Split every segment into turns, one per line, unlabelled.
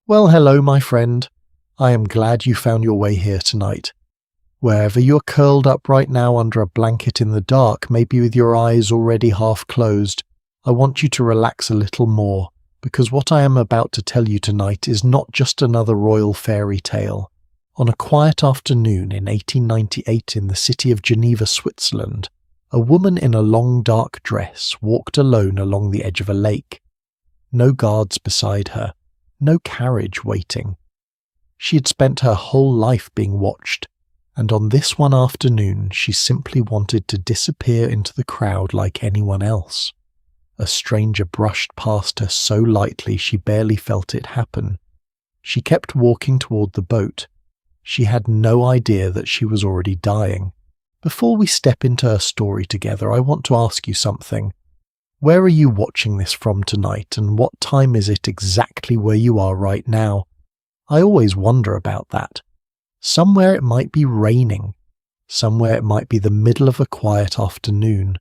Well, hello, my friend. I am glad you found your way here tonight. Wherever you're curled up right now under a blanket in the dark, maybe with your eyes already half closed, I want you to relax a little more, because what I am about to tell you tonight is not just another royal fairy tale. On a quiet afternoon in 1898 in the city of Geneva, Switzerland, a woman in a long dark dress walked alone along the edge of a lake. No guards beside her, no carriage waiting. She had spent her whole life being watched, and on this one afternoon she simply wanted to disappear into the crowd like anyone else. A stranger brushed past her so lightly she barely felt it happen. She kept walking toward the boat. She had no idea that she was already dying. Before we step into her story together, I want to ask you something. Where are you watching this from tonight, and what time is it exactly where you are right now? I always wonder about that. Somewhere it might be raining, somewhere it might be the middle of a quiet afternoon,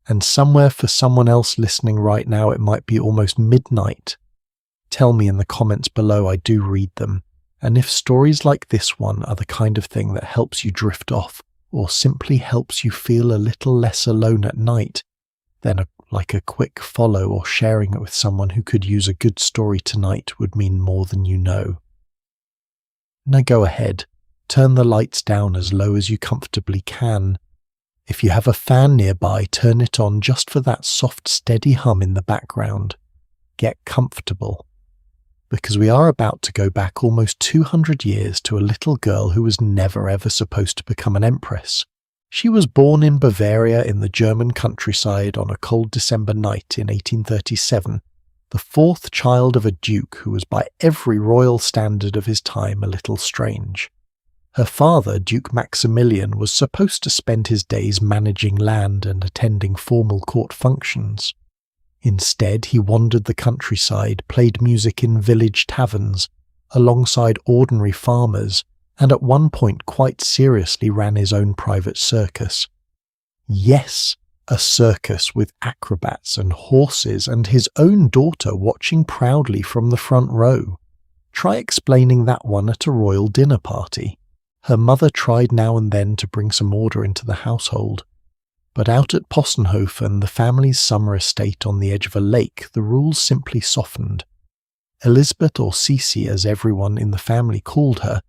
and somewhere for someone else listening right now it might be almost midnight. Tell me in the comments below, I do read them, and if stories like this one are the kind of thing that helps you drift off, or simply helps you feel a little less alone at night, then like a quick follow or sharing it with someone who could use a good story tonight would mean more than you know. Now go ahead, turn the lights down as low as you comfortably can. If you have a fan nearby, turn it on just for that soft, steady hum in the background. Get comfortable, because we are about to go back almost 200 years to a little girl who was never ever supposed to become an empress. She was born in Bavaria in the German countryside on a cold December night in 1837, the fourth child of a duke who was by every royal standard of his time a little strange. Her father, Duke Maximilian, was supposed to spend his days managing land and attending formal court functions. Instead, he wandered the countryside, played music in village taverns, alongside ordinary farmers, and at one point quite seriously ran his own private circus. Yes, a circus with acrobats and horses and his own daughter watching proudly from the front row. Try explaining that one at a royal dinner party. Her mother tried now and then to bring some order into the household. But out at Possenhofen, the family's summer estate on the edge of a lake, the rules simply softened. Elizabeth, or Cece as everyone in the family called her,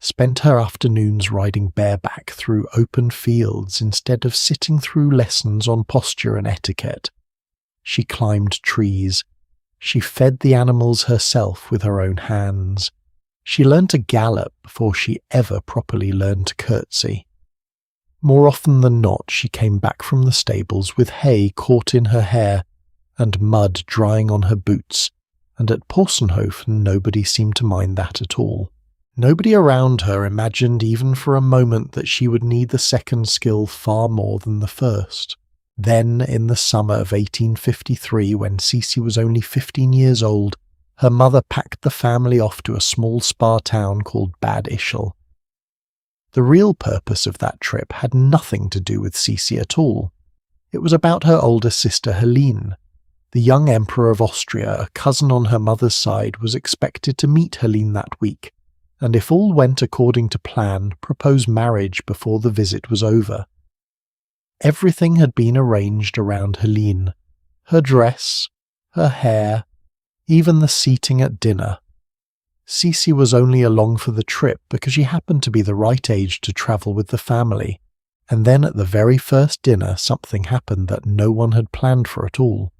spent her afternoons riding bareback through open fields instead of sitting through lessons on posture and etiquette. She climbed trees. She fed the animals herself with her own hands. She learned to gallop before she ever properly learned to curtsy. More often than not, she came back from the stables with hay caught in her hair and mud drying on her boots, and at Possenhofen nobody seemed to mind that at all. Nobody around her imagined even for a moment that she would need the second skill far more than the first. Then, in the summer of 1853, when Cece was only 15 years old, her mother packed the family off to a small spa town called Bad Ischl. The real purpose of that trip had nothing to do with Cece at all. It was about her older sister Helene. The young Emperor of Austria, a cousin on her mother's side, was expected to meet Helene that week, and if all went according to plan, propose marriage before the visit was over. Everything had been arranged around Helene. Her dress, her hair, even the seating at dinner. Cece was only along for the trip because she happened to be the right age to travel with the family, and then at the very first dinner something happened that no one had planned for at all.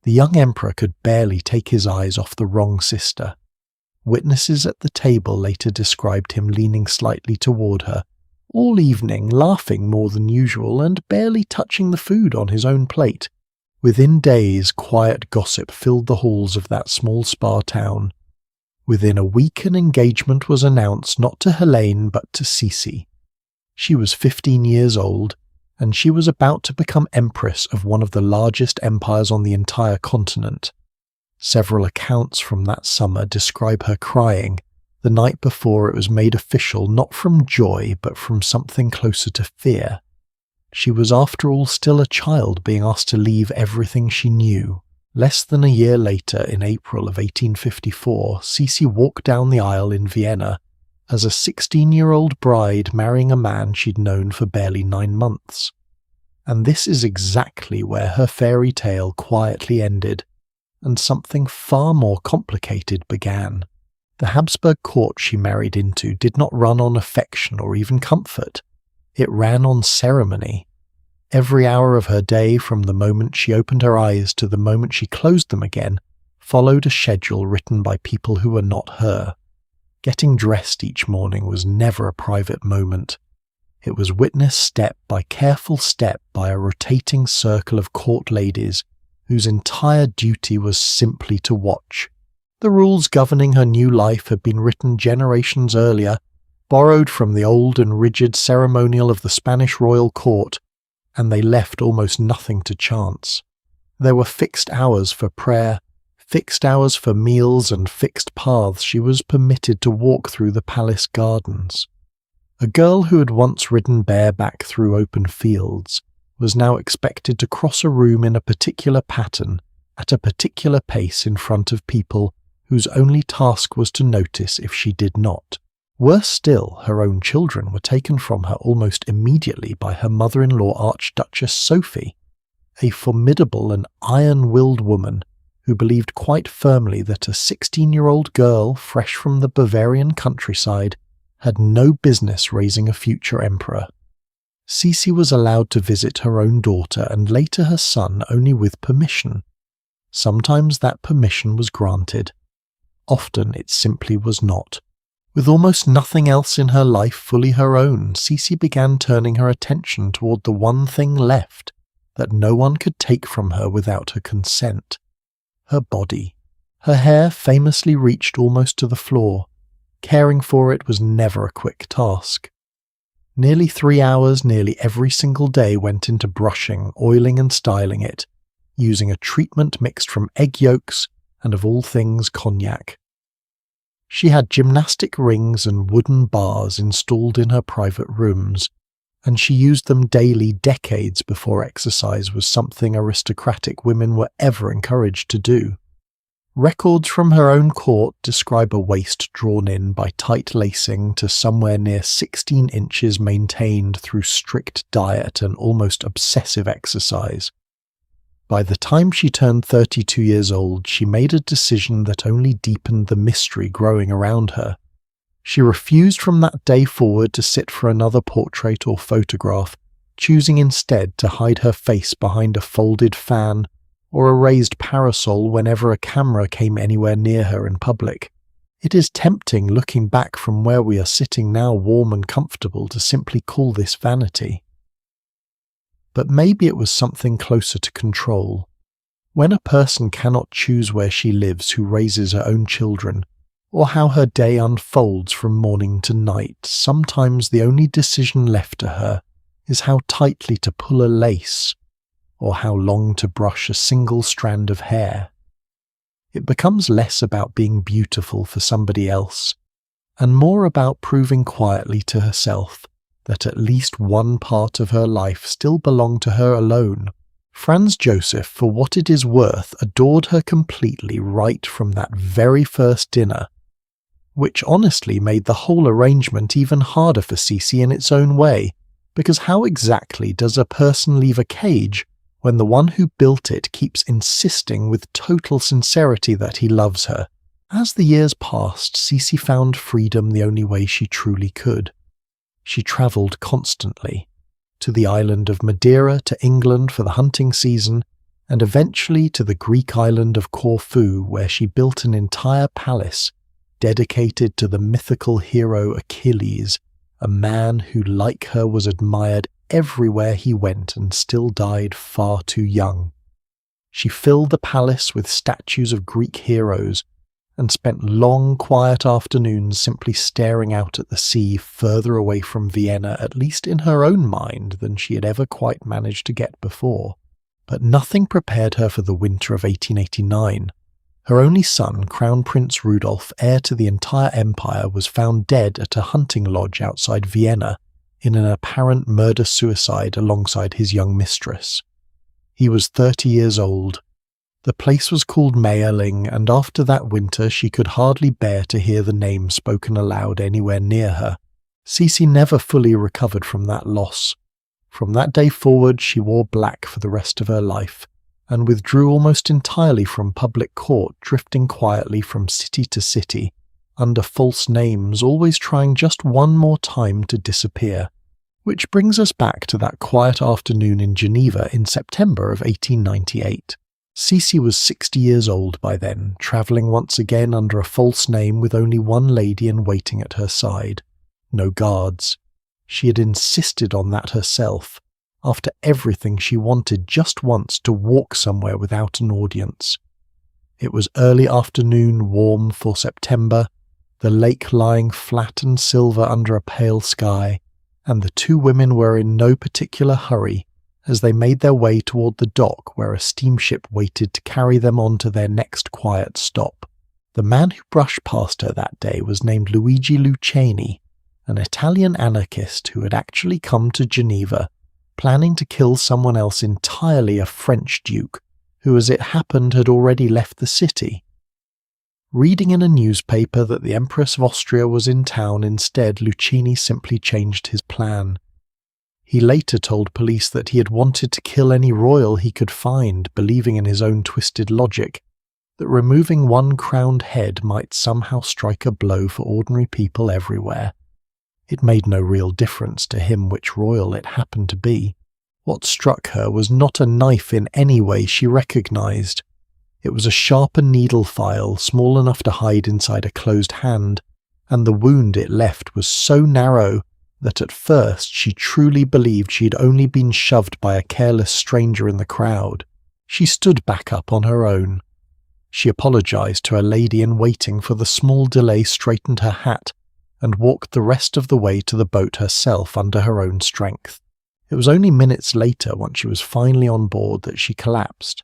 The young emperor could barely take his eyes off the wrong sister. Witnesses at the table later described him leaning slightly toward her, all evening laughing more than usual and barely touching the food on his own plate. Within days, quiet gossip filled the halls of that small spa town. Within a week an engagement was announced not to Helene but to Cece. She was 15 years old, and she was about to become empress of one of the largest empires on the entire continent. Several accounts from that summer describe her crying the night before it was made official, not from joy but from something closer to fear. She was after all still a child being asked to leave everything she knew, Less than a year later, in April of 1854, Sisi walked down the aisle in Vienna as a 16-year-old bride marrying a man she'd known for barely 9 months. And this is exactly where her fairy tale quietly ended, and something far more complicated began. The Habsburg court she married into did not run on affection or even comfort. It ran on ceremony. Every hour of her day, from the moment she opened her eyes to the moment she closed them again, followed a schedule written by people who were not her. Getting dressed each morning was never a private moment. It was witnessed step by careful step by a rotating circle of court ladies whose entire duty was simply to watch. The rules governing her new life had been written generations earlier, borrowed from the old and rigid ceremonial of the Spanish royal court, and they left almost nothing to chance. There were fixed hours for prayer, fixed hours for meals, and fixed paths she was permitted to walk through the palace gardens. A girl who had once ridden bareback through open fields was now expected to cross a room in a particular pattern, at a particular pace in front of people whose only task was to notice if she did not. Worse still, her own children were taken from her almost immediately by her mother-in-law Archduchess Sophie, a formidable and iron-willed woman who believed quite firmly that a 16-year-old girl fresh from the Bavarian countryside had no business raising a future emperor. Sisi was allowed to visit her own daughter and later her son only with permission. Sometimes that permission was granted. Often it simply was not. With almost nothing else in her life fully her own, Sisi began turning her attention toward the one thing left that no one could take from her without her consent: her body. Her hair famously reached almost to the floor. Caring for it was never a quick task. Nearly 3 hours nearly every single day went into brushing, oiling and styling it, using a treatment mixed from egg yolks and of all things cognac. She had gymnastic rings and wooden bars installed in her private rooms, and she used them daily decades before exercise was something aristocratic women were ever encouraged to do. Records from her own court describe a waist drawn in by tight lacing to somewhere near 16 inches maintained through strict diet and almost obsessive exercise. By the time she turned 32 years old, she made a decision that only deepened the mystery growing around her. She refused from that day forward to sit for another portrait or photograph, choosing instead to hide her face behind a folded fan or a raised parasol whenever a camera came anywhere near her in public. It is tempting, looking back from where we are sitting now warm and comfortable, to simply call this vanity. But maybe it was something closer to control. When a person cannot choose where she lives, who raises her own children, or how her day unfolds from morning to night, sometimes the only decision left to her is how tightly to pull a lace, or how long to brush a single strand of hair. It becomes less about being beautiful for somebody else, and more about proving quietly to herself that at least one part of her life still belonged to her alone. Franz Joseph, for what it is worth, adored her completely right from that very first dinner, which honestly made the whole arrangement even harder for Sisi in its own way, because how exactly does a person leave a cage when the one who built it keeps insisting with total sincerity that he loves her? As the years passed, Sisi found freedom the only way she truly could. She travelled constantly, to the island of Madeira, to England for the hunting season, and eventually to the Greek island of Corfu, where she built an entire palace dedicated to the mythical hero Achilles, a man who, like her, was admired everywhere he went and still died far too young. She filled the palace with statues of Greek heroes, and spent long, quiet afternoons simply staring out at the sea further away from Vienna, at least in her own mind, than she had ever quite managed to get before. But nothing prepared her for the winter of 1889. Her only son, Crown Prince Rudolf, heir to the entire empire, was found dead at a hunting lodge outside Vienna in an apparent murder-suicide alongside his young mistress. He was 30 years old. The place was called Mayerling, and after that winter she could hardly bear to hear the name spoken aloud anywhere near her. Cece never fully recovered from that loss. From that day forward she wore black for the rest of her life, and withdrew almost entirely from public court, drifting quietly from city to city, under false names, always trying just one more time to disappear. Which brings us back to that quiet afternoon in Geneva in September of 1898. Cece was 60 years old by then, travelling once again under a false name with only one lady in waiting at her side. No guards. She had insisted on that herself, after everything she wanted just once to walk somewhere without an audience. It was early afternoon, warm for September, the lake lying flat and silver under a pale sky, and the two women were in no particular hurry as they made their way toward the dock where a steamship waited to carry them on to their next quiet stop. The man who brushed past her that day was named Luigi Luciani, an Italian anarchist who had actually come to Geneva, planning to kill someone else entirely, a French duke, who as it happened had already left the city. Reading in a newspaper that the Empress of Austria was in town instead, Luciani simply changed his plan. He later told police that he had wanted to kill any royal he could find, believing in his own twisted logic, that removing one crowned head might somehow strike a blow for ordinary people everywhere. It made no real difference to him which royal it happened to be. What struck her was not a knife in any way she recognized. It was a sharpened needle file, small enough to hide inside a closed hand, and the wound it left was so narrow that at first she truly believed she had only been shoved by a careless stranger in the crowd. She stood back up on her own. She apologized to her lady-in-waiting for the small delay, straightened her hat, and walked the rest of the way to the boat herself under her own strength. It was only minutes later, once she was finally on board, that she collapsed.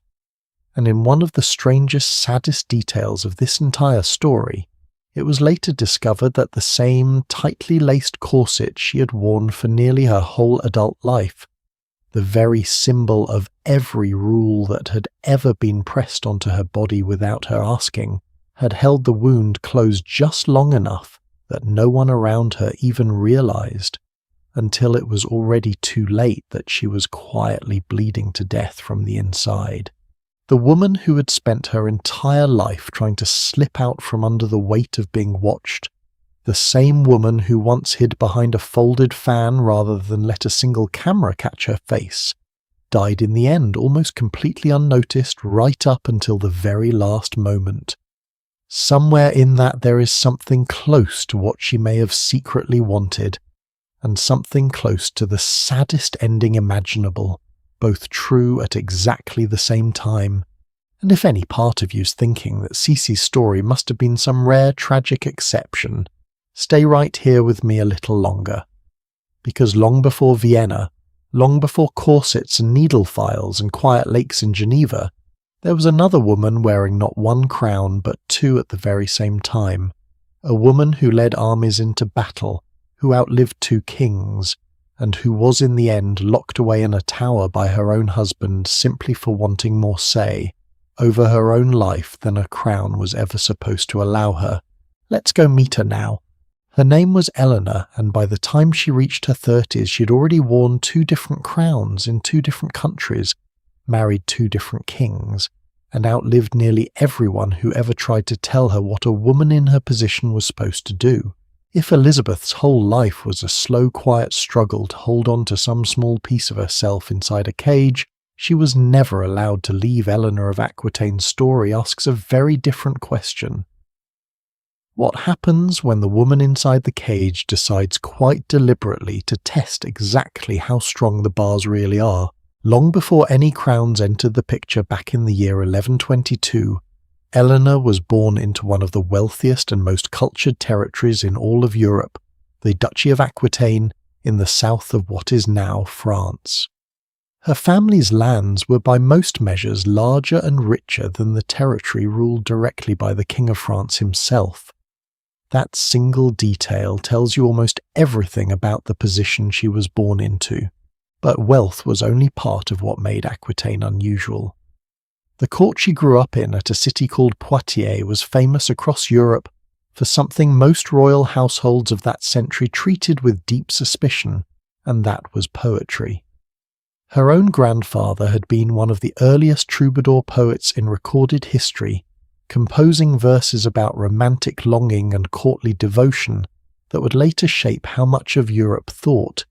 And in one of the strangest, saddest details of this entire story, it was later discovered that the same tightly laced corset she had worn for nearly her whole adult life, the very symbol of every rule that had ever been pressed onto her body without her asking, had held the wound closed just long enough that no one around her even realized, until it was already too late that she was quietly bleeding to death from the inside. The woman who had spent her entire life trying to slip out from under the weight of being watched, the same woman who once hid behind a folded fan rather than let a single camera catch her face, died in the end almost completely unnoticed right up until the very last moment. Somewhere in that there is something close to what she may have secretly wanted, and something close to the saddest ending imaginable, both true at exactly the same time. And if any part of you's thinking that Cece's story must have been some rare tragic exception, stay right here with me a little longer. Because long before Vienna, long before corsets and needle files and quiet lakes in Geneva, there was another woman wearing not one crown but two at the very same time, a woman who led armies into battle, who outlived two kings, and who was in the end locked away in a tower by her own husband simply for wanting more say over her own life than a crown was ever supposed to allow her. Let's go meet her now. Her name was Eleanor, and by the time she reached her 30s she'd already worn two different crowns in two different countries, married two different kings, and outlived nearly everyone who ever tried to tell her what a woman in her position was supposed to do. If Elizabeth's whole life was a slow, quiet struggle to hold on to some small piece of herself inside a cage, she was never allowed to leave. Eleanor of Aquitaine's story asks a very different question. What happens when the woman inside the cage decides quite deliberately to test exactly how strong the bars really are? Long before any crowns entered the picture back in the year 1122, Eleanor was born into one of the wealthiest and most cultured territories in all of Europe, the Duchy of Aquitaine, in the south of what is now France. Her family's lands were by most measures larger and richer than the territory ruled directly by the King of France himself. That single detail tells you almost everything about the position she was born into, but wealth was only part of what made Aquitaine unusual. The court she grew up in at a city called Poitiers was famous across Europe for something most royal households of that century treated with deep suspicion, and that was poetry. Her own grandfather had been one of the earliest troubadour poets in recorded history, composing verses about romantic longing and courtly devotion that would later shape how much of Europe thought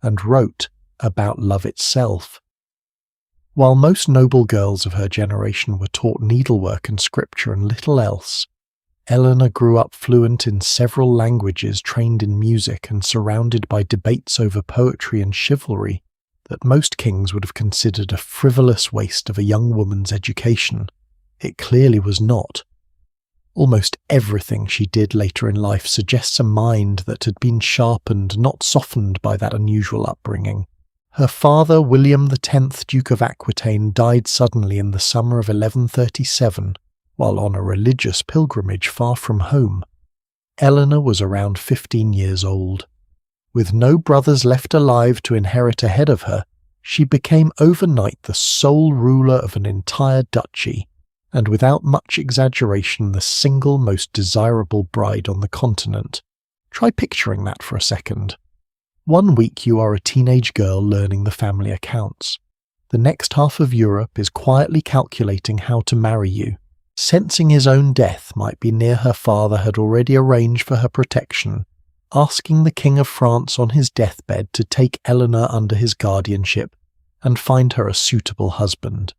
and wrote about love itself. While most noble girls of her generation were taught needlework and scripture and little else, Eleanor grew up fluent in several languages, trained in music, and surrounded by debates over poetry and chivalry that most kings would have considered a frivolous waste of a young woman's education. It clearly was not. Almost everything she did later in life suggests a mind that had been sharpened, not softened by that unusual upbringing. Her father, William X, Duke of Aquitaine, died suddenly in the summer of 1137, while on a religious pilgrimage far from home. Eleanor was around 15 years old. With no brothers left alive to inherit ahead of her, she became overnight the sole ruler of an entire duchy, and without much exaggeration the single most desirable bride on the continent. Try picturing that for a second. 1 week you are a teenage girl learning the family accounts. The next half of Europe is quietly calculating how to marry you. Sensing his own death might be near, her father had already arranged for her protection, asking the King of France on his deathbed to take Eleanor under his guardianship and find her a suitable husband.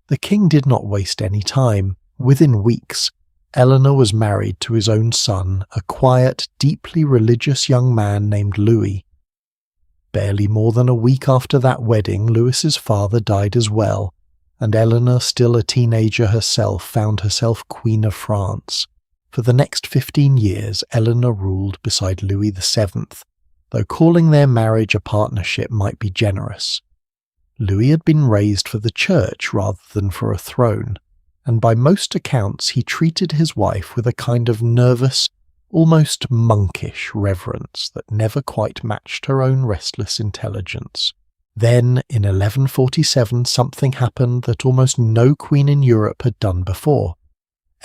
The king did not waste any time. Within weeks, Eleanor was married to his own son, a quiet, deeply religious young man named Louis. Barely more than a week after that wedding, Louis's father died as well, and Eleanor, still a teenager herself, found herself Queen of France. For the next 15 years, Eleanor ruled beside Louis VII, though calling their marriage a partnership might be generous. Louis had been raised for the church rather than for a throne, and by most accounts he treated his wife with a kind of nervous, almost monkish reverence that never quite matched her own restless intelligence. Then, in 1147, something happened that almost no queen in Europe had done before.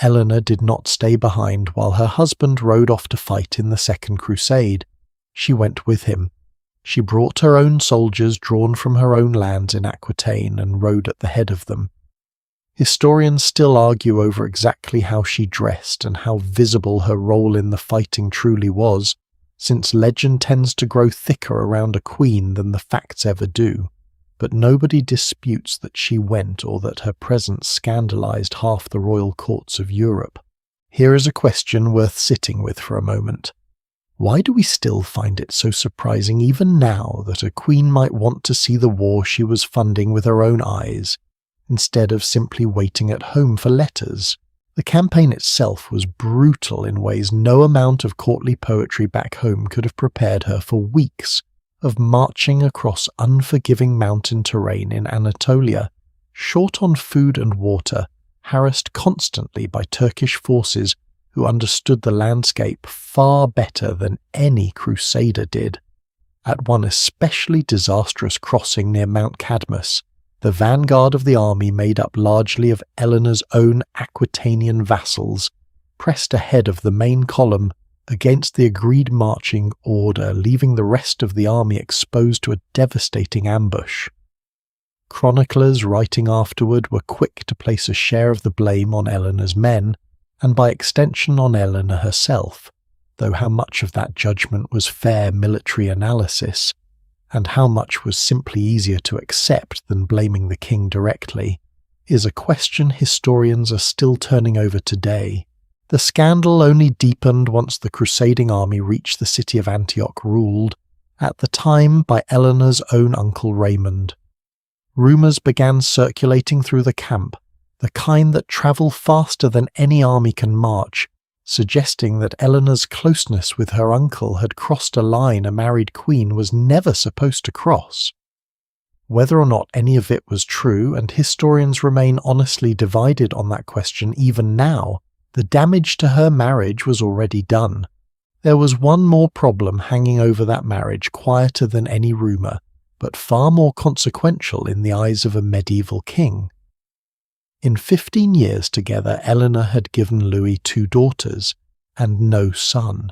Eleanor did not stay behind while her husband rode off to fight in the Second Crusade. She went with him. She brought her own soldiers drawn from her own lands in Aquitaine and rode at the head of them. Historians still argue over exactly how she dressed and how visible her role in the fighting truly was, since legend tends to grow thicker around a queen than the facts ever do, but nobody disputes that she went or that her presence scandalized half the royal courts of Europe. Here is a question worth sitting with for a moment. Why do we still find it so surprising even now that a queen might want to see the war she was funding with her own eyes, instead of simply waiting at home for letters? The campaign itself was brutal in ways no amount of courtly poetry back home could have prepared her for weeks of marching across unforgiving mountain terrain in Anatolia, short on food and water, harassed constantly by Turkish forces who understood the landscape far better than any crusader did. At one especially disastrous crossing near Mount Cadmus, the vanguard of the army, made up largely of Eleanor's own Aquitanian vassals, pressed ahead of the main column against the agreed marching order, leaving the rest of the army exposed to a devastating ambush. Chroniclers writing afterward were quick to place a share of the blame on Eleanor's men, and by extension on Eleanor herself, though how much of that judgment was fair military analysis, and how much was simply easier to accept than blaming the king directly, is a question historians are still turning over today. The scandal only deepened once the crusading army reached the city of Antioch, ruled, at the time, by Eleanor's own uncle Raymond. Rumours began circulating through the camp, the kind that travel faster than any army can march, suggesting that Eleanor's closeness with her uncle had crossed a line a married queen was never supposed to cross. Whether or not any of it was true, and historians remain honestly divided on that question even now, the damage to her marriage was already done. There was one more problem hanging over that marriage, quieter than any rumour, but far more consequential in the eyes of a medieval king. In 15 years together, Eleanor had given Louis 2 daughters and no son.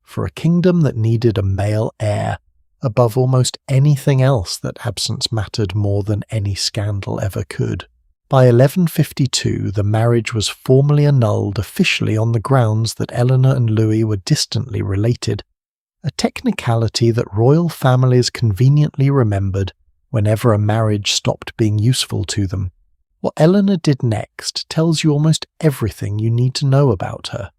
For a kingdom that needed a male heir, above almost anything else, that absence mattered more than any scandal ever could. By 1152, the marriage was formally annulled officially on the grounds that Eleanor and Louis were distantly related, a technicality that royal families conveniently remembered whenever a marriage stopped being useful to them. What Eleanor did next tells you almost everything you need to know about her.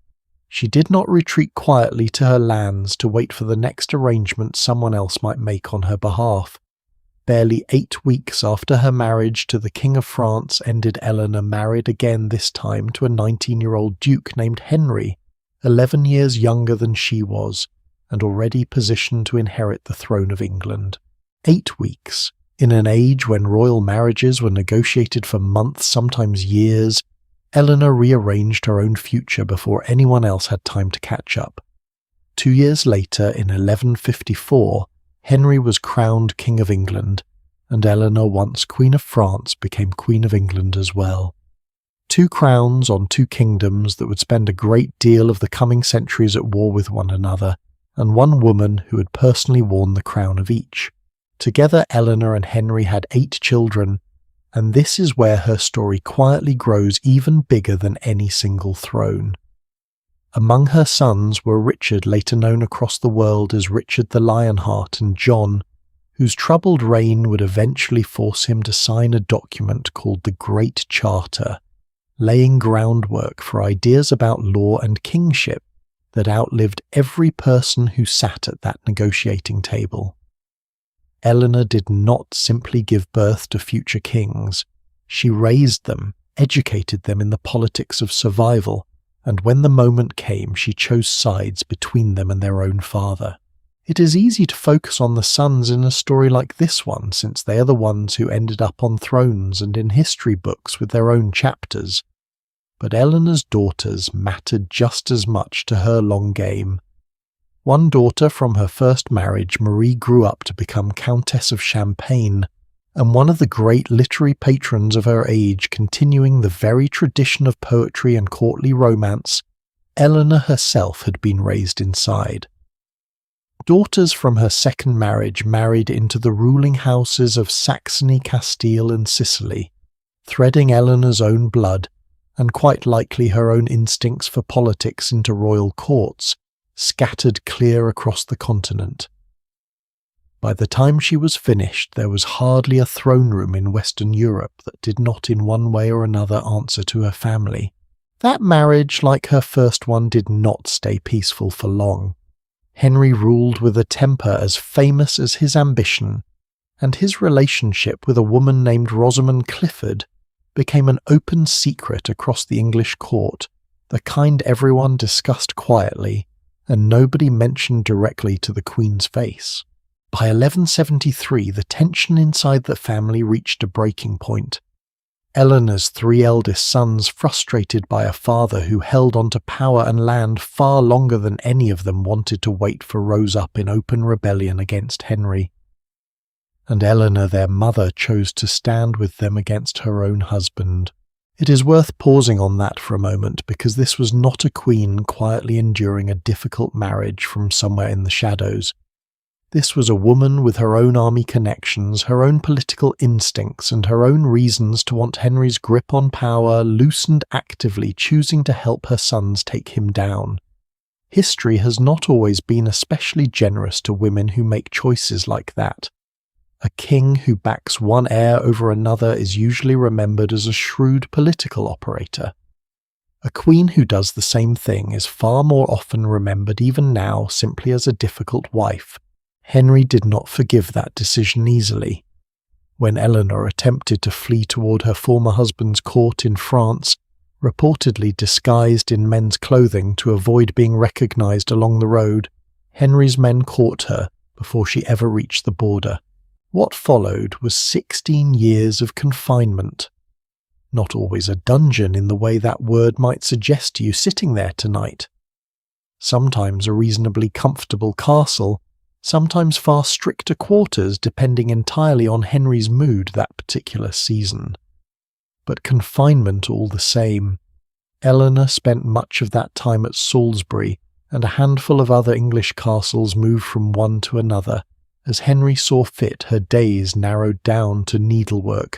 She did not retreat quietly to her lands to wait for the next arrangement someone else might make on her behalf. Barely 8 weeks after her marriage to the King of France ended, Eleanor married again, this time to a 19-year-old duke named Henry, 11 years younger than she was, and already positioned to inherit the throne of England. 8 weeks, in an age when royal marriages were negotiated for months, sometimes years. Eleanor rearranged her own future before anyone else had time to catch up. 2 years later, in 1154, Henry was crowned King of England, and Eleanor, once Queen of France, became Queen of England as well. 2 crowns on 2 kingdoms that would spend a great deal of the coming centuries at war with one another, and one woman who had personally worn the crown of each. Together, Eleanor and Henry had 8 children, and this is where her story quietly grows even bigger than any single throne. Among her sons were Richard, later known across the world as Richard the Lionheart, and John, whose troubled reign would eventually force him to sign a document called the Great Charter, laying groundwork for ideas about law and kingship that outlived every person who sat at that negotiating table. Eleanor did not simply give birth to future kings. She raised them, educated them in the politics of survival, and when the moment came, she chose sides between them and their own father. It is easy to focus on the sons in a story like this one, since they are the ones who ended up on thrones and in history books with their own chapters. But Eleanor's daughters mattered just as much to her long game. One daughter from her first marriage, Marie, grew up to become Countess of Champagne, and one of the great literary patrons of her age, continuing the very tradition of poetry and courtly romance Eleanor herself had been raised inside. Daughters from her second marriage married into the ruling houses of Saxony, Castile, and Sicily, threading Eleanor's own blood, and quite likely her own instincts for politics, into royal courts, scattered clear across the continent. By the time she was finished, there was hardly a throne room in Western Europe that did not in one way or another answer to her family. That marriage, like her first one, did not stay peaceful for long. Henry ruled with a temper as famous as his ambition, and his relationship with a woman named Rosamund Clifford became an open secret across the English court, the kind everyone discussed quietly, and nobody mentioned directly to the Queen's face. By 1173, the tension inside the family reached a breaking point. Eleanor's 3 eldest sons, frustrated by a father who held on to power and land far longer than any of them wanted to wait for, rose up in open rebellion against Henry. And Eleanor, their mother, chose to stand with them against her own husband. It is worth pausing on that for a moment, because this was not a queen quietly enduring a difficult marriage from somewhere in the shadows. This was a woman with her own army connections, her own political instincts, and her own reasons to want Henry's grip on power loosened, actively choosing to help her sons take him down. History has not always been especially generous to women who make choices like that. A king who backs one heir over another is usually remembered as a shrewd political operator. A queen who does the same thing is far more often remembered even now simply as a difficult wife. Henry did not forgive that decision easily. When Eleanor attempted to flee toward her former husband's court in France, reportedly disguised in men's clothing to avoid being recognized along the road, Henry's men caught her before she ever reached the border. What followed was 16 years of confinement. Not always a dungeon in the way that word might suggest to you sitting there tonight. Sometimes a reasonably comfortable castle, sometimes far stricter quarters depending entirely on Henry's mood that particular season. but confinement all the same. Eleanor spent much of that time at Salisbury, and a handful of other English castles moved from one to another, as Henry saw fit. Her days narrowed down to needlework,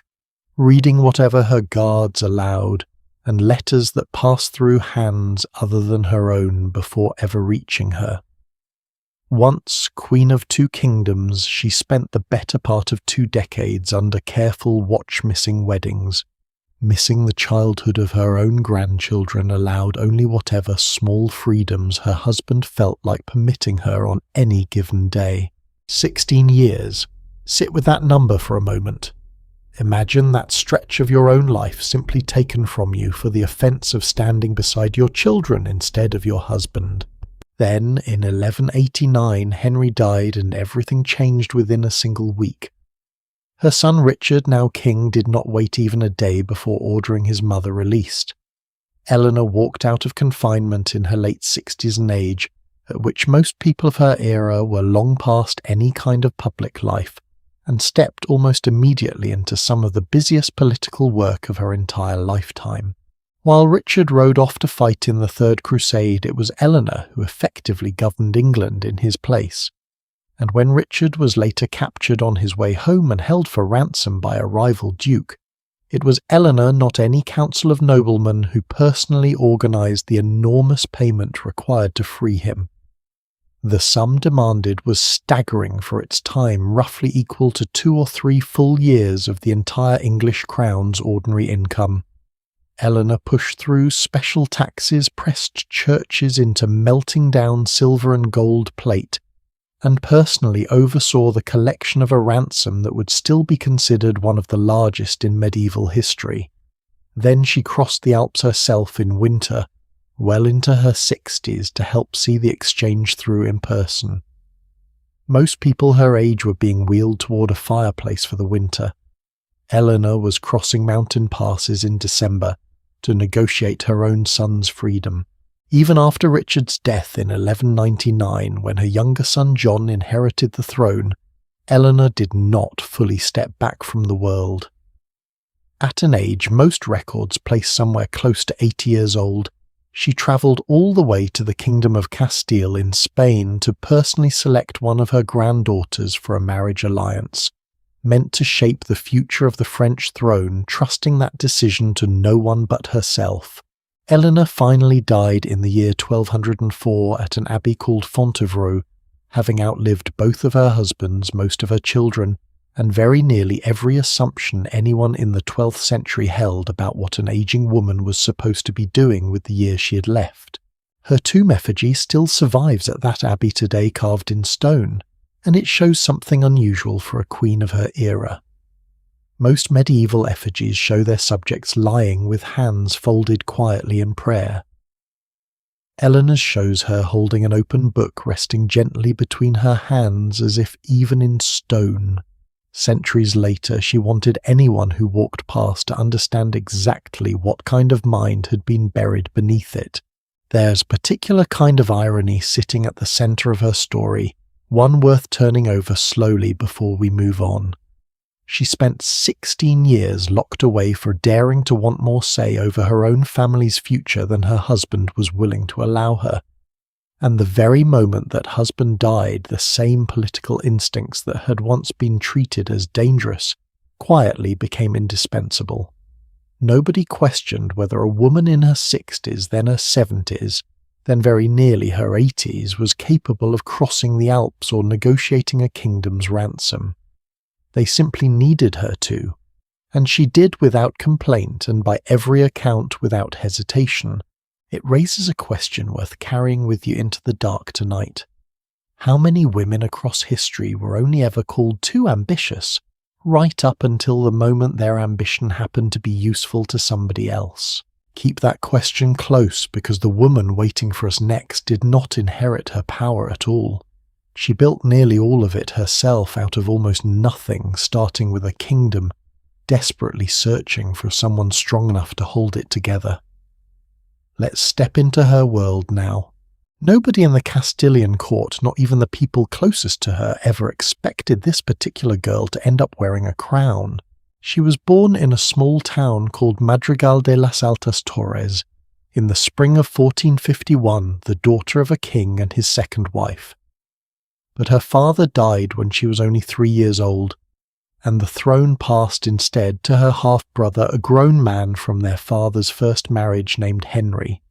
reading whatever her guards allowed, and letters that passed through hands other than her own before ever reaching her. Once Queen of 2 kingdoms, she spent the better part of 2 decades under careful watch-missing weddings, missing the childhood of her own grandchildren, allowed only whatever small freedoms her husband felt like permitting her on any given day. 16 years. Sit with that number for a moment. Imagine that stretch of your own life simply taken from you for the offence of standing beside your children instead of your husband. Then, in 1189, Henry died and everything changed within a single week. Her son Richard, now king, did not wait even a day before ordering his mother released. Eleanor walked out of confinement in her late 60s and age, at which most people of her era were long past any kind of public life, and stepped almost immediately into some of the busiest political work of her entire lifetime. While Richard rode off to fight in the Third Crusade, it was Eleanor who effectively governed England in his place. And when Richard was later captured on his way home and held for ransom by a rival duke, it was Eleanor, not any council of noblemen, who personally organised the enormous payment required to free him. The sum demanded was staggering for its time, roughly equal to 2 or 3 full years of the entire English crown's ordinary income. Eleanor pushed through special taxes, pressed churches into melting down silver and gold plate, and personally oversaw the collection of a ransom that would still be considered one of the largest in medieval history. Then she crossed the Alps herself in winter, well into her 60s, to help see the exchange through in person. Most people her age were being wheeled toward a fireplace for the winter. Eleanor was crossing mountain passes in December to negotiate her own son's freedom. Even after Richard's death in 1199, when her younger son John inherited the throne, Eleanor did not fully step back from the world. At an age most records place somewhere close to 80 years old, she travelled all the way to the Kingdom of Castile in Spain to personally select one of her granddaughters for a marriage alliance, meant to shape the future of the French throne, trusting that decision to no one but herself. Eleanor finally died in the year 1204 at an abbey called Fontevraud, having outlived both of her husbands, most of her children, and very nearly every assumption anyone in the 12th century held about what an aging woman was supposed to be doing with the years she had left. Her tomb effigy still survives at that abbey today, carved in stone, and it shows something unusual for a queen of her era. Most medieval effigies show their subjects lying with hands folded quietly in prayer. Eleanor's shows her holding an open book resting gently between her hands as if even in stone. Centuries later, she wanted anyone who walked past to understand exactly what kind of mind had been buried beneath it. There's a particular kind of irony sitting at the centre of her story, one worth turning over slowly before we move on. She spent 16 years locked away for daring to want more say over her own family's future than her husband was willing to allow her. And the very moment that husband died, the same political instincts that had once been treated as dangerous quietly became indispensable. Nobody questioned whether a woman in her 60s, then her 70s, then very nearly her 80s, was capable of crossing the Alps or negotiating a kingdom's ransom. They simply needed her to, and she did without complaint and by every account without hesitation. It raises a question worth carrying with you into the dark tonight. How many women across history were only ever called too ambitious, right up until the moment their ambition happened to be useful to somebody else? Keep that question close, because the woman waiting for us next did not inherit her power at all. She built nearly all of it herself out of almost nothing, starting with a kingdom, desperately searching for someone strong enough to hold it together. Let's step into her world now. Nobody in the Castilian court, not even the people closest to her, ever expected this particular girl to end up wearing a crown. She was born in a small town called Madrigal de las Altas Torres, in the spring of 1451, the daughter of a king and his second wife. But her father died when she was only 3 years old, and the throne passed instead to her half-brother, a grown man from their father's first marriage named Henry.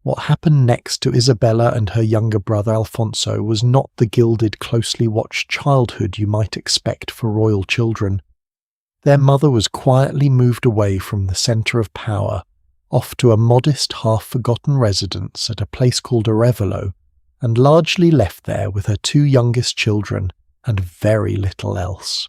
What happened next to Isabella and her younger brother Alfonso was not the gilded, closely watched childhood you might expect for royal children. Their mother was quietly moved away from the centre of power, off to a modest, half-forgotten residence at a place called Arevalo, and largely left there with her 2 youngest children and very little else.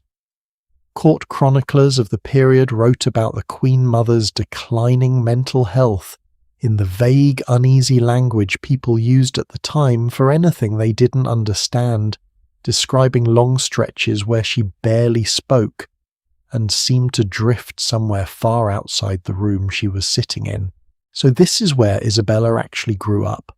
Court chroniclers of the period wrote about the Queen Mother's declining mental health in the vague, uneasy language people used at the time for anything they didn't understand, describing long stretches where she barely spoke and seemed to drift somewhere far outside the room she was sitting in. So this is where Isabella actually grew up.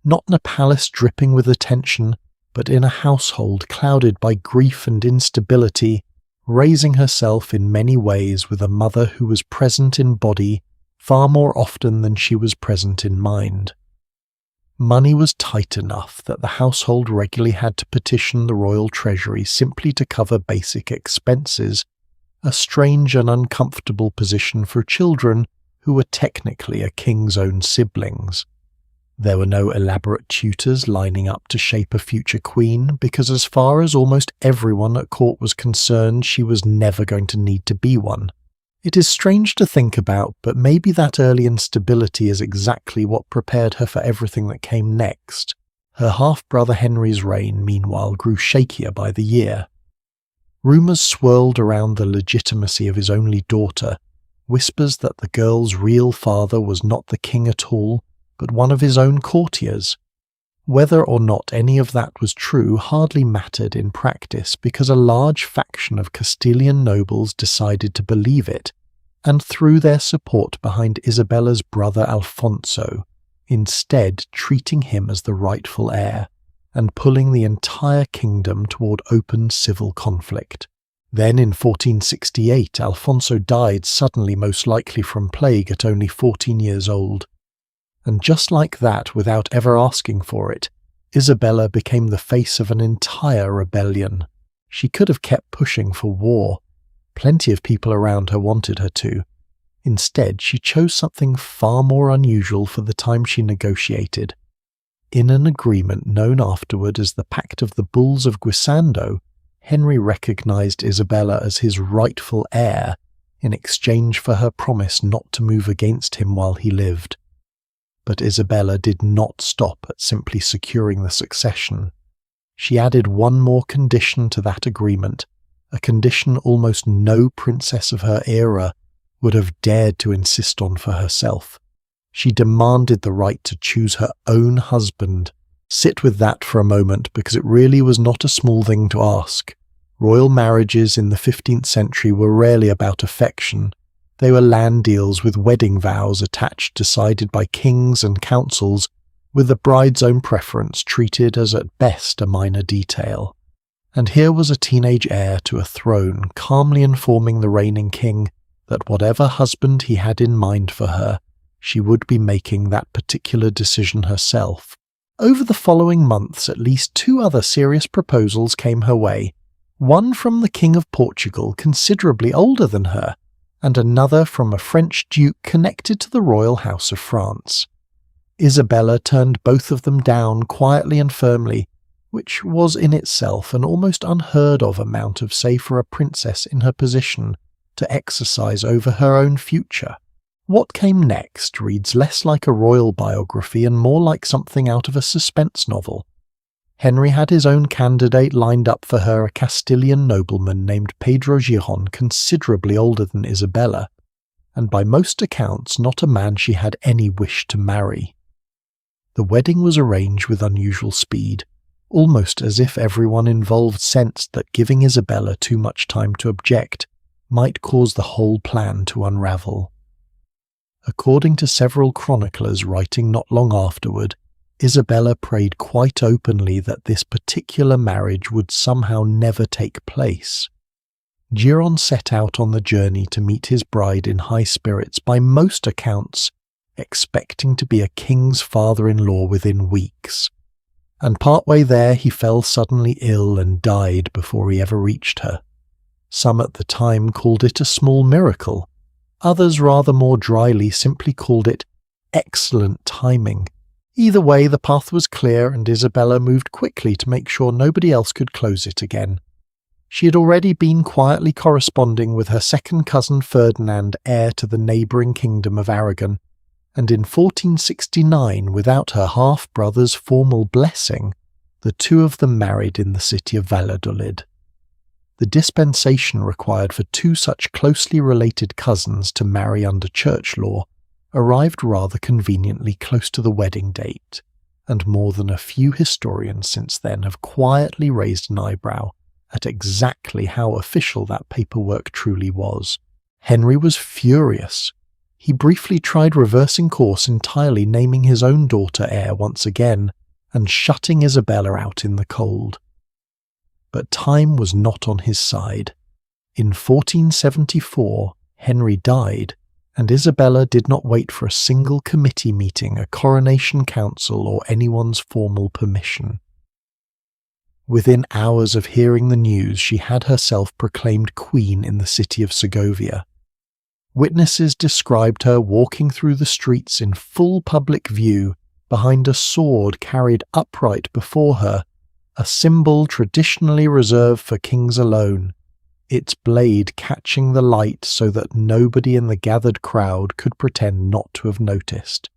Not in a palace dripping with attention, but in a household clouded by grief and instability, raising herself in many ways with a mother who was present in body far more often than she was present in mind. Money was tight enough that the household regularly had to petition the royal treasury simply to cover basic expenses, a strange and uncomfortable position for children who were technically a king's own siblings. There were no elaborate tutors lining up to shape a future queen, because as far as almost everyone at court was concerned, she was never going to need to be one. It is strange to think about, but maybe that early instability is exactly what prepared her for everything that came next. Her half-brother Henry's reign, meanwhile, grew shakier by the year. Rumours swirled around the legitimacy of his only daughter, whispers that the girl's real father was not the king at all, but one of his own courtiers. Whether or not any of that was true hardly mattered in practice, because a large faction of Castilian nobles decided to believe it, and threw their support behind Isabella's brother Alfonso, instead treating him as the rightful heir, and pulling the entire kingdom toward open civil conflict. Then in 1468, Alfonso died suddenly, most likely from plague, at only 14 years old. And just like that, without ever asking for it, Isabella became the face of an entire rebellion. She could have kept pushing for war. Plenty of people around her wanted her to. Instead, she chose something far more unusual for the time she negotiated. In an agreement known afterward as the Pact of the Bulls of Guisando, Henry recognized Isabella as his rightful heir in exchange for her promise not to move against him while he lived. But Isabella did not stop at simply securing the succession. She added one more condition to that agreement, a condition almost no princess of her era would have dared to insist on for herself. She demanded the right to choose her own husband. Sit with that for a moment, because it really was not a small thing to ask. Royal marriages in the 15th century were rarely about affection. They were land deals with wedding vows attached, decided by kings and councils, with the bride's own preference treated as at best a minor detail. And here was a teenage heir to a throne calmly informing the reigning king that whatever husband he had in mind for her, she would be making that particular decision herself. Over the following months, at least 2 other serious proposals came her way, one from the King of Portugal, considerably older than her, and another from a French duke connected to the royal house of France. Isabella turned both of them down quietly and firmly, which was in itself an almost unheard of amount of say for a princess in her position to exercise over her own future. What came next reads less like a royal biography and more like something out of a suspense novel. Henry had his own candidate lined up for her, a Castilian nobleman named Pedro Giron, considerably older than Isabella, and by most accounts not a man she had any wish to marry. The wedding was arranged with unusual speed, almost as if everyone involved sensed that giving Isabella too much time to object might cause the whole plan to unravel. According to several chroniclers writing not long afterward, Isabella prayed quite openly that this particular marriage would somehow never take place. Giron set out on the journey to meet his bride in high spirits, by most accounts expecting to be a king's father-in-law within weeks. And partway there he fell suddenly ill and died before he ever reached her. Some at the time called it a small miracle. Others, rather more dryly, simply called it excellent timing. Either way, the path was clear, and Isabella moved quickly to make sure nobody else could close it again. She had already been quietly corresponding with her second cousin Ferdinand, heir to the neighbouring kingdom of Aragon, and in 1469, without her half-brother's formal blessing, the two of them married in the city of Valladolid. The dispensation required for two such closely related cousins to marry under church law arrived rather conveniently close to the wedding date, and more than a few historians since then have quietly raised an eyebrow at exactly how official that paperwork truly was. Henry was furious. He briefly tried reversing course entirely, naming his own daughter heir once again, and shutting Isabella out in the cold. But time was not on his side. In 1474, Henry died, and Isabella did not wait for a single committee meeting, a coronation council, or anyone's formal permission. Within hours of hearing the news, she had herself proclaimed queen in the city of Segovia. Witnesses described her walking through the streets in full public view, behind a sword carried upright before her, a symbol traditionally reserved for kings alone, its blade catching the light so that nobody in the gathered crowd could pretend not to have noticed.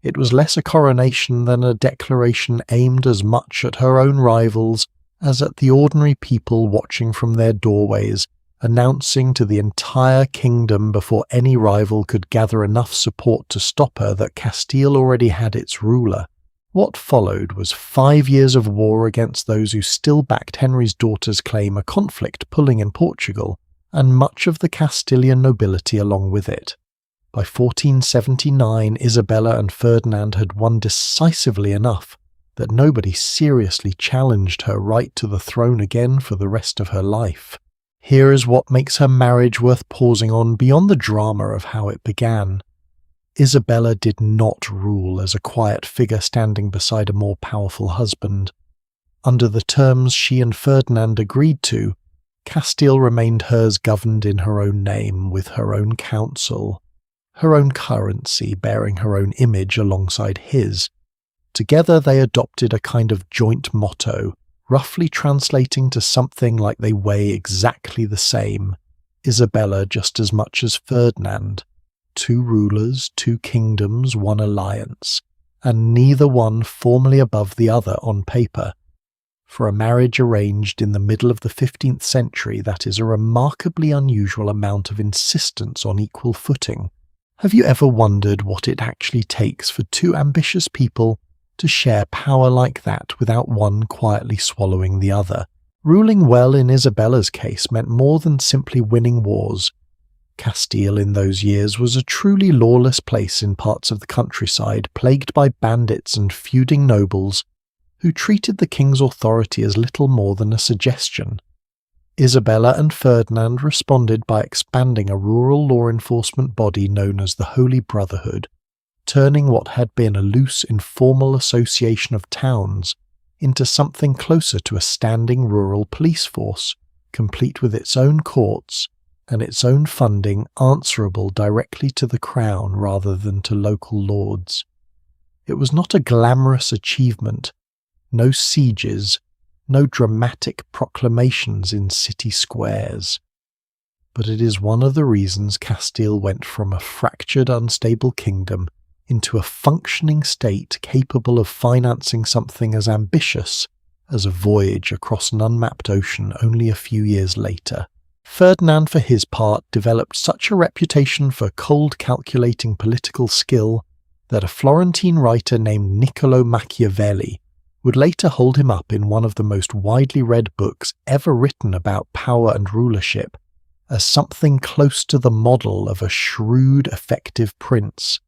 It was less a coronation than a declaration aimed as much at her own rivals as at the ordinary people watching from their doorways, announcing to the entire kingdom before any rival could gather enough support to stop her that Castile already had its ruler. What followed was 5 years of war against those who still backed Henry's daughter's claim, a conflict pulling in Portugal, and much of the Castilian nobility along with it. By 1479, Isabella and Ferdinand had won decisively enough that nobody seriously challenged her right to the throne again for the rest of her life. Here is what makes her marriage worth pausing on beyond the drama of how it began. Isabella did not rule as a quiet figure standing beside a more powerful husband. Under the terms she and Ferdinand agreed to, Castile remained hers, governed in her own name, with her own council, her own currency bearing her own image alongside his. Together they adopted a kind of joint motto, roughly translating to something like they weigh exactly the same, Isabella just as much as Ferdinand. 2 rulers, 2 kingdoms, 1 alliance, and neither one formally above the other on paper. For a marriage arranged in the middle of the 15th century, that is a remarkably unusual amount of insistence on equal footing. Have you ever wondered what it actually takes for 2 ambitious people to share power like that without one quietly swallowing the other? Ruling well in Isabella's case meant more than simply winning wars. Castile in those years was a truly lawless place in parts of the countryside, plagued by bandits and feuding nobles who treated the king's authority as little more than a suggestion. Isabella and Ferdinand responded by expanding a rural law enforcement body known as the Holy Brotherhood, turning what had been a loose, informal association of towns into something closer to a standing rural police force, complete with its own courts and its own funding, answerable directly to the crown rather than to local lords. It was not a glamorous achievement, no sieges, no dramatic proclamations in city squares. But it is one of the reasons Castile went from a fractured, unstable kingdom into a functioning state capable of financing something as ambitious as a voyage across an unmapped ocean only a few years later. Ferdinand, for his part, developed such a reputation for cold, calculating political skill that a Florentine writer named Niccolo Machiavelli would later hold him up in one of the most widely read books ever written about power and rulership as something close to the model of a shrewd, effective prince.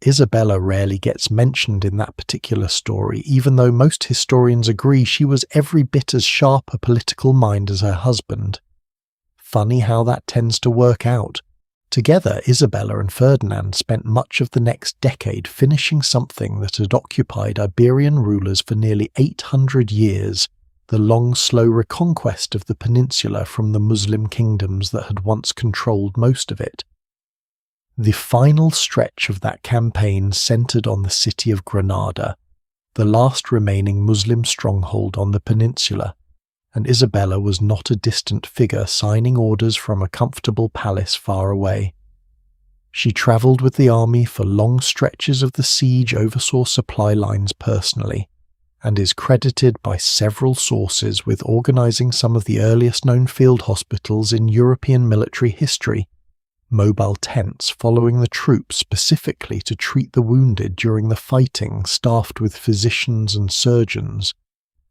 Isabella rarely gets mentioned in that particular story, even though most historians agree she was every bit as sharp a political mind as her husband. funny how that tends to work out. Together, Isabella and Ferdinand spent much of the next decade finishing something that had occupied Iberian rulers for nearly 800 years, the long, slow reconquest of the peninsula from the Muslim kingdoms that had once controlled most of it. The final stretch of that campaign centered on the city of Granada, the last remaining Muslim stronghold on the peninsula, and Isabella was not a distant figure signing orders from a comfortable palace far away. She travelled with the army for long stretches of the siege, oversaw supply lines personally, and is credited by several sources with organising some of the earliest known field hospitals in European military history, mobile tents following the troops specifically to treat the wounded during the fighting, staffed with physicians and surgeons.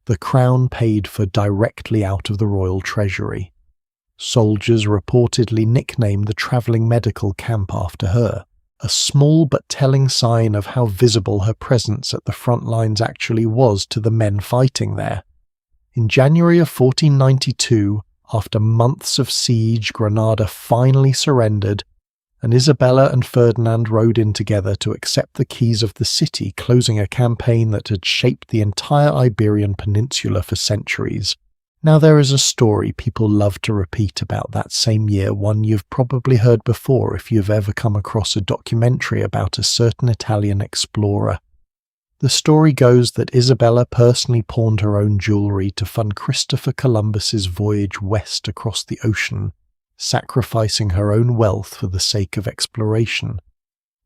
The crown paid for directly out of the royal treasury. Soldiers reportedly nicknamed the travelling medical camp after her, a small but telling sign of how visible her presence at the front lines actually was to the men fighting there. In January of 1492, after months of siege, Granada finally surrendered, and Isabella and Ferdinand rode in together to accept the keys of the city, closing a campaign that had shaped the entire Iberian Peninsula for centuries. Now there is a story people love to repeat about that same year, one you've probably heard before if you've ever come across a documentary about a certain Italian explorer. The story goes that Isabella personally pawned her own jewellery to fund Christopher Columbus's voyage west across the ocean, sacrificing her own wealth for the sake of exploration.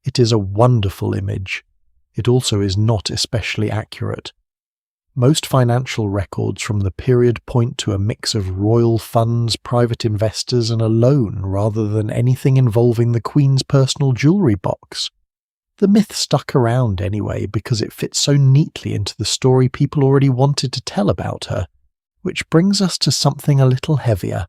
It is a wonderful image. It also is not especially accurate. Most financial records from the period point to a mix of royal funds, private investors, and a loan rather than anything involving the Queen's personal jewellery box. The myth stuck around anyway because it fits so neatly into the story people already wanted to tell about her, which brings us to something a little heavier.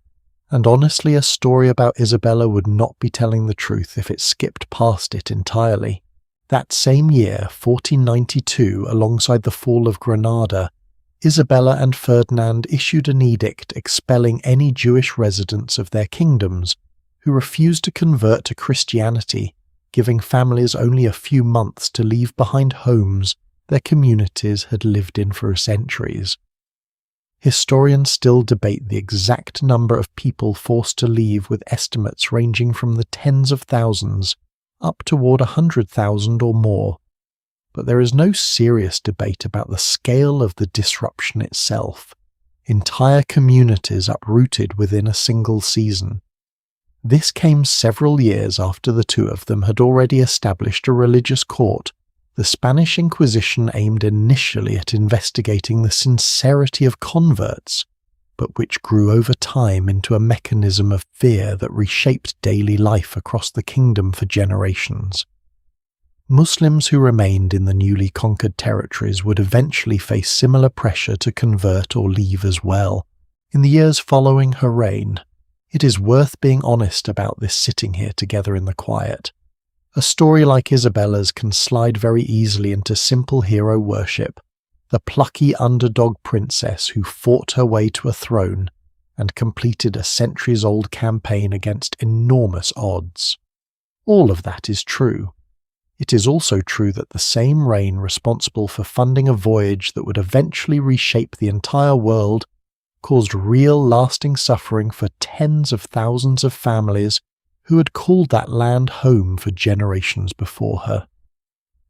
And honestly, a story about Isabella would not be telling the truth if it skipped past it entirely. That same year, 1492, alongside the fall of Granada, Isabella and Ferdinand issued an edict expelling any Jewish residents of their kingdoms who refused to convert to Christianity, giving families only a few months to leave behind homes their communities had lived in for centuries. Historians still debate the exact number of people forced to leave, with estimates ranging from the tens of thousands up toward 100,000 or more. But there is no serious debate about the scale of the disruption itself. Entire communities uprooted within a single season. This came several years after the two of them had already established a religious court. The Spanish Inquisition aimed initially at investigating the sincerity of converts, but which grew over time into a mechanism of fear that reshaped daily life across the kingdom for generations. Muslims who remained in the newly conquered territories would eventually face similar pressure to convert or leave as well. In the years following her reign, it is worth being honest about this sitting here together in the quiet. A story like Isabella's can slide very easily into simple hero worship, the plucky underdog princess who fought her way to a throne and completed a centuries-old campaign against enormous odds. All of that is true. It is also true that the same reign responsible for funding a voyage that would eventually reshape the entire world caused real lasting suffering for tens of thousands of families who had called that land home for generations before her.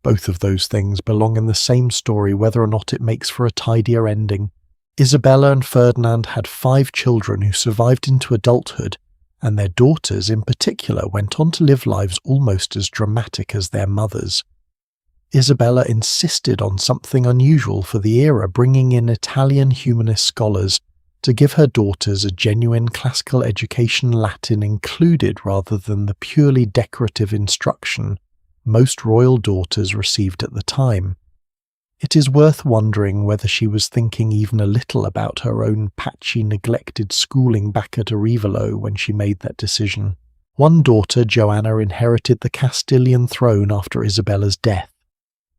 Both of those things belong in the same story, whether or not it makes for a tidier ending. Isabella and Ferdinand had 5 children who survived into adulthood, and their daughters in particular went on to live lives almost as dramatic as their mothers. Isabella insisted on something unusual for the era, bringing in Italian humanist scholars to give her daughters a genuine classical education, Latin included rather than the purely decorative instruction most royal daughters received at the time. It is worth wondering whether she was thinking even a little about her own patchy, neglected schooling back at Arevalo when she made that decision. One daughter, Joanna, inherited the Castilian throne after Isabella's death,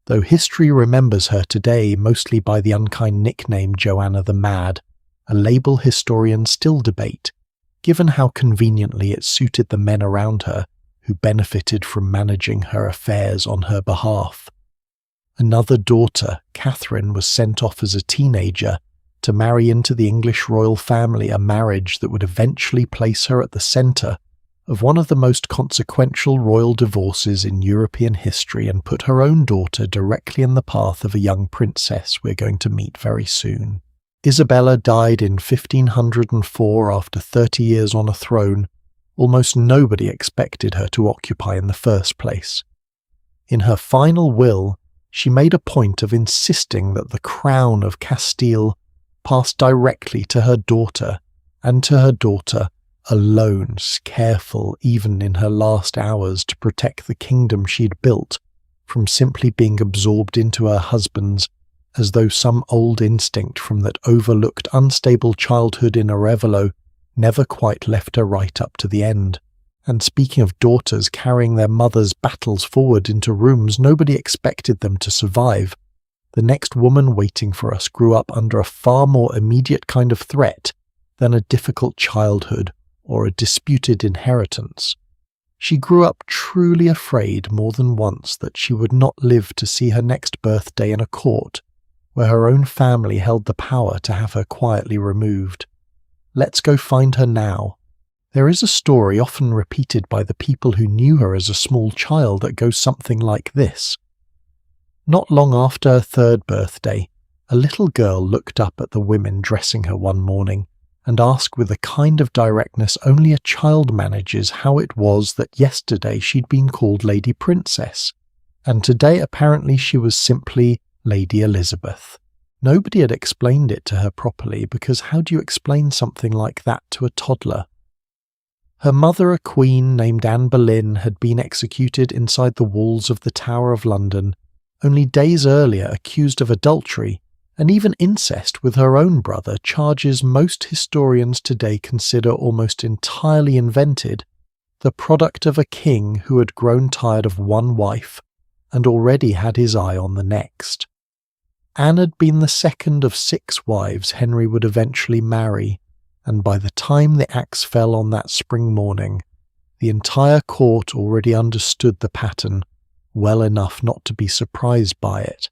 though history remembers her today mostly by the unkind nickname Joanna the Mad, a label historians still debate, given how conveniently it suited the men around her who benefited from managing her affairs on her behalf. Another daughter, Catherine, was sent off as a teenager to marry into the English royal family, a marriage that would eventually place her at the centre of one of the most consequential royal divorces in European history and put her own daughter directly in the path of a young princess we're going to meet very soon. Isabella died in 1504 after 30 years on a throne almost nobody expected her to occupy in the first place. In her final will, she made a point of insisting that the crown of Castile passed directly to her daughter, and to her daughter alone, careful even in her last hours to protect the kingdom she'd built from simply being absorbed into her husband's, as though some old instinct from that overlooked unstable childhood in Arevalo never quite left her right up to the end. And speaking of daughters carrying their mothers' battles forward into rooms nobody expected them to survive, the next woman waiting for us grew up under a far more immediate kind of threat than a difficult childhood or a disputed inheritance. She grew up truly afraid more than once that she would not live to see her next birthday in a court where her own family held the power to have her quietly removed. Let's go find her now. There is a story often repeated by the people who knew her as a small child that goes something like this. Not long after her third birthday, a little girl looked up at the women dressing her one morning and asked with a kind of directness only a child manages how it was that yesterday she'd been called Lady Princess, and today apparently she was simply Lady Elizabeth. Nobody had explained it to her properly, because how do you explain something like that to a toddler? Her mother, a queen named Anne Boleyn, had been executed inside the walls of the Tower of London, only days earlier accused of adultery and even incest with her own brother, charges most historians today consider almost entirely invented, the product of a king who had grown tired of one wife and already had his eye on the next. Anne had been the second of 6 wives Henry would eventually marry, and by the time the axe fell on that spring morning, the entire court already understood the pattern well enough not to be surprised by it.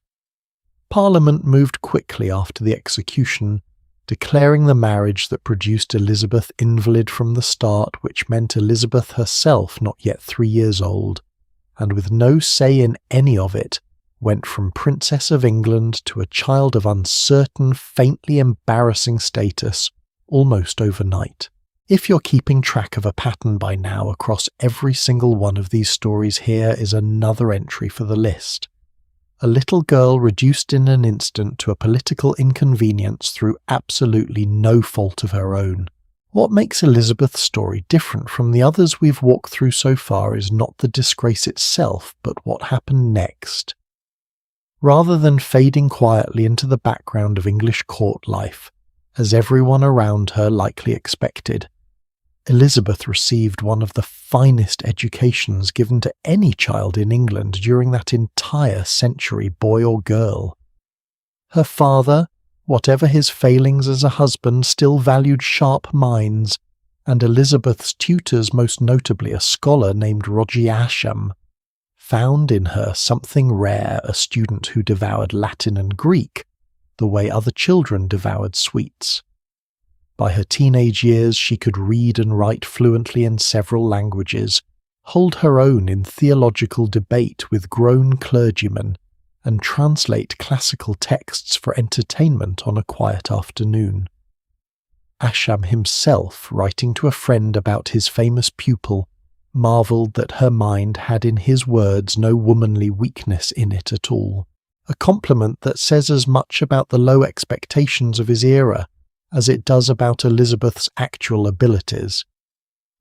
Parliament moved quickly after the execution, declaring the marriage that produced Elizabeth invalid from the start, which meant Elizabeth herself not yet 3 years old, and with no say in any of it, went from Princess of England to a child of uncertain, faintly embarrassing status almost overnight. If you're keeping track of a pattern by now across every single one of these stories, here is another entry for the list. A little girl reduced in an instant to a political inconvenience through absolutely no fault of her own. What makes Elizabeth's story different from the others we've walked through so far is not the disgrace itself, but what happened next. Rather than fading quietly into the background of English court life, as everyone around her likely expected, Elizabeth received one of the finest educations given to any child in England during that entire century, boy or girl. Her father, whatever his failings as a husband, still valued sharp minds, and Elizabeth's tutors, most notably a scholar named Roger Ascham, found in her something rare, a student who devoured Latin and Greek, the way other children devoured sweets. By her teenage years, she could read and write fluently in several languages, hold her own in theological debate with grown clergymen, and translate classical texts for entertainment on a quiet afternoon. Ascham himself, writing to a friend about his famous pupil, marvelled that her mind had in his words no womanly weakness in it at all, a compliment that says as much about the low expectations of his era as it does about Elizabeth's actual abilities.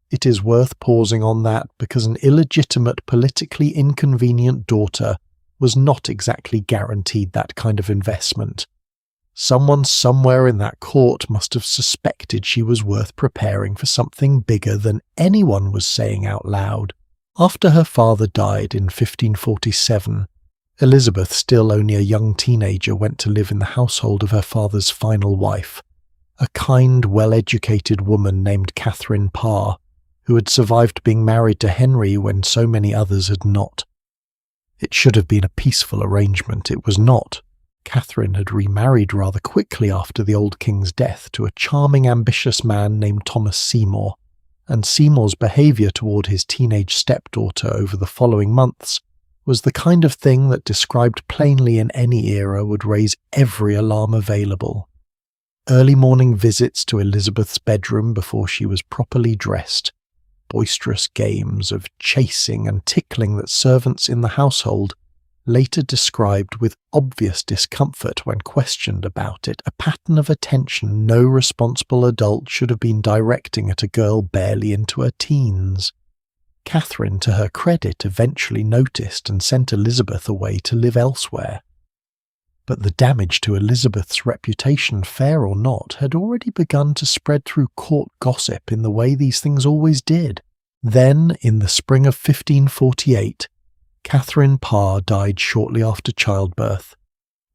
It is worth pausing on that because an illegitimate, politically inconvenient daughter was not exactly guaranteed that kind of investment. Someone somewhere in that court must have suspected she was worth preparing for something bigger than anyone was saying out loud. After her father died in 1547, Elizabeth, still only a young teenager, went to live in the household of her father's final wife, a kind, well-educated woman named Catherine Parr, who had survived being married to Henry when so many others had not. It should have been a peaceful arrangement. It was not. Catherine had remarried rather quickly after the old king's death to a charming, ambitious man named Thomas Seymour, and Seymour's behaviour toward his teenage stepdaughter over the following months was the kind of thing that, described plainly in any era, would raise every alarm available. Early morning visits to Elizabeth's bedroom before she was properly dressed, boisterous games of chasing and tickling that servants in the household later described with obvious discomfort when questioned about it, a pattern of attention no responsible adult should have been directing at a girl barely into her teens. Catherine, to her credit, eventually noticed and sent Elizabeth away to live elsewhere. But the damage to Elizabeth's reputation, fair or not, had already begun to spread through court gossip in the way these things always did. Then, in the spring of 1548, Catherine Parr died shortly after childbirth,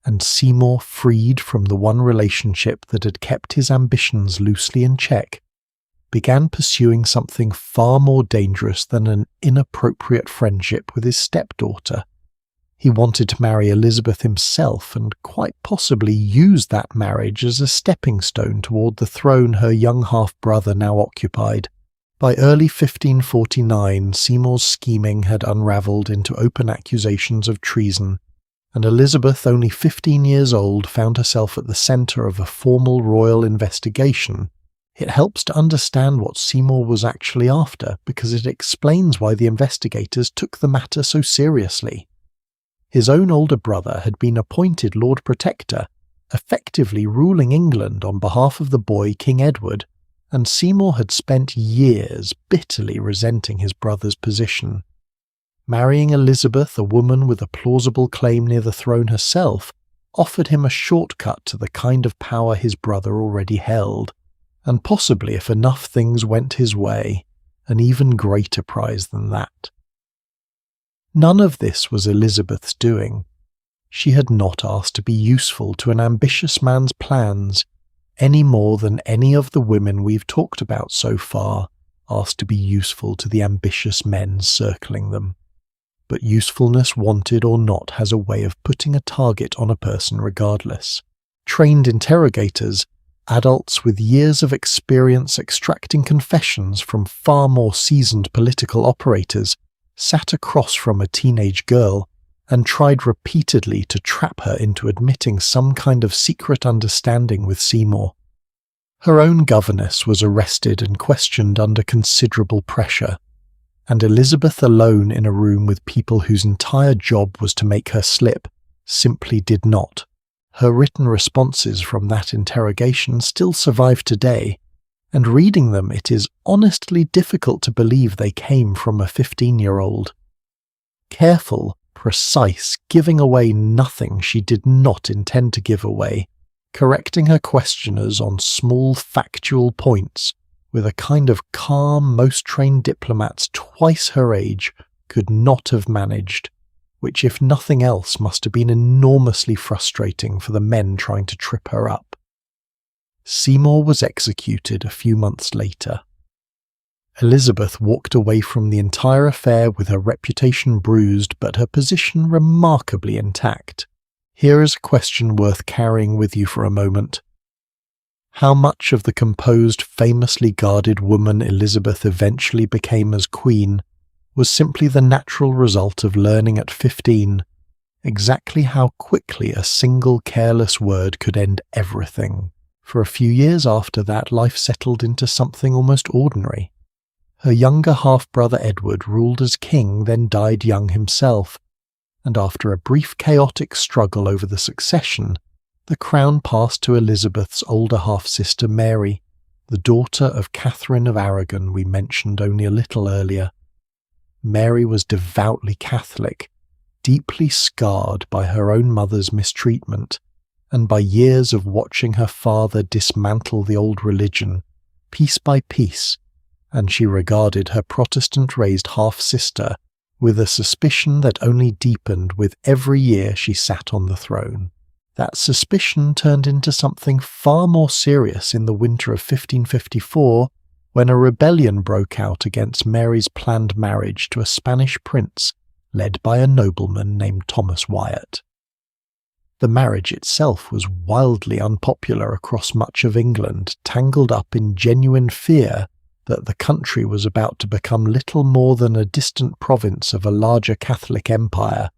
and Seymour, freed from the one relationship that had kept his ambitions loosely in check, began pursuing something far more dangerous than an inappropriate friendship with his stepdaughter. He wanted to marry Elizabeth himself and quite possibly use that marriage as a stepping stone toward the throne her young half-brother now occupied. By early 1549, Seymour's scheming had unravelled into open accusations of treason, and Elizabeth, only 15 years old, found herself at the centre of a formal royal investigation. It helps to understand what Seymour was actually after, because it explains why the investigators took the matter so seriously. His own older brother had been appointed Lord Protector, effectively ruling England on behalf of the boy King Edward, and Seymour had spent years bitterly resenting his brother's position. Marrying Elizabeth, a woman with a plausible claim near the throne herself, offered him a shortcut to the kind of power his brother already held, and possibly, if enough things went his way, an even greater prize than that. None of this was Elizabeth's doing. She had not asked to be useful to an ambitious man's plans, any more than any of the women we've talked about so far asked to be useful to the ambitious men circling them. But usefulness, wanted or not, has a way of putting a target on a person regardless. Trained interrogators, adults with years of experience extracting confessions from far more seasoned political operators, sat across from a teenage girl and tried repeatedly to trap her into admitting some kind of secret understanding with Seymour. Her own governess was arrested and questioned under considerable pressure, and Elizabeth, alone in a room with people whose entire job was to make her slip, simply did not. Her written responses from that interrogation still survive today, and reading them it is honestly difficult to believe they came from a 15-year-old. Careful, precise, giving away nothing she did not intend to give away, correcting her questioners on small factual points with a kind of calm most trained diplomats twice her age could not have managed, which if nothing else must have been enormously frustrating for the men trying to trip her up. Seymour was executed a few months later. Elizabeth walked away from the entire affair with her reputation bruised but her position remarkably intact. Here is a question worth carrying with you for a moment. How much of the composed, famously guarded woman Elizabeth eventually became as queen was simply the natural result of learning at 15 exactly how quickly a single careless word could end everything? For a few years after that, life settled into something almost ordinary. Her younger half-brother Edward ruled as king, then died young himself, and after a brief chaotic struggle over the succession, the crown passed to Elizabeth's older half-sister Mary, the daughter of Catherine of Aragon we mentioned only a little earlier. Mary was devoutly Catholic, deeply scarred by her own mother's mistreatment, and by years of watching her father dismantle the old religion, piece by piece, and she regarded her Protestant-raised half-sister with a suspicion that only deepened with every year she sat on the throne. That suspicion turned into something far more serious in the winter of 1554, when a rebellion broke out against Mary's planned marriage to a Spanish prince led by a nobleman named Thomas Wyatt. The marriage itself was wildly unpopular across much of England, tangled up in genuine fear that the country was about to become little more than a distant province of a larger Catholic empire,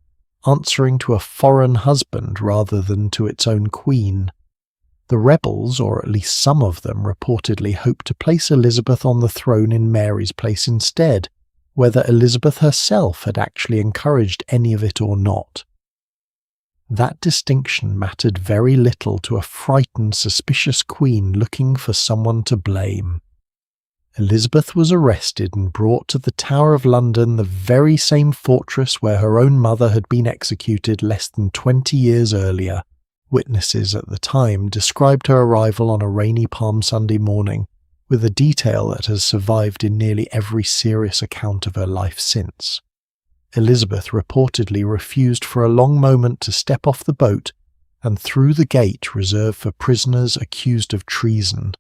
answering to a foreign husband rather than to its own queen. The rebels, or at least some of them, reportedly hoped to place Elizabeth on the throne in Mary's place instead, whether Elizabeth herself had actually encouraged any of it or not. That distinction mattered very little to a frightened, suspicious queen looking for someone to blame. Elizabeth was arrested and brought to the Tower of London, the very same fortress where her own mother had been executed less than 20 years earlier. Witnesses at the time described her arrival on a rainy Palm Sunday morning, with a detail that has survived in nearly every serious account of her life since. Elizabeth reportedly refused for a long moment to step off the boat and through the gate reserved for prisoners accused of treason,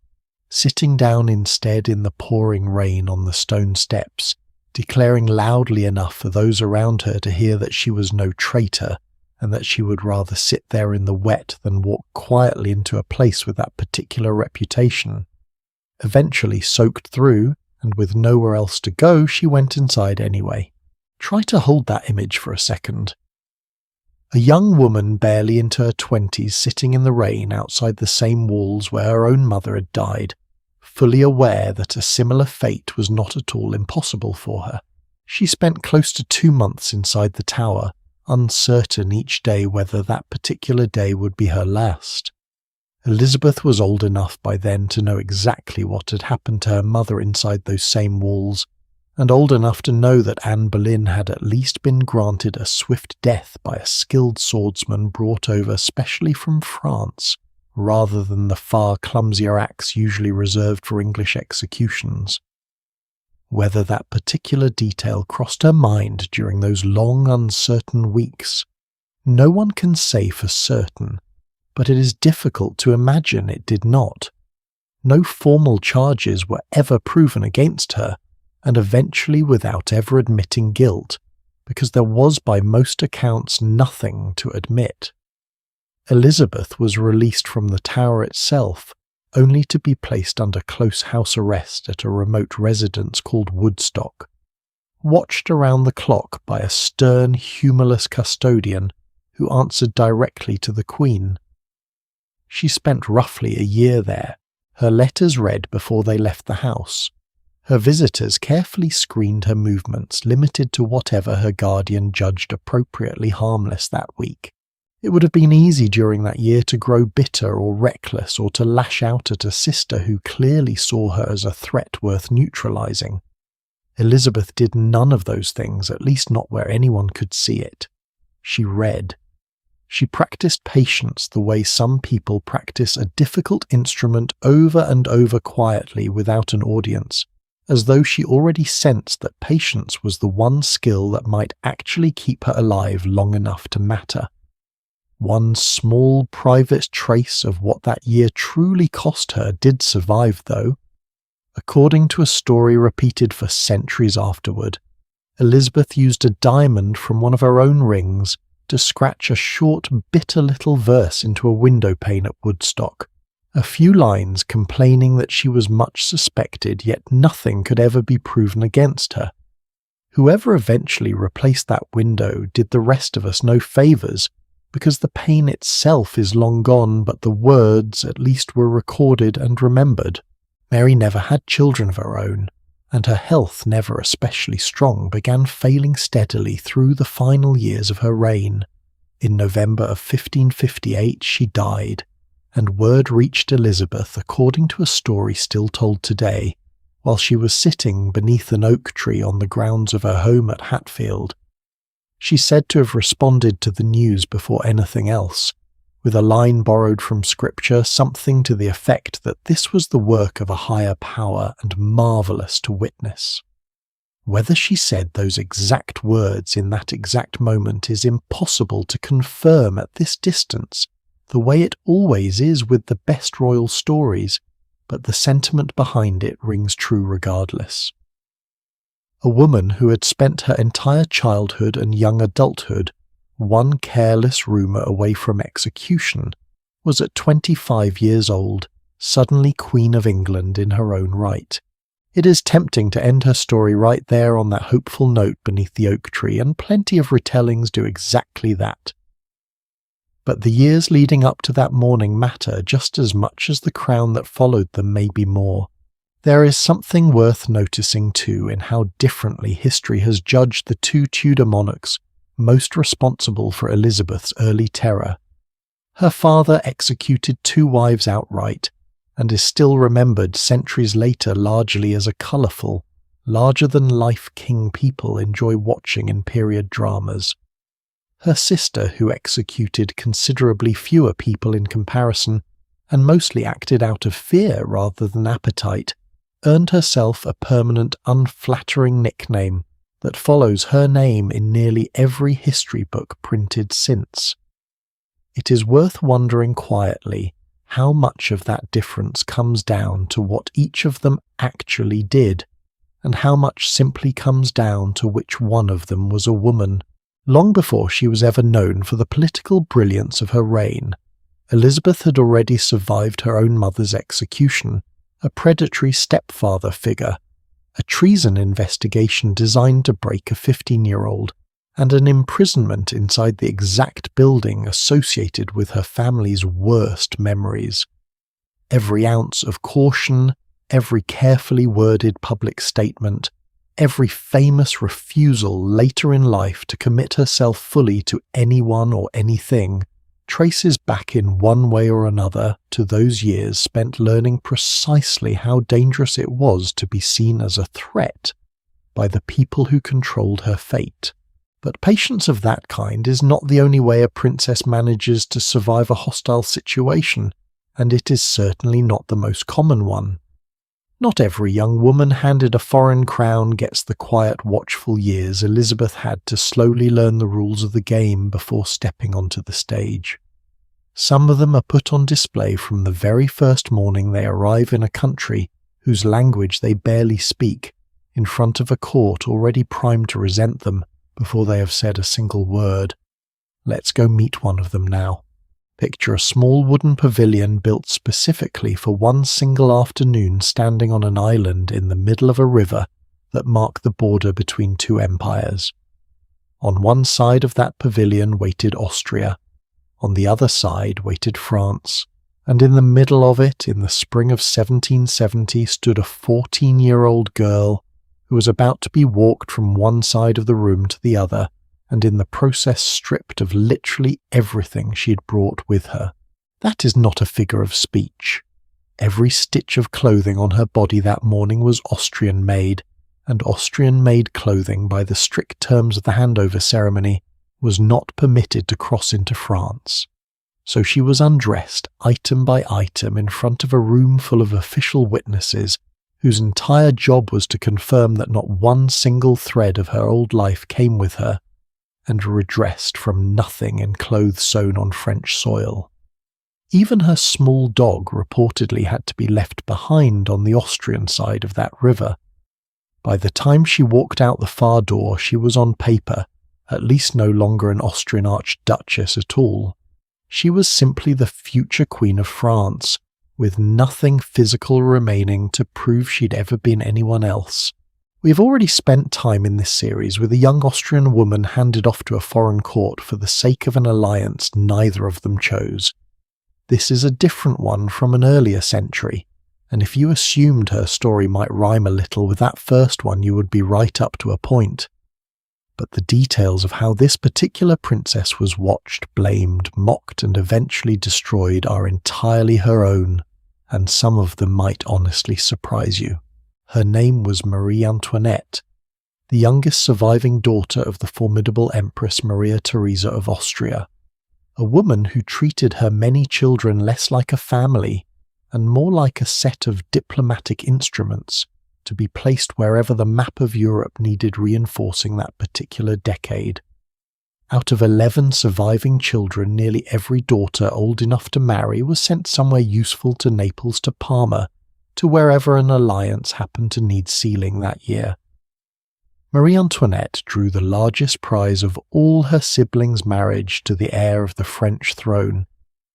sitting down instead in the pouring rain on the stone steps, declaring loudly enough for those around her to hear that she was no traitor and that she would rather sit there in the wet than walk quietly into a place with that particular reputation. Eventually soaked through, and with nowhere else to go, she went inside anyway. Try to hold that image for a second. A young woman barely into her 20s sitting in the rain outside the same walls where her own mother had died, fully aware that a similar fate was not at all impossible for her. She spent close to 2 months inside the tower, uncertain each day whether that particular day would be her last. Elizabeth was old enough by then to know exactly what had happened to her mother inside those same walls, and old enough to know that Anne Boleyn had at least been granted a swift death by a skilled swordsman brought over specially from France, rather than the far clumsier axe usually reserved for English executions. Whether that particular detail crossed her mind during those long, uncertain weeks, no one can say for certain, but it is difficult to imagine it did not. No formal charges were ever proven against her, and eventually without ever admitting guilt, because there was by most accounts nothing to admit. Elizabeth was released from the tower itself, only to be placed under close house arrest at a remote residence called Woodstock, watched around the clock by a stern, humourless custodian who answered directly to the Queen. She spent roughly a year there, her letters read before they left the house. Her visitors carefully screened her movements, limited to whatever her guardian judged appropriately harmless that week. It would have been easy during that year to grow bitter or reckless, or to lash out at a sister who clearly saw her as a threat worth neutralizing. Elizabeth did none of those things, at least not where anyone could see it. She read. She practiced patience the way some people practice a difficult instrument over and over quietly without an audience, as though she already sensed that patience was the one skill that might actually keep her alive long enough to matter. One small private trace of what that year truly cost her did survive, though. According to a story repeated for centuries afterward, Elizabeth used a diamond from one of her own rings to scratch a short, bitter little verse into a window pane at Woodstock, a few lines complaining that she was much suspected, yet nothing could ever be proven against her. Whoever eventually replaced that window did the rest of us no favours, because the pane itself is long gone, but the words at least were recorded and remembered. Mary never had children of her own, and her health, never especially strong, began failing steadily through the final years of her reign. In November of 1558 she died, and word reached Elizabeth, according to a story still told today, while she was sitting beneath an oak tree on the grounds of her home at Hatfield. She's said to have responded to the news before anything else, with a line borrowed from scripture, something to the effect that this was the work of a higher power and marvellous to witness. Whether she said those exact words in that exact moment is impossible to confirm at this distance, the way it always is with the best royal stories, but the sentiment behind it rings true regardless. A woman who had spent her entire childhood and young adulthood one careless rumour away from execution was at 25 years old, suddenly Queen of England in her own right. It is tempting to end her story right there on that hopeful note beneath the oak tree, and plenty of retellings do exactly that. But the years leading up to that morning matter just as much as the crown that followed them, maybe more. There is something worth noticing too in how differently history has judged the two Tudor monarchs most responsible for Elizabeth's early terror. Her father executed 2 wives outright, and is still remembered centuries later largely as a colourful, larger-than-life king people enjoy watching in period dramas. Her sister, who executed considerably fewer people in comparison, and mostly acted out of fear rather than appetite, earned herself a permanent, unflattering nickname that follows her name in nearly every history book printed since. It is worth wondering quietly how much of that difference comes down to what each of them actually did, and how much simply comes down to which one of them was a woman. Long before she was ever known for the political brilliance of her reign, Elizabeth had already survived her own mother's execution, a predatory stepfather figure, a treason investigation designed to break a 15-year-old, and an imprisonment inside the exact building associated with her family's worst memories. Every ounce of caution, every carefully worded public statement, every famous refusal later in life to commit herself fully to anyone or anything, traces back in one way or another to those years spent learning precisely how dangerous it was to be seen as a threat by the people who controlled her fate. But patience of that kind is not the only way a princess manages to survive a hostile situation, and it is certainly not the most common one. Not every young woman handed a foreign crown gets the quiet, watchful years Elizabeth had to slowly learn the rules of the game before stepping onto the stage. Some of them are put on display from the very first morning they arrive in a country whose language they barely speak, in front of a court already primed to resent them before they have said a single word. Let's go meet one of them now. Picture a small wooden pavilion built specifically for one single afternoon standing on an island in the middle of a river that marked the border between 2 empires. On one side of that pavilion waited Austria, on the other side waited France, and in the middle of it, in the spring of 1770, stood a 14-year-old girl who was about to be walked from one side of the room to the other, and in the process stripped of literally everything she had brought with her. That is not a figure of speech. Every stitch of clothing on her body that morning was Austrian-made, and Austrian-made clothing, by the strict terms of the handover ceremony, was not permitted to cross into France. So she was undressed item by item in front of a room full of official witnesses whose entire job was to confirm that not one single thread of her old life came with her, and redressed from nothing in clothes sewn on French soil. Even her small dog reportedly had to be left behind on the Austrian side of that river. By the time she walked out the far door, she was on paper at least no longer an Austrian archduchess at all. She was simply the future Queen of France, with nothing physical remaining to prove she'd ever been anyone else. We've already spent time in this series with a young Austrian woman handed off to a foreign court for the sake of an alliance neither of them chose. This is a different one from an earlier century, and if you assumed her story might rhyme a little with that first one, you would be right up to a point. But the details of how this particular princess was watched, blamed, mocked, and eventually destroyed are entirely her own, and some of them might honestly surprise you. Her name was Marie Antoinette, the youngest surviving daughter of the formidable Empress Maria Theresa of Austria, a woman who treated her many children less like a family and more like a set of diplomatic instruments to be placed wherever the map of Europe needed reinforcing that particular decade. Out of 11 surviving children, nearly every daughter old enough to marry was sent somewhere useful, to Naples, to Parma, to wherever an alliance happened to need sealing that year. Marie Antoinette drew the largest prize of all her siblings' marriage to the heir of the French throne,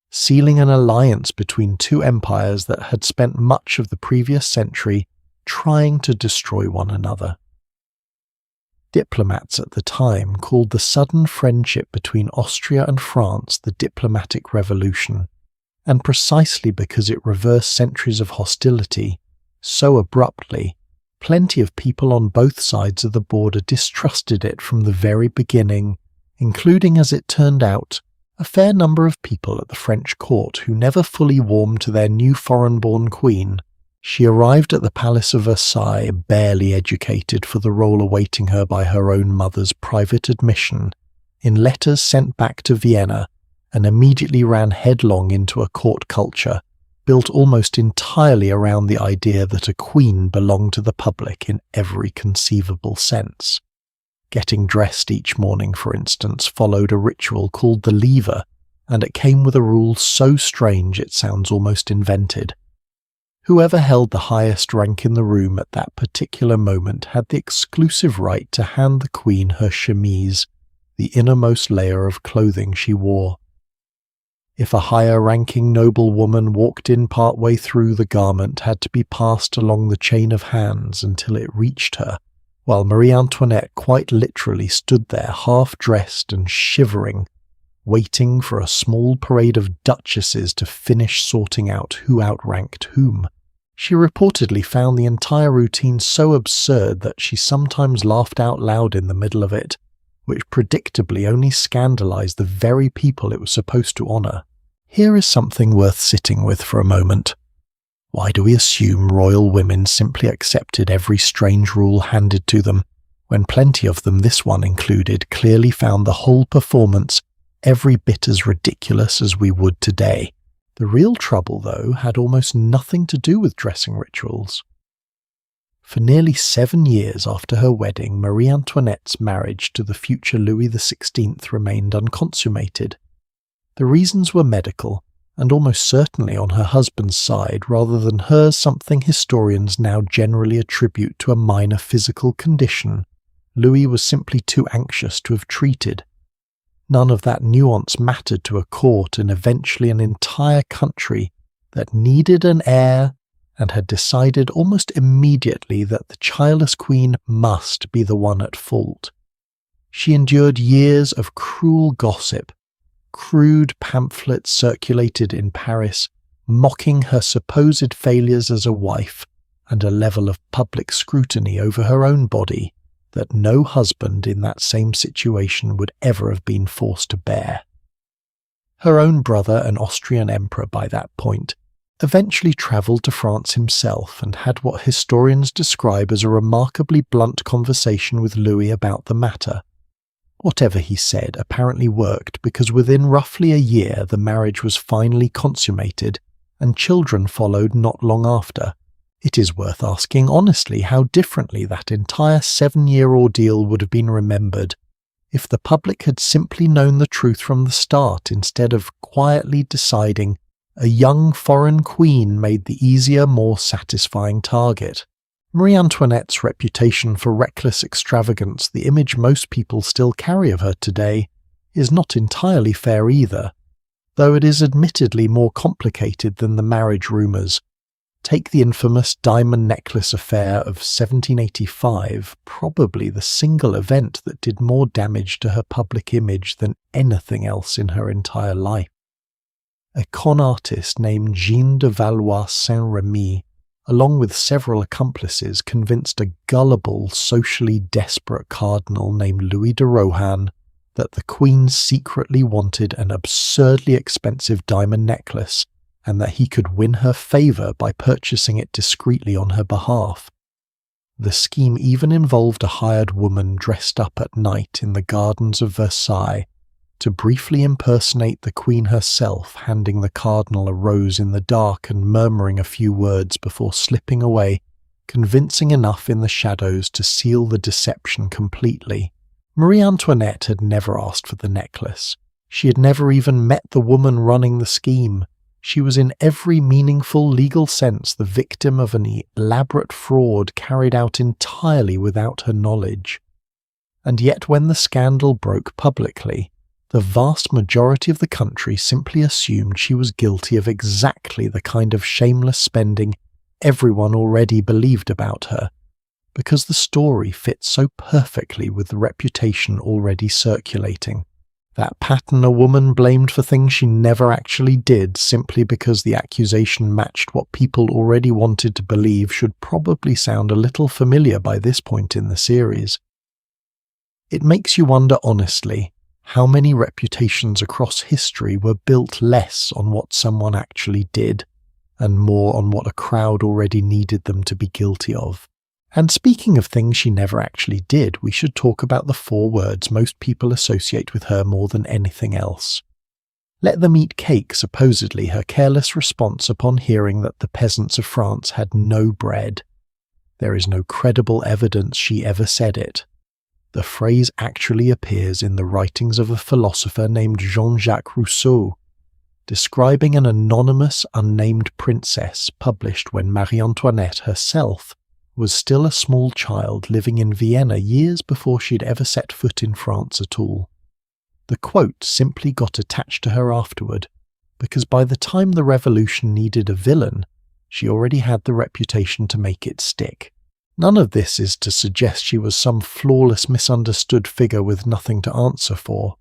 sealing an alliance between two empires that had spent much of the previous century trying to destroy one another. Diplomats at the time called the sudden friendship between Austria and France the diplomatic revolution, and precisely because it reversed centuries of hostility so abruptly, plenty of people on both sides of the border distrusted it from the very beginning, including, as it turned out, a fair number of people at the French court who never fully warmed to their new foreign-born queen. She arrived at the Palace of Versailles barely educated for the role awaiting her by her own mother's private admission, in letters sent back to Vienna, and immediately ran headlong into a court culture built almost entirely around the idea that a queen belonged to the public in every conceivable sense. Getting dressed each morning, for instance, followed a ritual called the lever, and it came with a rule so strange it sounds almost invented. Whoever held the highest rank in the room at that particular moment had the exclusive right to hand the queen her chemise, the innermost layer of clothing she wore. If a higher-ranking noblewoman walked in partway through, the garment had to be passed along the chain of hands until it reached her, while Marie Antoinette quite literally stood there half-dressed and shivering, waiting for a small parade of duchesses to finish sorting out who outranked whom. She reportedly found the entire routine so absurd that she sometimes laughed out loud in the middle of it, which predictably only scandalized the very people it was supposed to honor. Here is something worth sitting with for a moment. Why do we assume royal women simply accepted every strange rule handed to them, when plenty of them, this one included, clearly found the whole performance every bit as ridiculous as we would today? The real trouble, though, had almost nothing to do with dressing rituals. For nearly 7 years after her wedding, Marie Antoinette's marriage to the future Louis XVI remained unconsummated. The reasons were medical, and almost certainly on her husband's side, rather than hers, something historians now generally attribute to a minor physical condition Louis was simply too anxious to have treated. None of that nuance mattered to a court and eventually an entire country that needed an heir and had decided almost immediately that the childless queen must be the one at fault. She endured years of cruel gossip, crude pamphlets circulated in Paris, mocking her supposed failures as a wife, and a level of public scrutiny over her own body that no husband in that same situation would ever have been forced to bear. Her own brother, an Austrian emperor by that point, eventually travelled to France himself and had what historians describe as a remarkably blunt conversation with Louis about the matter. Whatever he said apparently worked, because within roughly a year the marriage was finally consummated and children followed not long after. It is worth asking honestly how differently that entire 7-year ordeal would have been remembered if the public had simply known the truth from the start, instead of quietly deciding a young foreign queen made the easier, more satisfying target. Marie Antoinette's reputation for reckless extravagance, the image most people still carry of her today, is not entirely fair either, though it is admittedly more complicated than the marriage rumours. Take the infamous diamond necklace affair of 1785, probably the single event that did more damage to her public image than anything else in her entire life. A con artist named Jean de Valois Saint-Remy, along with several accomplices, convinced a gullible, socially desperate cardinal named Louis de Rohan that the Queen secretly wanted an absurdly expensive diamond necklace, and that he could win her favour by purchasing it discreetly on her behalf. The scheme even involved a hired woman dressed up at night in the gardens of Versailles to briefly impersonate the Queen herself, handing the cardinal a rose in the dark and murmuring a few words before slipping away, convincing enough in the shadows to seal the deception completely. Marie Antoinette had never asked for the necklace. She had never even met the woman running the scheme. She was in every meaningful legal sense the victim of an elaborate fraud carried out entirely without her knowledge. And yet when the scandal broke publicly, the vast majority of the country simply assumed she was guilty of exactly the kind of shameless spending everyone already believed about her, because the story fits so perfectly with the reputation already circulating. That pattern a woman blamed for things she never actually did simply because the accusation matched what people already wanted to believe should probably sound a little familiar by this point in the series. It makes you wonder honestly how many reputations across history were built less on what someone actually did and more on what a crowd already needed them to be guilty of. And speaking of things she never actually did, we should talk about the 4 words most people associate with her more than anything else. Let them eat cake, supposedly her careless response upon hearing that the peasants of France had no bread. There is no credible evidence she ever said it. The phrase actually appears in the writings of a philosopher named Jean-Jacques Rousseau, describing an anonymous, unnamed princess published when Marie Antoinette herself was still a small child living in Vienna years before she'd ever set foot in France at all. The quote simply got attached to her afterward, because by the time the revolution needed a villain, she already had the reputation to make it stick. None of this is to suggest she was some flawless, misunderstood figure with nothing to answer for.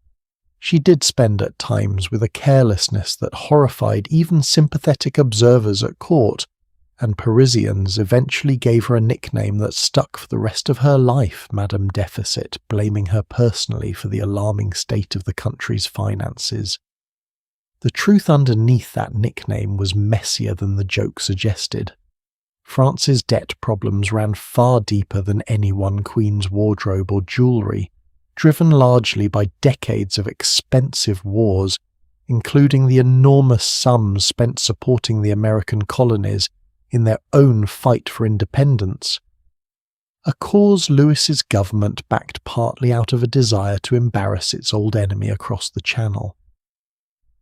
She did spend at times with a carelessness that horrified even sympathetic observers at court, and Parisians eventually gave her a nickname that stuck for the rest of her life, Madame Deficit, blaming her personally for the alarming state of the country's finances. The truth underneath that nickname was messier than the joke suggested. France's debt problems ran far deeper than any one queen's wardrobe or jewellery, driven largely by decades of expensive wars, including the enormous sums spent supporting the American colonies in their own fight for independence, a cause Louis's government backed partly out of a desire to embarrass its old enemy across the Channel.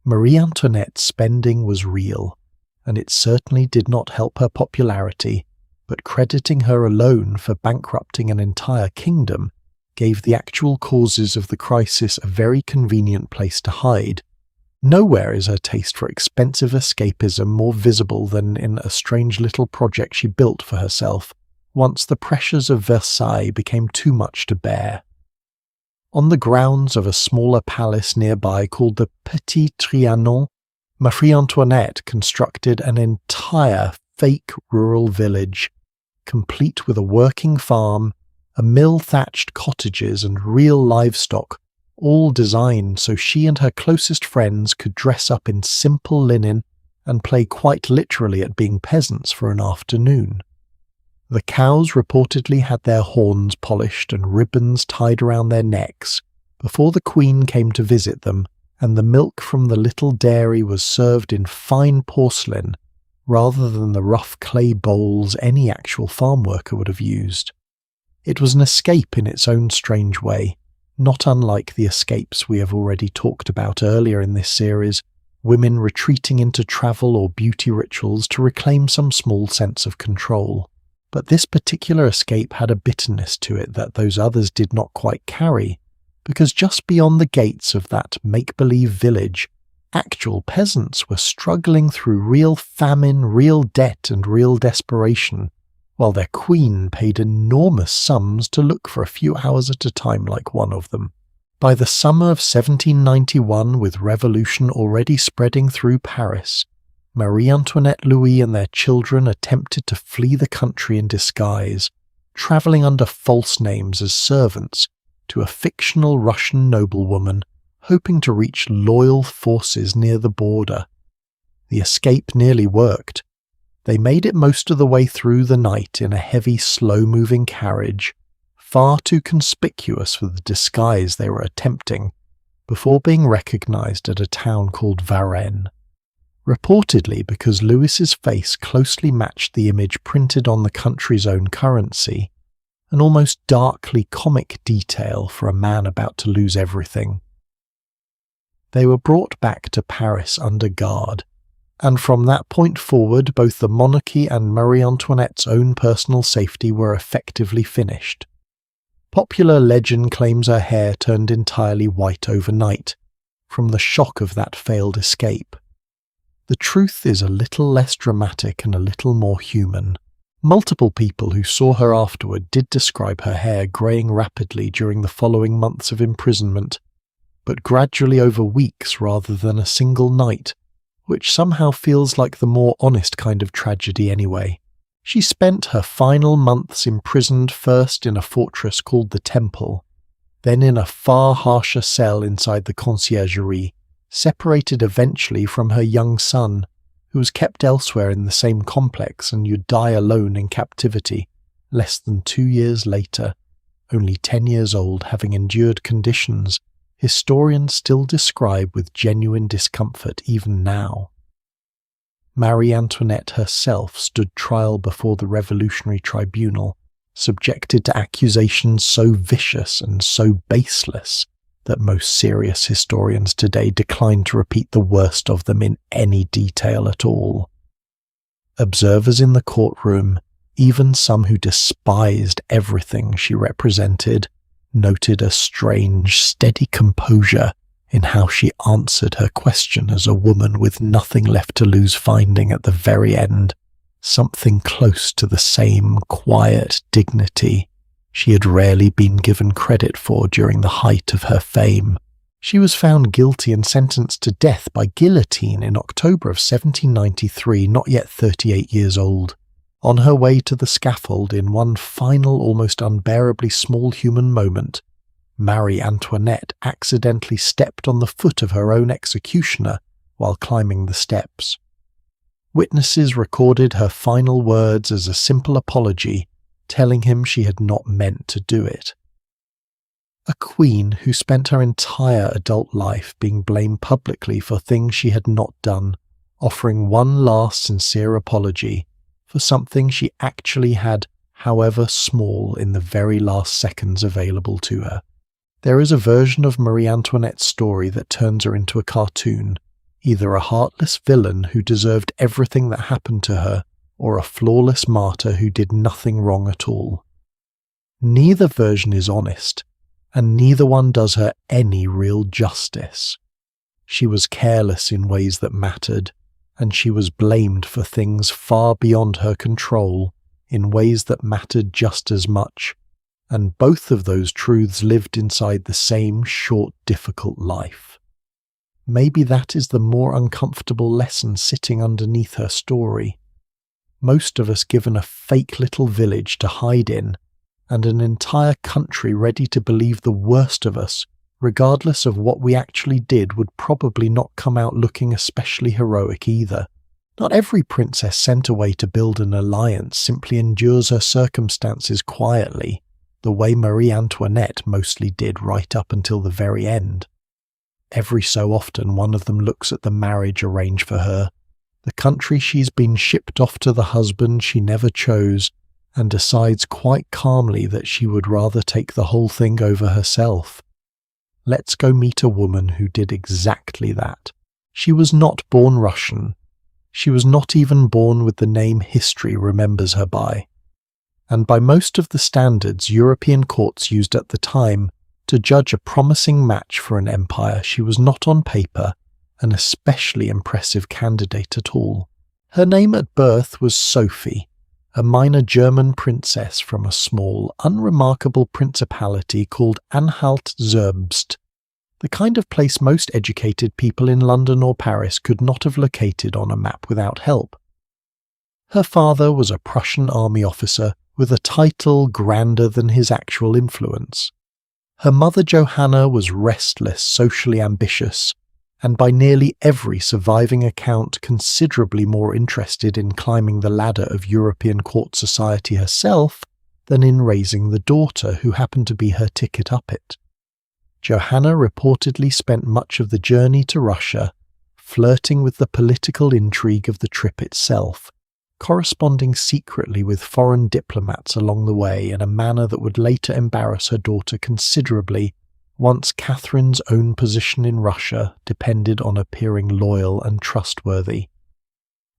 Marie Antoinette's spending was real, and it certainly did not help her popularity, but crediting her alone for bankrupting an entire kingdom gave the actual causes of the crisis a very convenient place to hide. Nowhere is her taste for expensive escapism more visible than in a strange little project she built for herself, once the pressures of Versailles became too much to bear. On the grounds of a smaller palace nearby called the Petit Trianon, Marie Antoinette constructed an entire fake rural village, complete with a working farm, a mill-thatched cottages and real livestock, all designed so she and her closest friends could dress up in simple linen and play quite literally at being peasants for an afternoon. The cows reportedly had their horns polished and ribbons tied around their necks before the Queen came to visit them, and the milk from the little dairy was served in fine porcelain rather than the rough clay bowls any actual farm worker would have used. It was an escape in its own strange way, not unlike the escapes we have already talked about earlier in this series, women retreating into travel or beauty rituals to reclaim some small sense of control. But this particular escape had a bitterness to it that those others did not quite carry, because just beyond the gates of that make-believe village, actual peasants were struggling through real famine, real debt, and real desperation, while their queen paid enormous sums to look for a few hours at a time like one of them. By the summer of 1791, with revolution already spreading through Paris, Marie Antoinette Louis and their children attempted to flee the country in disguise, travelling under false names as servants to a fictional Russian noblewoman, hoping to reach loyal forces near the border. The escape nearly worked. They made it most of the way through the night in a heavy, slow-moving carriage, far too conspicuous for the disguise they were attempting, before being recognised at a town called Varennes. Reportedly because Louis's face closely matched the image printed on the country's own currency, an almost darkly comic detail for a man about to lose everything. They were brought back to Paris under guard, and from that point forward both the monarchy and Marie Antoinette's own personal safety were effectively finished. Popular legend claims her hair turned entirely white overnight, from the shock of that failed escape. The truth is a little less dramatic and a little more human. Multiple people who saw her afterward did describe her hair greying rapidly during the following months of imprisonment, but gradually over weeks rather than a single night, which somehow feels like the more honest kind of tragedy anyway. She spent her final months imprisoned first in a fortress called the Temple, then in a far harsher cell inside the conciergerie, separated eventually from her young son, who was kept elsewhere in the same complex and would die alone in captivity, less than 2 years later, only 10 years old, having endured conditions historians still describe with genuine discomfort even now. Marie Antoinette herself stood trial before the Revolutionary Tribunal, subjected to accusations so vicious and so baseless that most serious historians today decline to repeat the worst of them in any detail at all. Observers in the courtroom, even some who despised everything she represented, noted a strange, steady composure in how she answered her question as a woman with nothing left to lose, finding at the very end something close to the same quiet dignity she had rarely been given credit for during the height of her fame. She was found guilty and sentenced to death by guillotine in October of 1793, not yet 38 years old. On her way to the scaffold, in one final, almost unbearably small human moment, Marie Antoinette accidentally stepped on the foot of her own executioner while climbing the steps. Witnesses recorded her final words as a simple apology, telling him she had not meant to do it. A queen who spent her entire adult life being blamed publicly for things she had not done, offering one last sincere apology for something she actually had, however small, in the very last seconds available to her. There is a version of Marie Antoinette's story that turns her into a cartoon, either a heartless villain who deserved everything that happened to her, or a flawless martyr who did nothing wrong at all. Neither version is honest, and neither one does her any real justice. She was careless in ways that mattered, and she was blamed for things far beyond her control in ways that mattered just as much, and both of those truths lived inside the same short, difficult life. Maybe that is the more uncomfortable lesson sitting underneath her story. Most of us given a fake little village to hide in, and an entire country ready to believe the worst of us, regardless of what we actually did, would probably not come out looking especially heroic either. Not every princess sent away to build an alliance simply endures her circumstances quietly, the way Marie Antoinette mostly did right up until the very end. Every so often one of them looks at the marriage arranged for her, the country she's been shipped off to the husband she never chose, and decides quite calmly that she would rather take the whole thing over herself. Let's go meet a woman who did exactly that. She was not born Russian. She was not even born with the name history remembers her by. And by most of the standards European courts used at the time to judge a promising match for an empire, she was not on paper an especially impressive candidate at all. Her name at birth was Sophie, a minor German princess from a small, unremarkable principality called Anhalt-Zerbst, the kind of place most educated people in London or Paris could not have located on a map without help. Her father was a Prussian army officer with a title grander than his actual influence. Her mother Johanna was restless, socially ambitious, and by nearly every surviving account considerably more interested in climbing the ladder of European court society herself than in raising the daughter who happened to be her ticket up it. Johanna reportedly spent much of the journey to Russia flirting with the political intrigue of the trip itself, corresponding secretly with foreign diplomats along the way in a manner that would later embarrass her daughter considerably once Catherine's own position in Russia depended on appearing loyal and trustworthy.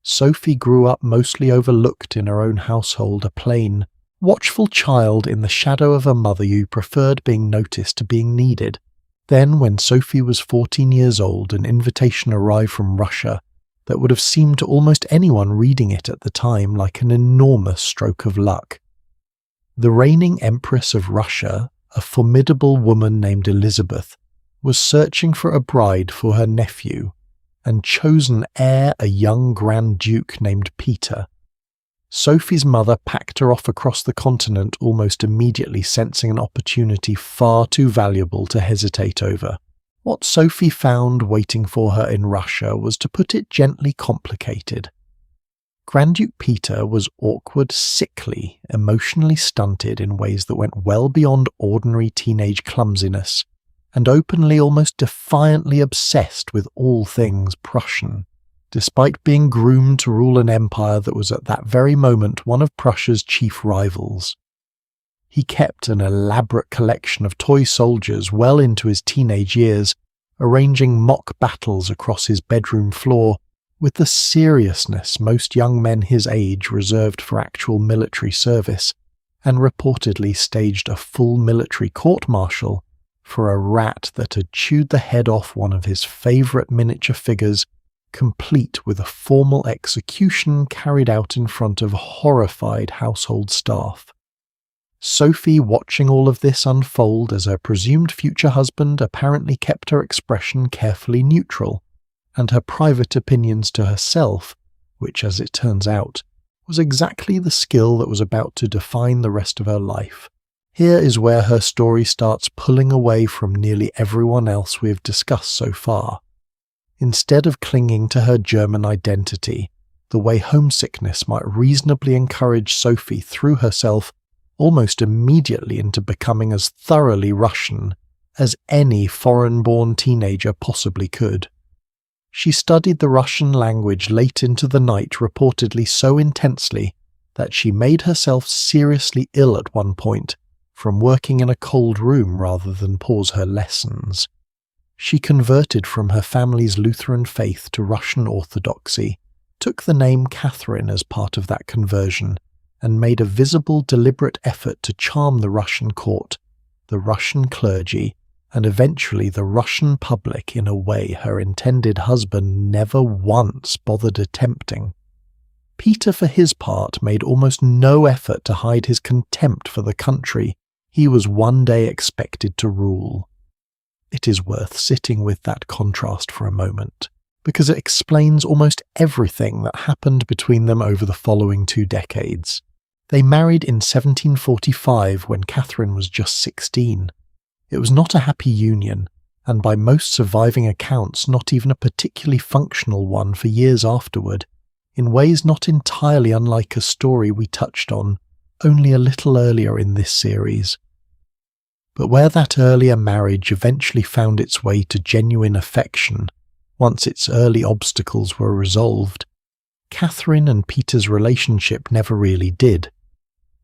Sophie grew up mostly overlooked in her own household, a plain, watchful child in the shadow of a mother who preferred being noticed to being needed. Then, when Sophie was 14 years old, an invitation arrived from Russia that would have seemed to almost anyone reading it at the time like an enormous stroke of luck. The reigning Empress of Russia, a formidable woman named Elizabeth, was searching for a bride for her nephew, and chosen heir a young Grand Duke named Peter. Sophie's mother packed her off across the continent almost immediately, sensing an opportunity far too valuable to hesitate over. What Sophie found waiting for her in Russia was, to put it gently, complicated. Grand Duke Peter was awkward, sickly, emotionally stunted in ways that went well beyond ordinary teenage clumsiness, and openly, almost defiantly obsessed with all things Prussian, despite being groomed to rule an empire that was at that very moment one of Prussia's chief rivals. He kept an elaborate collection of toy soldiers well into his teenage years, arranging mock battles across his bedroom floor with the seriousness most young men his age reserved for actual military service, and reportedly staged a full military court-martial for a rat that had chewed the head off one of his favourite miniature figures, complete with a formal execution carried out in front of horrified household staff. Sophie, watching all of this unfold as her presumed future husband apparently kept her expression carefully neutral, and her private opinions to herself, which, as it turns out, was exactly the skill that was about to define the rest of her life. Here is where her story starts pulling away from nearly everyone else we have discussed so far. Instead of clinging to her German identity, the way homesickness might reasonably encourage Sophie threw herself almost immediately into becoming as thoroughly Russian as any foreign-born teenager possibly could. She studied the Russian language late into the night, reportedly so intensely that she made herself seriously ill at one point from working in a cold room rather than pause her lessons. She converted from her family's Lutheran faith to Russian Orthodoxy, took the name Catherine as part of that conversion, and made a visible, deliberate effort to charm the Russian court, the Russian clergy, and eventually the Russian public in a way her intended husband never once bothered attempting. Peter, for his part, made almost no effort to hide his contempt for the country he was one day expected to rule. It is worth sitting with that contrast for a moment, because it explains almost everything that happened between them over the following 2 decades. They married in 1745 when Catherine was just 16. It was not a happy union, and by most surviving accounts not even a particularly functional one for years afterward, in ways not entirely unlike a story we touched on only a little earlier in this series. But where that earlier marriage eventually found its way to genuine affection, once its early obstacles were resolved, Catherine and Peter's relationship never really did.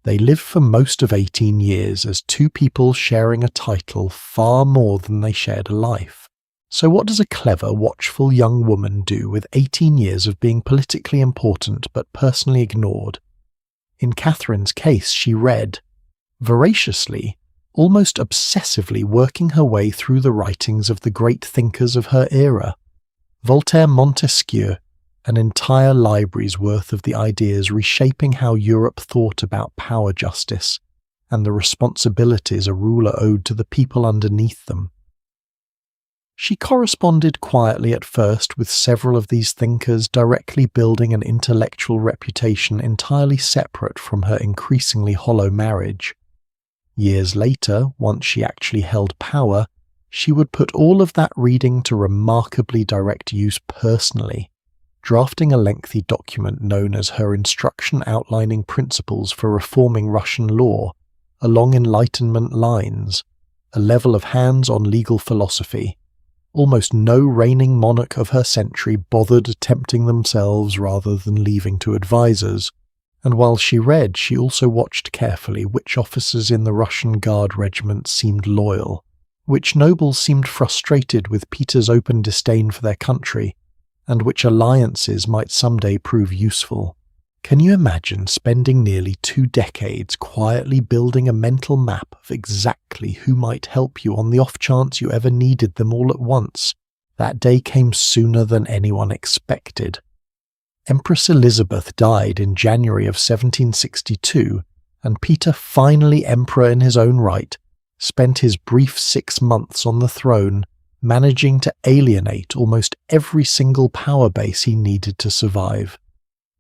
They lived for most of 18 years as two people sharing a title far more than they shared a life. So what does a clever, watchful young woman do with 18 years of being politically important but personally ignored? In Catherine's case, she read, voraciously, almost obsessively working her way through the writings of the great thinkers of her era. Voltaire, Montesquieu, an entire library's worth of the ideas reshaping how Europe thought about power justice and the responsibilities a ruler owed to the people underneath them. She corresponded quietly at first with several of these thinkers, directly building an intellectual reputation entirely separate from her increasingly hollow marriage. Years later, once she actually held power, she would put all of that reading to remarkably direct use personally, drafting a lengthy document known as her Instruction Outlining Principles for Reforming Russian Law, along Enlightenment lines, a level of hands-on legal philosophy, Almost no reigning monarch of her century bothered attempting themselves rather than leaving to advisors, and while she read, she also watched carefully which officers in the Russian Guard regiment seemed loyal, which nobles seemed frustrated with Peter's open disdain for their country, and which alliances might someday prove useful. Can you imagine spending nearly 2 decades quietly building a mental map of exactly who might help you on the off chance you ever needed them all at once? That day came sooner than anyone expected. Empress Elizabeth died in January of 1762, and Peter, finally emperor in his own right, spent his brief 6 months on the throne managing to alienate almost every single power base he needed to survive.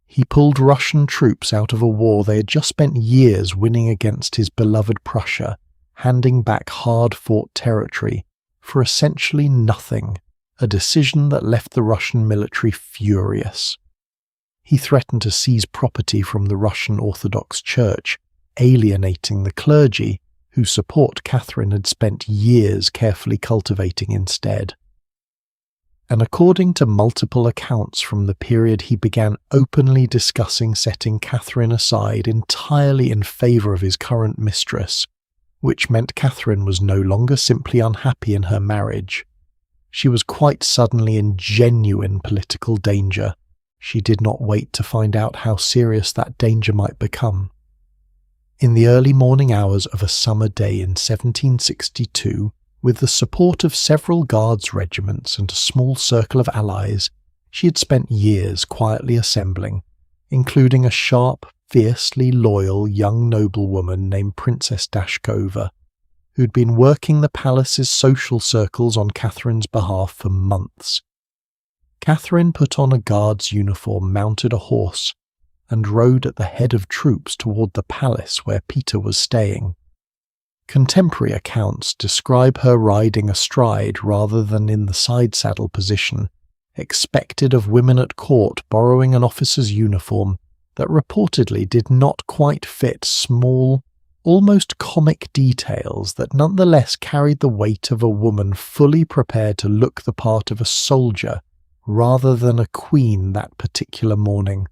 He pulled Russian troops out of a war they had just spent years winning against his beloved Prussia, handing back hard-fought territory for essentially nothing, a decision that left the Russian military furious. He threatened to seize property from the Russian Orthodox Church, alienating the clergy, whose support Catherine had spent years carefully cultivating instead. And according to multiple accounts from the period, he began openly discussing setting Catherine aside entirely in favour of his current mistress, which meant Catherine was no longer simply unhappy in her marriage. She was quite suddenly in genuine political danger. She did not wait to find out how serious that danger might become. In the early morning hours of a summer day in 1762, with the support of several guards regiments and a small circle of allies, she had spent years quietly assembling, including a sharp, fiercely loyal young noblewoman named Princess Dashkova, who'd been working the palace's social circles on Catherine's behalf for months. Catherine put on a guard's uniform, mounted a horse, and rode at the head of troops toward the palace where Peter was staying. Contemporary accounts describe her riding astride rather than in the side saddle position, expected of women at court borrowing an officer's uniform that reportedly did not quite fit small, almost comic details that nonetheless carried the weight of a woman fully prepared to look the part of a soldier rather than a queen that particular morning.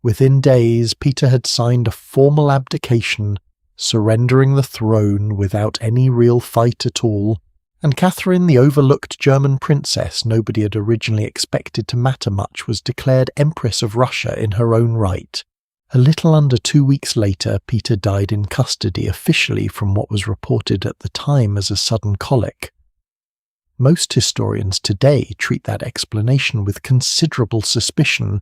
Within days, Peter had signed a formal abdication, surrendering the throne without any real fight at all, and Catherine, the overlooked German princess nobody had originally expected to matter much, was declared Empress of Russia in her own right. A little under 2 weeks later, Peter died in custody, officially from what was reported at the time as a sudden colic. Most historians today treat that explanation with considerable suspicion,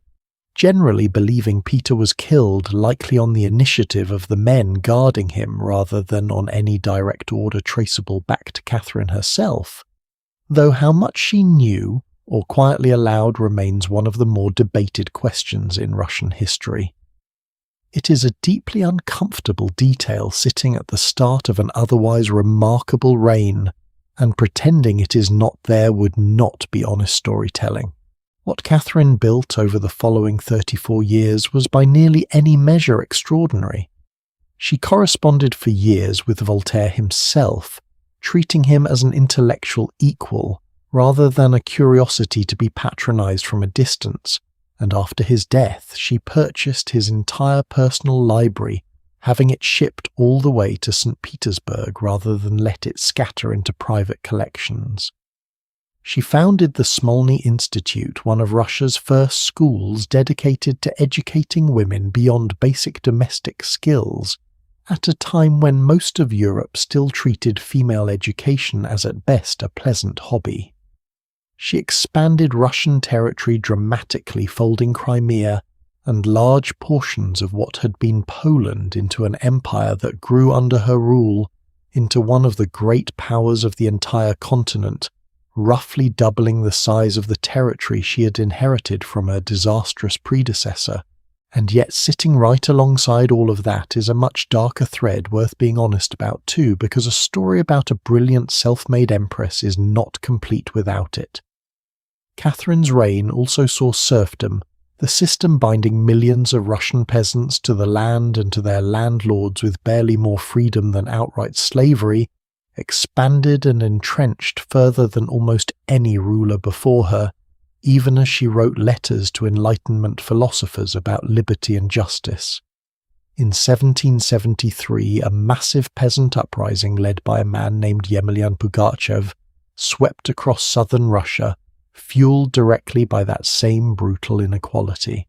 generally believing Peter was killed likely on the initiative of the men guarding him rather than on any direct order traceable back to Catherine herself, though how much she knew or quietly allowed remains one of the more debated questions in Russian history. It is a deeply uncomfortable detail sitting at the start of an otherwise remarkable reign, and pretending it is not there would not be honest storytelling. What Catherine built over the following 34 years was by nearly any measure extraordinary. She corresponded for years with Voltaire himself, treating him as an intellectual equal rather than a curiosity to be patronized from a distance, and after his death she purchased his entire personal library, having it shipped all the way to St. Petersburg rather than let it scatter into private collections. She founded the Smolny Institute, one of Russia's first schools dedicated to educating women beyond basic domestic skills, at a time when most of Europe still treated female education as at best a pleasant hobby. She expanded Russian territory dramatically, folding Crimea and large portions of what had been Poland into an empire that grew under her rule into one of the great powers of the entire continent, roughly doubling the size of the territory she had inherited from her disastrous predecessor. And yet sitting right alongside all of that is a much darker thread worth being honest about too, because a story about a brilliant self-made empress is not complete without it. Catherine's reign also saw serfdom, the system binding millions of Russian peasants to the land and to their landlords with barely more freedom than outright slavery, expanded and entrenched further than almost any ruler before her, even as she wrote letters to Enlightenment philosophers about liberty and justice. In 1773, a massive peasant uprising led by a man named Yemelyan Pugachev swept across southern Russia, fueled directly by that same brutal inequality.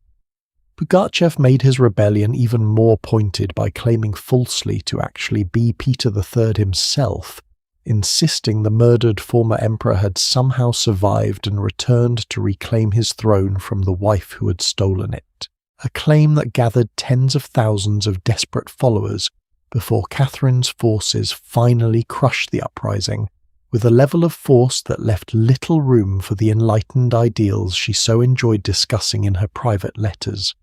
Pugachev made his rebellion even more pointed by claiming falsely to actually be Peter III himself, insisting the murdered former emperor had somehow survived and returned to reclaim his throne from the wife who had stolen it, a claim that gathered tens of thousands of desperate followers before Catherine's forces finally crushed the uprising, with a level of force that left little room for the enlightened ideals she so enjoyed discussing in her private letters.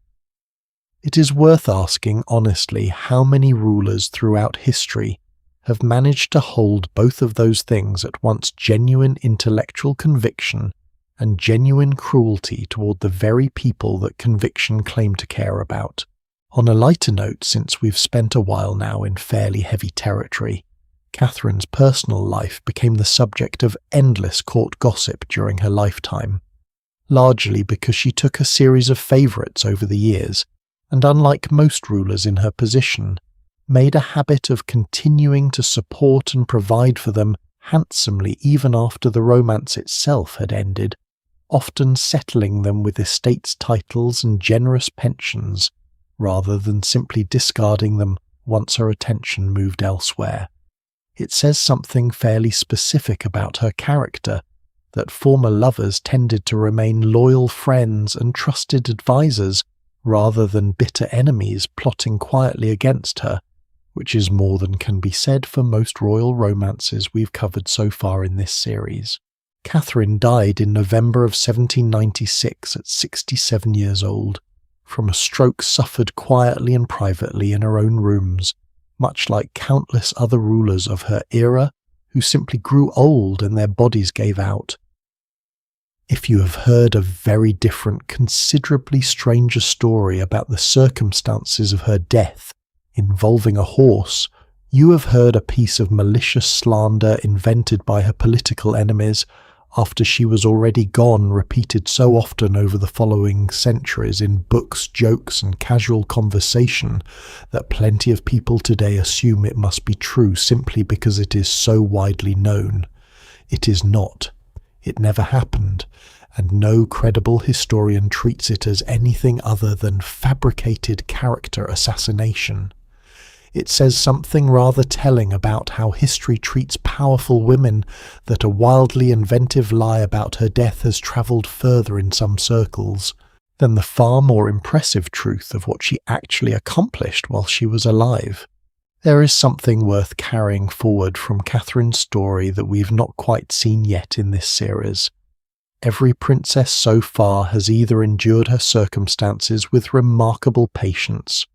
It is worth asking honestly how many rulers throughout history have managed to hold both of those things at once: genuine intellectual conviction and genuine cruelty toward the very people that conviction claimed to care about. On a lighter note, since we've spent a while now in fairly heavy territory, Catherine's personal life became the subject of endless court gossip during her lifetime, largely because she took a series of favourites over the years, and unlike most rulers in her position, made a habit of continuing to support and provide for them handsomely even after the romance itself had ended, often settling them with estates, titles and generous pensions, rather than simply discarding them once her attention moved elsewhere. It says something fairly specific about her character, that former lovers tended to remain loyal friends and trusted advisors rather than bitter enemies plotting quietly against her, which is more than can be said for most royal romances we've covered so far in this series. Catherine died in November of 1796 at 67 years old, from a stroke suffered quietly and privately in her own rooms, much like countless other rulers of her era who simply grew old and their bodies gave out. If you have heard a very different, considerably stranger story about the circumstances of her death, involving a horse, you have heard a piece of malicious slander invented by her political enemies after she was already gone, repeated so often over the following centuries in books, jokes and casual conversation that plenty of people today assume it must be true simply because it is so widely known. It is not. It never happened, and no credible historian treats it as anything other than fabricated character assassination. It says something rather telling about how history treats powerful women that a wildly inventive lie about her death has travelled further in some circles than the far more impressive truth of what she actually accomplished while she was alive. There is something worth carrying forward from Catherine's story that we've not quite seen yet in this series. Every princess so far has either endured her circumstances with remarkable patience,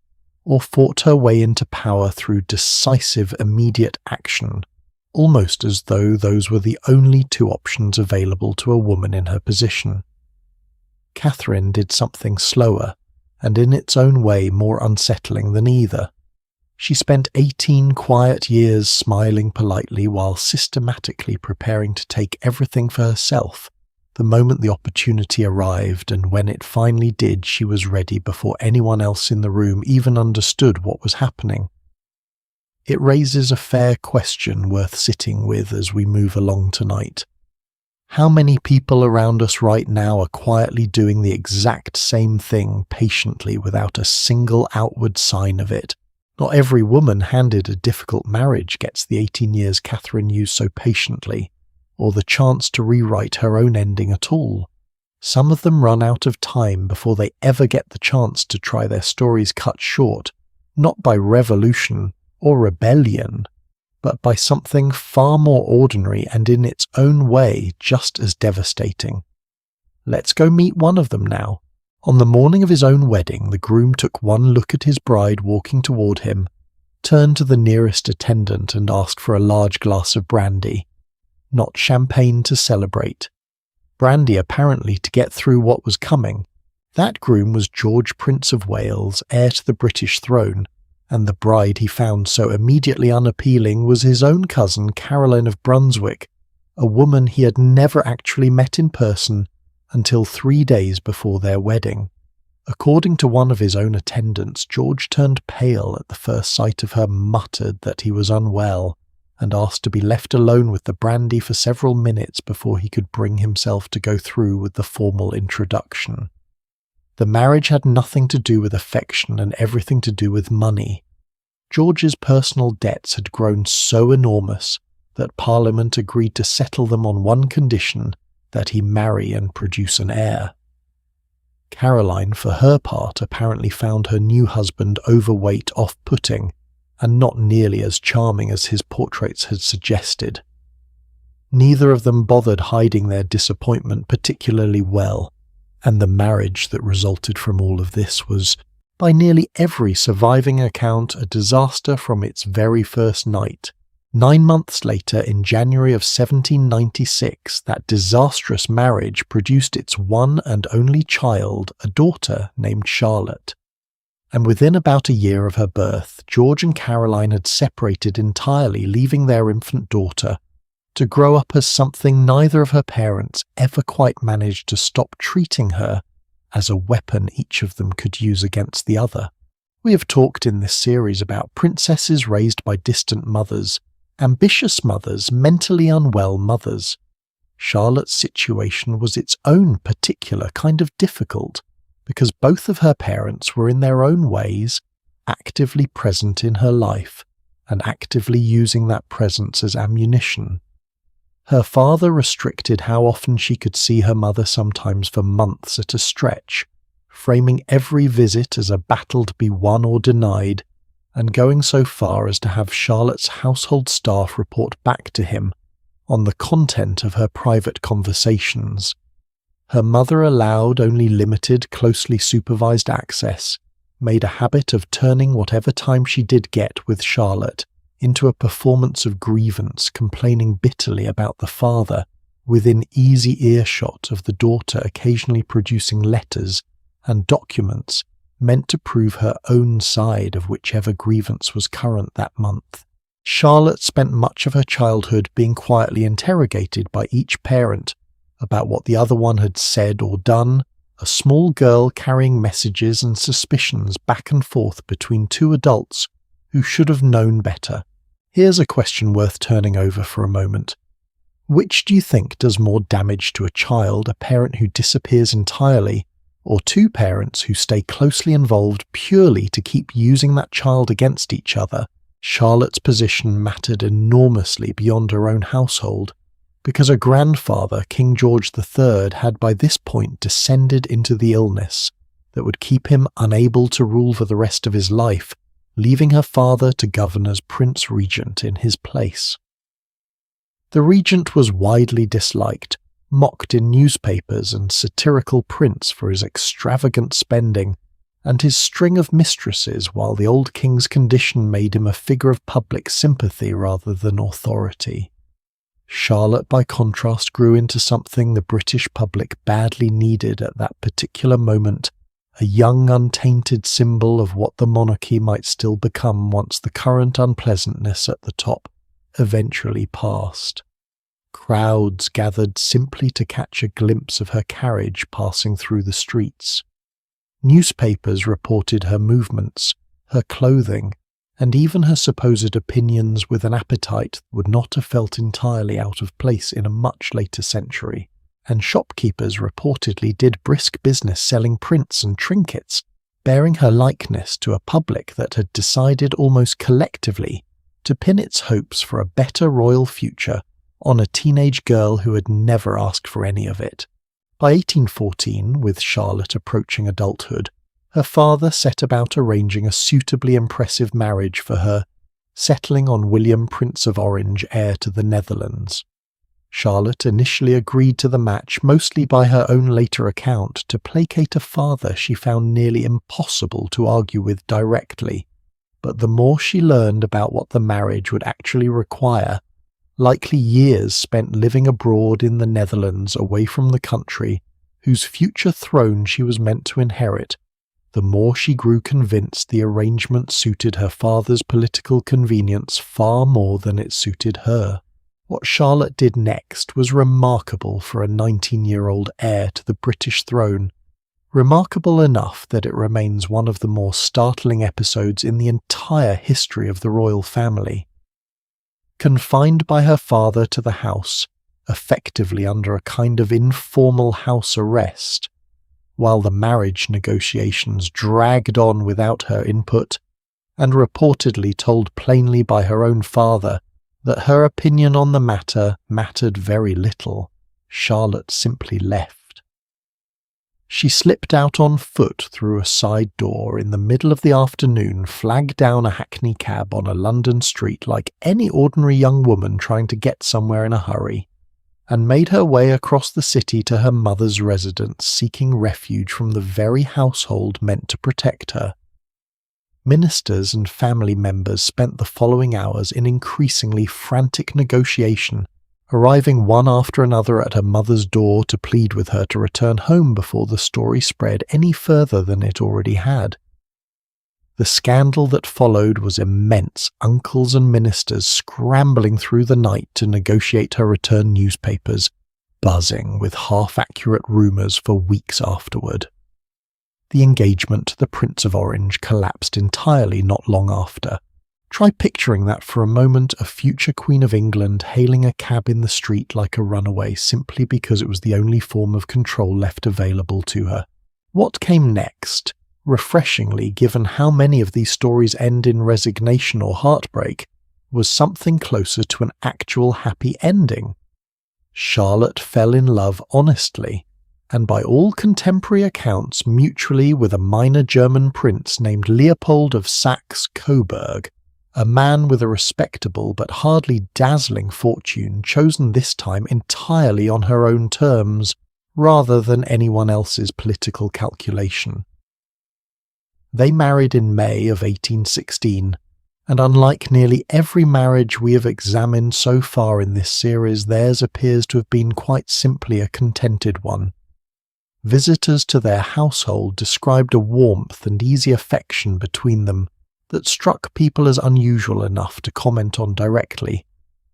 or fought her way into power through decisive immediate action, almost as though those were the only two options available to a woman in her position. Catherine did something slower, and in its own way more unsettling than either. She spent 18 quiet years smiling politely while systematically preparing to take everything for herself the moment the opportunity arrived, and when it finally did, she was ready before anyone else in the room even understood what was happening. It raises a fair question worth sitting with as we move along tonight. How many people around us right now are quietly doing the exact same thing patiently without a single outward sign of it? Not every woman handed a difficult marriage gets the 18 years Catherine used so patiently, or the chance to rewrite her own ending at all. Some of them run out of time before they ever get the chance to try their stories cut short, not by revolution or rebellion, but by something far more ordinary and in its own way just as devastating. Let's go meet one of them now. On the morning of his own wedding, the groom took one look at his bride walking toward him, turned to the nearest attendant and asked for a large glass of brandy. Not champagne to celebrate. Brandy apparently to get through what was coming. That groom was George, Prince of Wales, heir to the British throne, and the bride he found so immediately unappealing was his own cousin Caroline of Brunswick, a woman he had never actually met in person until 3 days before their wedding. According to one of his own attendants, George turned pale at the first sight of her, muttered that he was unwell, and asked to be left alone with the brandy for several minutes before he could bring himself to go through with the formal introduction. The marriage had nothing to do with affection and everything to do with money. George's personal debts had grown so enormous that Parliament agreed to settle them on one condition, that he marry and produce an heir. Caroline, for her part, apparently found her new husband overweight, off-putting, and not nearly as charming as his portraits had suggested. Neither of them bothered hiding their disappointment particularly well, and the marriage that resulted from all of this was, by nearly every surviving account, a disaster from its very first night. 9 months later, in January of 1796, that disastrous marriage produced its one and only child, a daughter named Charlotte. And within about a year of her birth, George and Caroline had separated entirely, leaving their infant daughter to grow up as something neither of her parents ever quite managed to stop treating her as a weapon each of them could use against the other. We have talked in this series about princesses raised by distant mothers, ambitious mothers, mentally unwell mothers. Charlotte's situation was its own particular kind of difficult, because both of her parents were in their own ways actively present in her life, and actively using that presence as ammunition. Her father restricted how often she could see her mother, sometimes for months at a stretch, framing every visit as a battle to be won or denied, and going so far as to have Charlotte's household staff report back to him on the content of her private conversations. Her mother allowed only limited, closely supervised access, made a habit of turning whatever time she did get with Charlotte into a performance of grievance, complaining bitterly about the father, within easy earshot of the daughter occasionally producing letters and documents meant to prove her own side of whichever grievance was current that month. Charlotte spent much of her childhood being quietly interrogated by each parent about what the other one had said or done, a small girl carrying messages and suspicions back and forth between two adults who should have known better. Here's a question worth turning over for a moment. Which do you think does more damage to a child, a parent who disappears entirely, or two parents who stay closely involved purely to keep using that child against each other? Charlotte's position mattered enormously beyond her own household, because her grandfather, King George III, had by this point descended into the illness that would keep him unable to rule for the rest of his life, leaving her father to govern as Prince Regent in his place. The regent was widely disliked, mocked in newspapers and satirical prints for his extravagant spending and his string of mistresses, while the old king's condition made him a figure of public sympathy rather than authority. Charlotte, by contrast, grew into something the British public badly needed at that particular moment, a young, untainted symbol of what the monarchy might still become once the current unpleasantness at the top eventually passed. Crowds gathered simply to catch a glimpse of her carriage passing through the streets. Newspapers reported her movements, her clothing, and even her supposed opinions with an appetite that would not have felt entirely out of place in a much later century. And shopkeepers reportedly did brisk business selling prints and trinkets, bearing her likeness to a public that had decided almost collectively to pin its hopes for a better royal future on a teenage girl who had never asked for any of it. By 1814, with Charlotte approaching adulthood, her father set about arranging a suitably impressive marriage for her, settling on William, Prince of Orange, heir to the Netherlands. Charlotte initially agreed to the match mostly by her own later account to placate a father she found nearly impossible to argue with directly, but the more she learned about what the marriage would actually require, likely years spent living abroad in the Netherlands away from the country whose future throne she was meant to inherit, the more she grew convinced the arrangement suited her father's political convenience far more than it suited her. What Charlotte did next was remarkable for a 19-year-old heir to the British throne, remarkable enough that it remains one of the more startling episodes in the entire history of the royal family. Confined by her father to the house, effectively under a kind of informal house arrest, while the marriage negotiations dragged on without her input, and reportedly told plainly by her own father that her opinion on the matter mattered very little, Charlotte simply left. She slipped out on foot through a side door in the middle of the afternoon, flagged down a hackney cab on a London street like any ordinary young woman trying to get somewhere in a hurry, and made her way across the city to her mother's residence, seeking refuge from the very household meant to protect her. Ministers and family members spent the following hours in increasingly frantic negotiation, arriving one after another at her mother's door to plead with her to return home before the story spread any further than it already had. The scandal that followed was immense, uncles and ministers scrambling through the night to negotiate her return, newspapers buzzing with half-accurate rumours for weeks afterward. The engagement to the Prince of Orange collapsed entirely not long after. Try picturing that for a moment, a future Queen of England hailing a cab in the street like a runaway simply because it was the only form of control left available to her. What came next, refreshingly given how many of these stories end in resignation or heartbreak, was something closer to an actual happy ending. Charlotte fell in love honestly, and by all contemporary accounts mutually, with a minor German prince named Leopold of Saxe-Coburg, a man with a respectable but hardly dazzling fortune, chosen this time entirely on her own terms, rather than anyone else's political calculation. They married in May of 1816, and unlike nearly every marriage we have examined so far in this series, theirs appears to have been quite simply a contented one. Visitors to their household described a warmth and easy affection between them that struck people as unusual enough to comment on directly,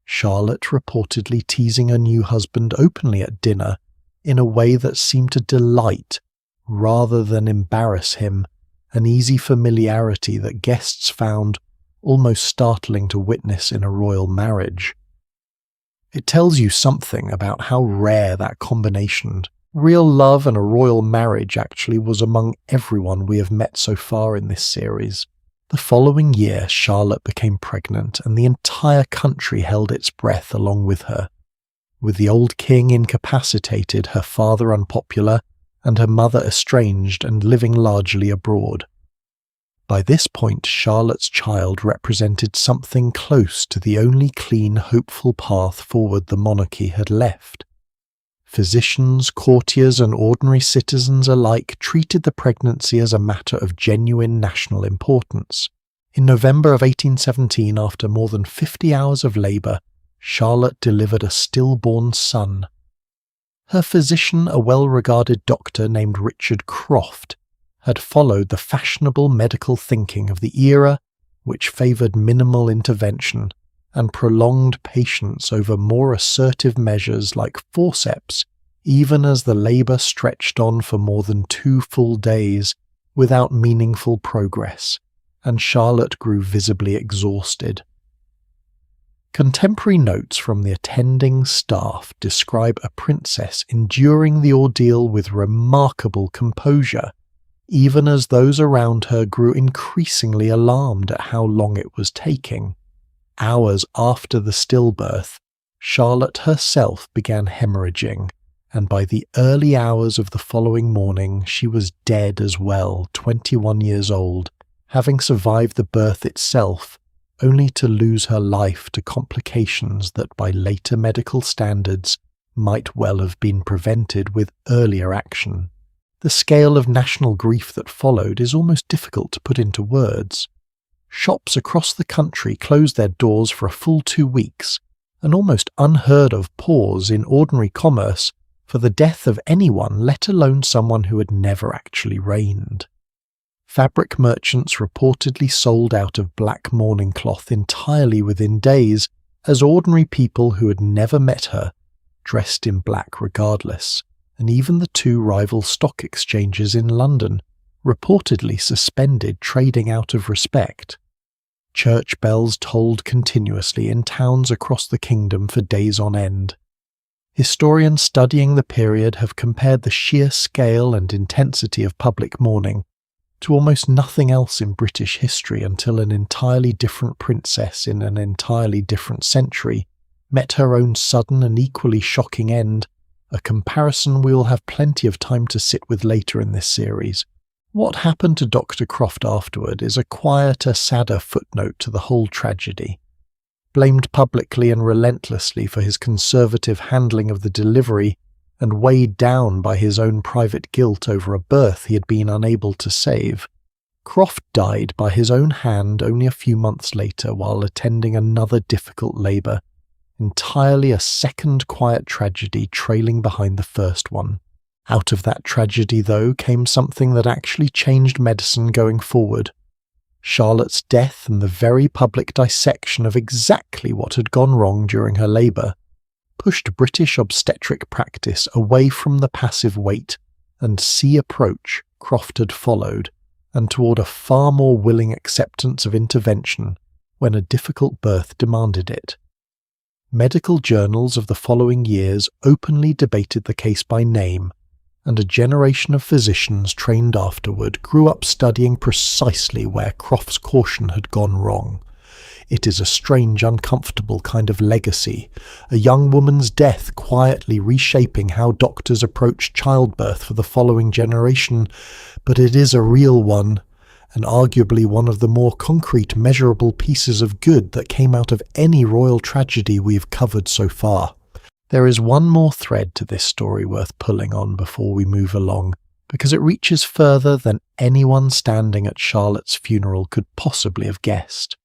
Charlotte reportedly teasing her new husband openly at dinner in a way that seemed to delight rather than embarrass him, an easy familiarity that guests found almost startling to witness in a royal marriage. It tells you something about how rare that combination, real love and a royal marriage, actually was among everyone we have met so far in this series. The following year, Charlotte became pregnant, and the entire country held its breath along with her. With the old king incapacitated, her father unpopular, and her mother estranged and living largely abroad. By this point, Charlotte's child represented something close to the only clean, hopeful path forward the monarchy had left. Physicians, courtiers, and ordinary citizens alike treated the pregnancy as a matter of genuine national importance. In November of 1817, after more than 50 hours of labour, Charlotte delivered a stillborn son. Her physician, a well-regarded doctor named Richard Croft, had followed the fashionable medical thinking of the era, which favoured minimal intervention and prolonged patience over more assertive measures like forceps, even as the labour stretched on for more than 2 full days without meaningful progress, and Charlotte grew visibly exhausted. Contemporary notes from the attending staff describe a princess enduring the ordeal with remarkable composure, even as those around her grew increasingly alarmed at how long it was taking. Hours after the stillbirth, Charlotte herself began hemorrhaging, and by the early hours of the following morning she was dead as well, 21 years old, having survived the birth itself, only to lose her life to complications that by later medical standards might well have been prevented with earlier action. The scale of national grief that followed is almost difficult to put into words. Shops across the country closed their doors for a full 2 weeks, an almost unheard of pause in ordinary commerce for the death of anyone, let alone someone who had never actually reigned. Fabric merchants reportedly sold out of black mourning cloth entirely within days, as ordinary people who had never met her dressed in black regardless, and even the two rival stock exchanges in London reportedly suspended trading out of respect. Church bells tolled continuously in towns across the kingdom for days on end. Historians studying the period have compared the sheer scale and intensity of public mourning to almost nothing else in British history until an entirely different princess in an entirely different century met her own sudden and equally shocking end, a comparison we will have plenty of time to sit with later in this series. What happened to Dr. Croft afterward is a quieter, sadder footnote to the whole tragedy. Blamed publicly and relentlessly for his conservative handling of the delivery, and weighed down by his own private guilt over a birth he had been unable to save, Croft died by his own hand only a few months later while attending another difficult labour, entirely a second quiet tragedy trailing behind the first one. Out of that tragedy, though, came something that actually changed medicine going forward. Charlotte's death and the very public dissection of exactly what had gone wrong during her labour pushed British obstetric practice away from the passive wait and see approach Croft had followed, and toward a far more willing acceptance of intervention when a difficult birth demanded it. Medical journals of the following years openly debated the case by name, and a generation of physicians trained afterward grew up studying precisely where Croft's caution had gone wrong. It is a strange, uncomfortable kind of legacy, a young woman's death quietly reshaping how doctors approach childbirth for the following generation, but it is a real one, and arguably one of the more concrete, measurable pieces of good that came out of any royal tragedy we have covered so far. There is one more thread to this story worth pulling on before we move along, because it reaches further than anyone standing at Charlotte's funeral could possibly have guessed.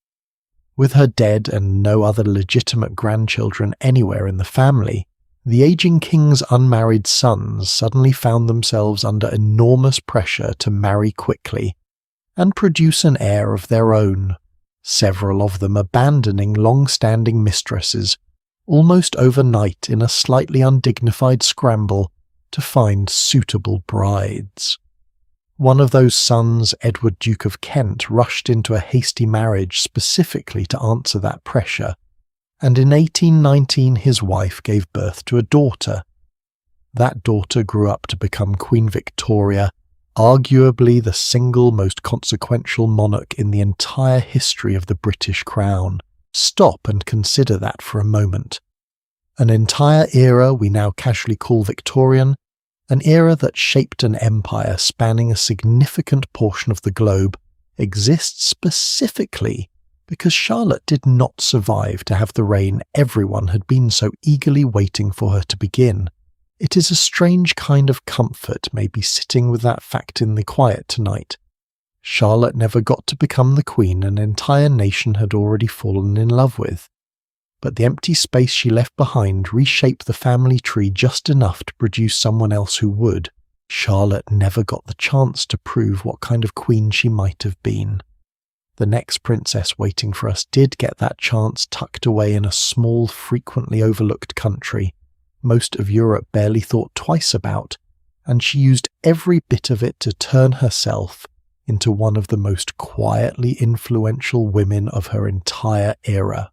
With her dead and no other legitimate grandchildren anywhere in the family, the aging king's unmarried sons suddenly found themselves under enormous pressure to marry quickly and produce an heir of their own, several of them abandoning long-standing mistresses almost overnight in a slightly undignified scramble to find suitable brides. One of those sons, Edward Duke of Kent, rushed into a hasty marriage specifically to answer that pressure, and in 1819 his wife gave birth to a daughter. That daughter grew up to become Queen Victoria, arguably the single most consequential monarch in the entire history of the British Crown. Stop and consider that for a moment. An entire era we now casually call Victorian, an era that shaped an empire spanning a significant portion of the globe, exists specifically because Charlotte did not survive to have the reign everyone had been so eagerly waiting for her to begin. It is a strange kind of comfort maybe sitting with that fact in the quiet tonight. Charlotte never got to become the queen an entire nation had already fallen in love with. But the empty space she left behind reshaped the family tree just enough to produce someone else who would. Charlotte never got the chance to prove what kind of queen she might have been. The next princess waiting for us did get that chance tucked away in a small, frequently overlooked country most of Europe barely thought twice about, and she used every bit of it to turn herself into one of the most quietly influential women of her entire era.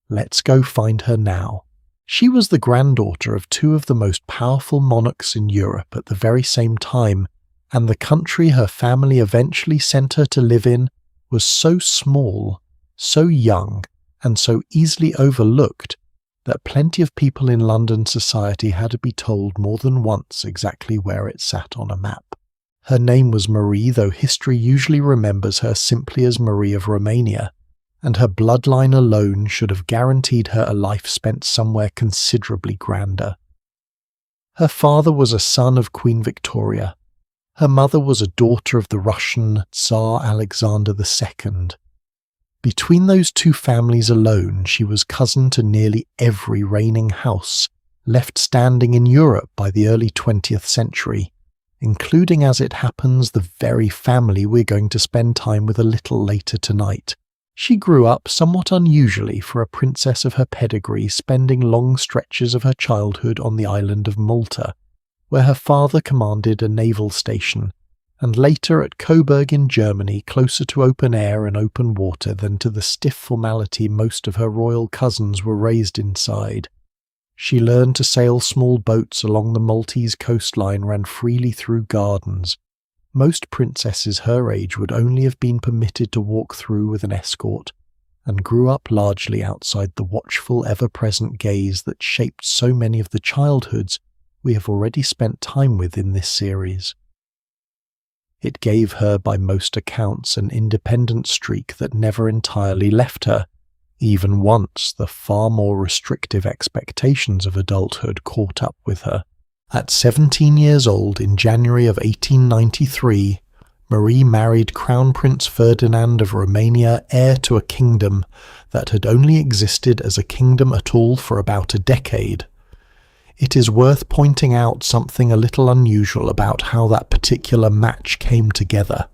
Let's go find her now. She was the granddaughter of two of the most powerful monarchs in Europe at the very same time, and the country her family eventually sent her to live in was so small, so young, and so easily overlooked that plenty of people in London society had to be told more than once exactly where it sat on a map. Her name was Marie, though history usually remembers her simply as Marie of Romania, and her bloodline alone should have guaranteed her a life spent somewhere considerably grander. Her father was a son of Queen Victoria. Her mother was a daughter of the Russian Tsar Alexander II. Between those two families alone, she was cousin to nearly every reigning house left standing in Europe by the early 20th century, including, as it happens, the very family we're going to spend time with a little later tonight. She grew up somewhat unusually for a princess of her pedigree, spending long stretches of her childhood on the island of Malta, where her father commanded a naval station, and later at Coburg in Germany, closer to open air and open water than to the stiff formality most of her royal cousins were raised inside. She learned to sail small boats along the Maltese coastline, ran freely through gardens. Most princesses her age would only have been permitted to walk through with an escort, and grew up largely outside the watchful, ever-present gaze that shaped so many of the childhoods we have already spent time with in this series. It gave her, by most accounts, an independent streak that never entirely left her, even once the far more restrictive expectations of adulthood caught up with her. At 17 years old, in January of 1893, Marie married Crown Prince Ferdinand of Romania, heir to a kingdom that had only existed as a kingdom at all for about a decade. It is worth pointing out something a little unusual about how that particular match came together,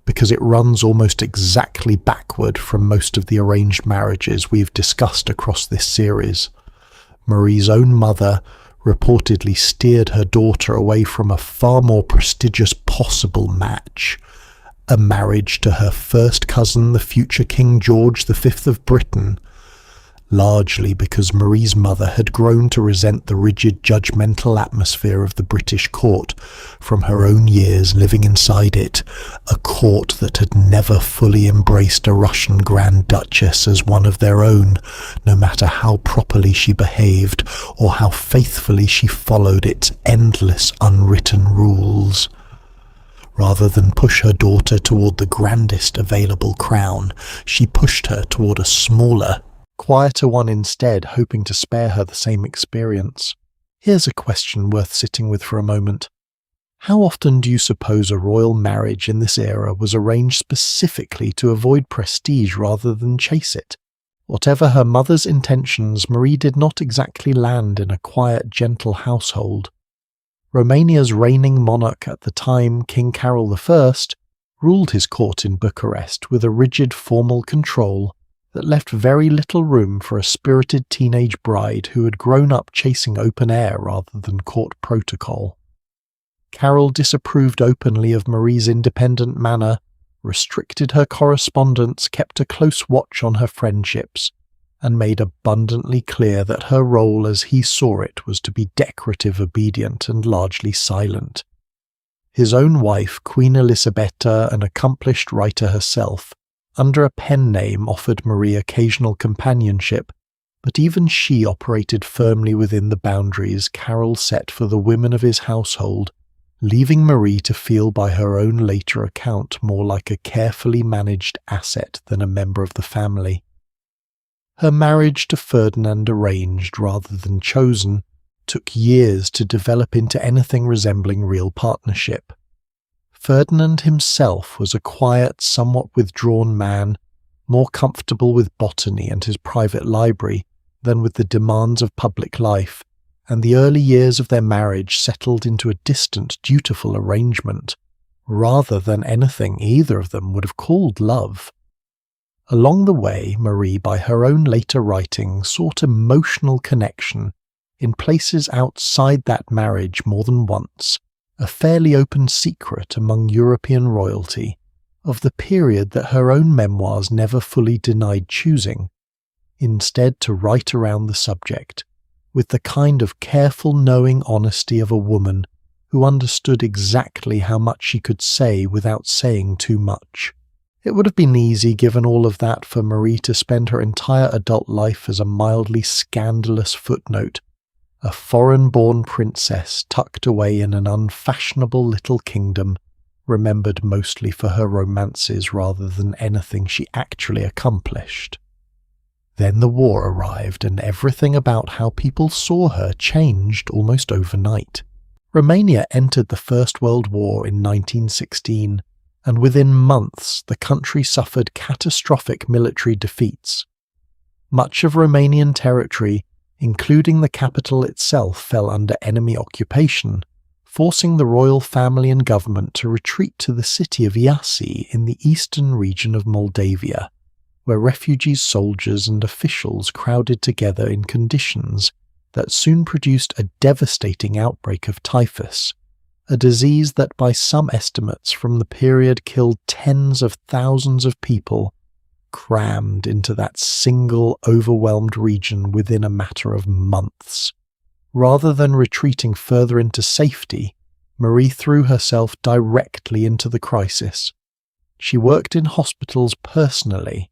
because it runs almost exactly backward from most of the arranged marriages we've discussed across this series. Marie's own mother reportedly steered her daughter away from a far more prestigious possible match, a marriage to her first cousin, the future King George V of Britain, largely because Marie's mother had grown to resent the rigid, judgmental atmosphere of the British court from her own years living inside it, a court that had never fully embraced a Russian Grand Duchess as one of their own, no matter how properly she behaved or how faithfully she followed its endless unwritten rules. Rather than push her daughter toward the grandest available crown, she pushed her toward a smaller, quieter one instead, hoping to spare her the same experience. Here's a question worth sitting with for a moment. How often do you suppose a royal marriage in this era was arranged specifically to avoid prestige rather than chase it? Whatever her mother's intentions, Marie did not exactly land in a quiet, gentle household. Romania's reigning monarch at the time, King Carol I, ruled his court in Bucharest with a rigid formal control that left very little room for a spirited teenage bride who had grown up chasing open air rather than court protocol. Carol disapproved openly of Marie's independent manner, restricted her correspondence, kept a close watch on her friendships, and made abundantly clear that her role as he saw it was to be decorative, obedient, and largely silent. His own wife, Queen Elisabetta, an accomplished writer herself, under a pen name offered Marie occasional companionship, but even she operated firmly within the boundaries Carol set for the women of his household, leaving Marie to feel by her own later account more like a carefully managed asset than a member of the family. Her marriage to Ferdinand, arranged rather than chosen, took years to develop into anything resembling real partnership. Ferdinand himself was a quiet, somewhat withdrawn man, more comfortable with botany and his private library than with the demands of public life, and the early years of their marriage settled into a distant, dutiful arrangement, rather than anything either of them would have called love. Along the way, Marie, by her own later writing, sought emotional connection in places outside that marriage more than once, a fairly open secret among European royalty, of the period that her own memoirs never fully denied choosing, instead to write around the subject, with the kind of careful, knowing honesty of a woman who understood exactly how much she could say without saying too much. It would have been easy, given all of that, for Marie to spend her entire adult life as a mildly scandalous footnote, a foreign-born princess tucked away in an unfashionable little kingdom, remembered mostly for her romances rather than anything she actually accomplished. Then the war arrived, and everything about how people saw her changed almost overnight. Romania entered the First World War in 1916, and within months the country suffered catastrophic military defeats. Much of Romanian territory, including the capital itself, fell under enemy occupation, forcing the royal family and government to retreat to the city of Iasi in the eastern region of Moldavia, where refugees, soldiers and officials crowded together in conditions that soon produced a devastating outbreak of typhus, a disease that by some estimates from the period killed tens of thousands of people, crammed into that single overwhelmed region within a matter of months. Rather than retreating further into safety, Marie threw herself directly into the crisis. She worked in hospitals personally,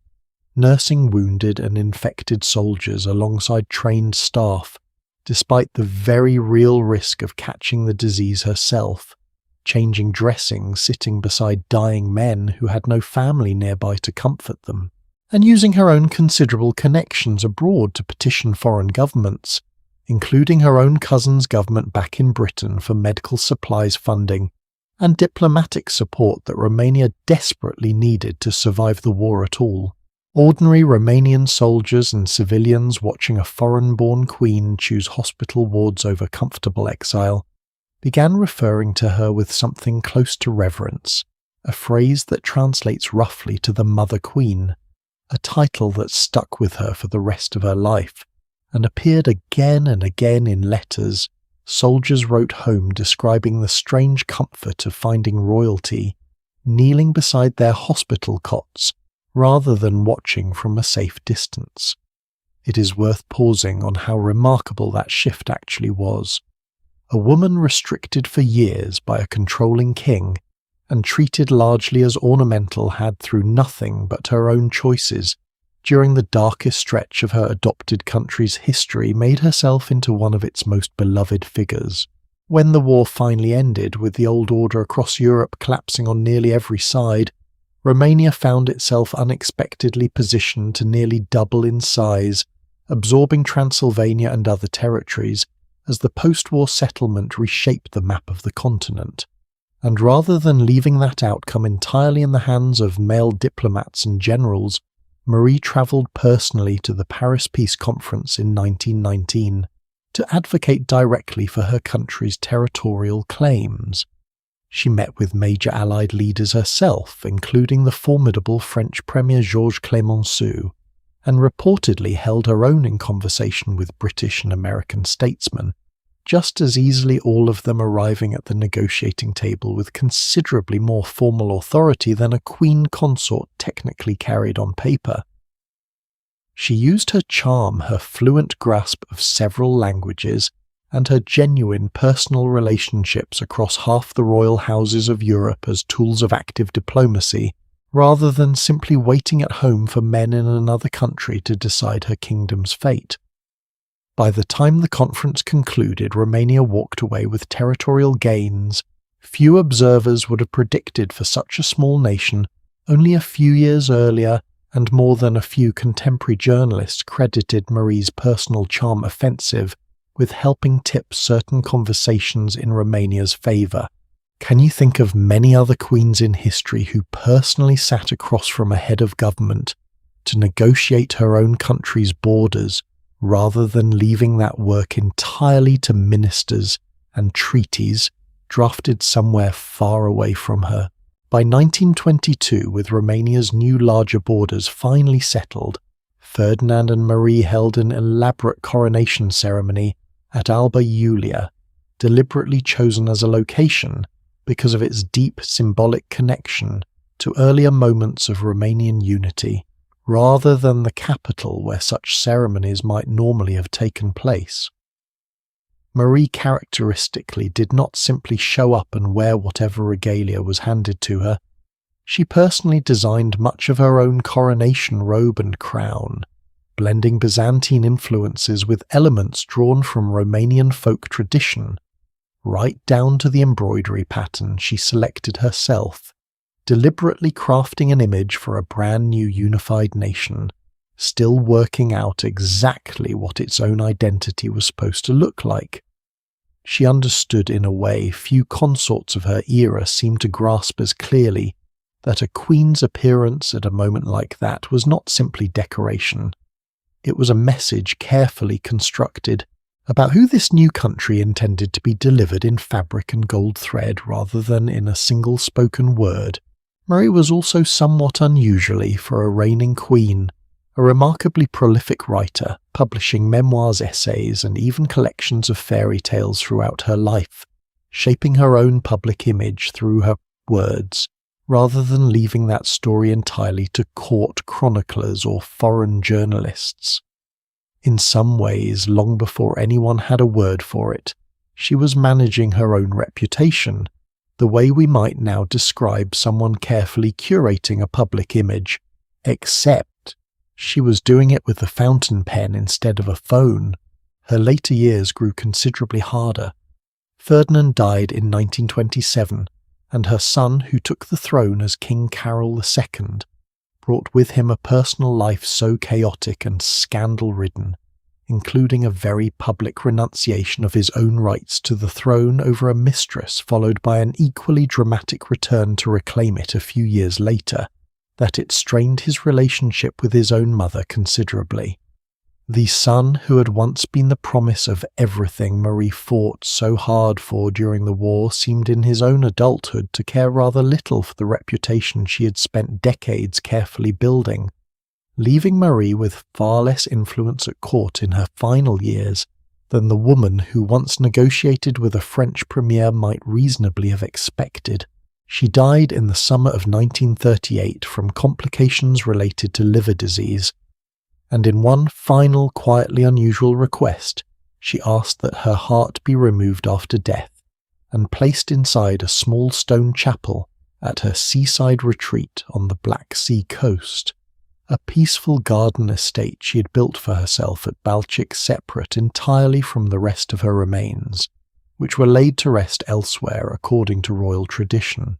nursing wounded and infected soldiers alongside trained staff, despite the very real risk of catching the disease herself, changing dressings, sitting beside dying men who had no family nearby to comfort them, and using her own considerable connections abroad to petition foreign governments, including her own cousin's government back in Britain for medical supplies funding and diplomatic support that Romania desperately needed to survive the war at all. Ordinary Romanian soldiers and civilians watching a foreign-born queen choose hospital wards over comfortable exile began referring to her with something close to reverence, a phrase that translates roughly to the Mother Queen, a title that stuck with her for the rest of her life, and appeared again and again in letters soldiers wrote home describing the strange comfort of finding royalty kneeling beside their hospital cots rather than watching from a safe distance. It is worth pausing on how remarkable that shift actually was. A woman restricted for years by a controlling king and treated largely as ornamental had through nothing but her own choices during the darkest stretch of her adopted country's history made herself into one of its most beloved figures. When the war finally ended, with the old order across Europe collapsing on nearly every side, Romania found itself unexpectedly positioned to nearly double in size, absorbing Transylvania and other territories as the post-war settlement reshaped the map of the continent. And rather than leaving that outcome entirely in the hands of male diplomats and generals, Marie travelled personally to the Paris Peace Conference in 1919 to advocate directly for her country's territorial claims. She met with major Allied leaders herself, including the formidable French Premier Georges Clemenceau, and reportedly held her own in conversation with British and American statesmen, just as easily all of them arriving at the negotiating table with considerably more formal authority than a queen consort technically carried on paper. She used her charm, her fluent grasp of several languages, and her genuine personal relationships across half the royal houses of Europe as tools of active diplomacy, rather than simply waiting at home for men in another country to decide her kingdom's fate. By the time the conference concluded, Romania walked away with territorial gains few observers would have predicted for such a small nation only a few years earlier, and more than a few contemporary journalists credited Marie's personal charm offensive with helping tip certain conversations in Romania's favour. Can you think of many other queens in history who personally sat across from a head of government to negotiate her own country's borders, rather than leaving that work entirely to ministers and treaties drafted somewhere far away from her? By 1922, with Romania's new larger borders finally settled, Ferdinand and Marie held an elaborate coronation ceremony at Alba Iulia, deliberately chosen as a location because of its deep symbolic connection to earlier moments of Romanian unity, rather than the capital where such ceremonies might normally have taken place. Marie characteristically did not simply show up and wear whatever regalia was handed to her. She personally designed much of her own coronation robe and crown, blending Byzantine influences with elements drawn from Romanian folk tradition, right down to the embroidery pattern she selected herself, deliberately crafting an image for a brand new unified nation, still working out exactly what its own identity was supposed to look like. She understood in a way few consorts of her era seemed to grasp as clearly that a queen's appearance at a moment like that was not simply decoration. It was a message carefully constructed about who this new country intended to be delivered in fabric and gold thread rather than in a single spoken word, Marie was also somewhat unusually, for a reigning queen, a remarkably prolific writer, publishing memoirs, essays, and even collections of fairy tales throughout her life, shaping her own public image through her words, rather than leaving that story entirely to court chroniclers or foreign journalists. In some ways, long before anyone had a word for it, she was managing her own reputation, the way we might now describe someone carefully curating a public image, except she was doing it with a fountain pen instead of a phone. Her later years grew considerably harder. Ferdinand died in 1927, and her son, who took the throne as King Carol II, brought with him a personal life so chaotic and scandal-ridden, including a very public renunciation of his own rights to the throne over a mistress, followed by an equally dramatic return to reclaim it a few years later, that it strained his relationship with his own mother considerably. The son who had once been the promise of everything Marie fought so hard for during the war seemed in his own adulthood to care rather little for the reputation she had spent decades carefully building, leaving Marie with far less influence at court in her final years than the woman who once negotiated with a French premier might reasonably have expected. She died in the summer of 1938 from complications related to liver disease, and in one final quietly unusual request, she asked that her heart be removed after death and placed inside a small stone chapel at her seaside retreat on the Black Sea coast, a peaceful garden estate she had built for herself at Balchik, separate entirely from the rest of her remains, which were laid to rest elsewhere according to royal tradition.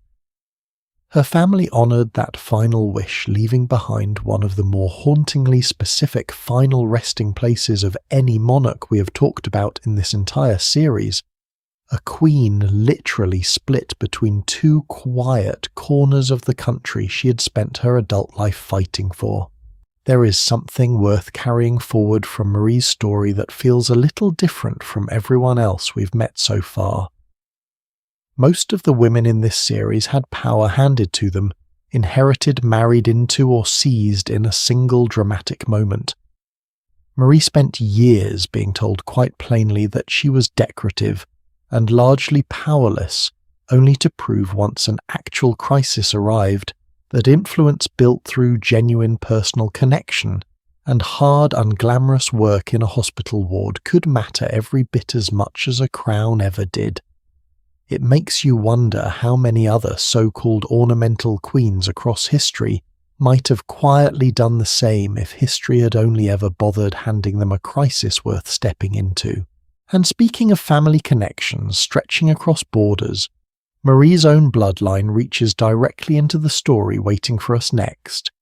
Her family honoured that final wish, leaving behind one of the more hauntingly specific final resting places of any monarch we have talked about in this entire series, a queen literally split between two quiet corners of the country she had spent her adult life fighting for. There is something worth carrying forward from Marie's story that feels a little different from everyone else we've met so far. Most of the women in this series had power handed to them, inherited, married into, or seized in a single dramatic moment. Marie spent years being told quite plainly that she was decorative and largely powerless, only to prove once an actual crisis arrived that influence built through genuine personal connection and hard, unglamorous work in a hospital ward could matter every bit as much as a crown ever did. It makes you wonder how many other so-called ornamental queens across history might have quietly done the same if history had only ever bothered handing them a crisis worth stepping into. And speaking of family connections stretching across borders, Marie's own bloodline reaches directly into the story waiting for us next,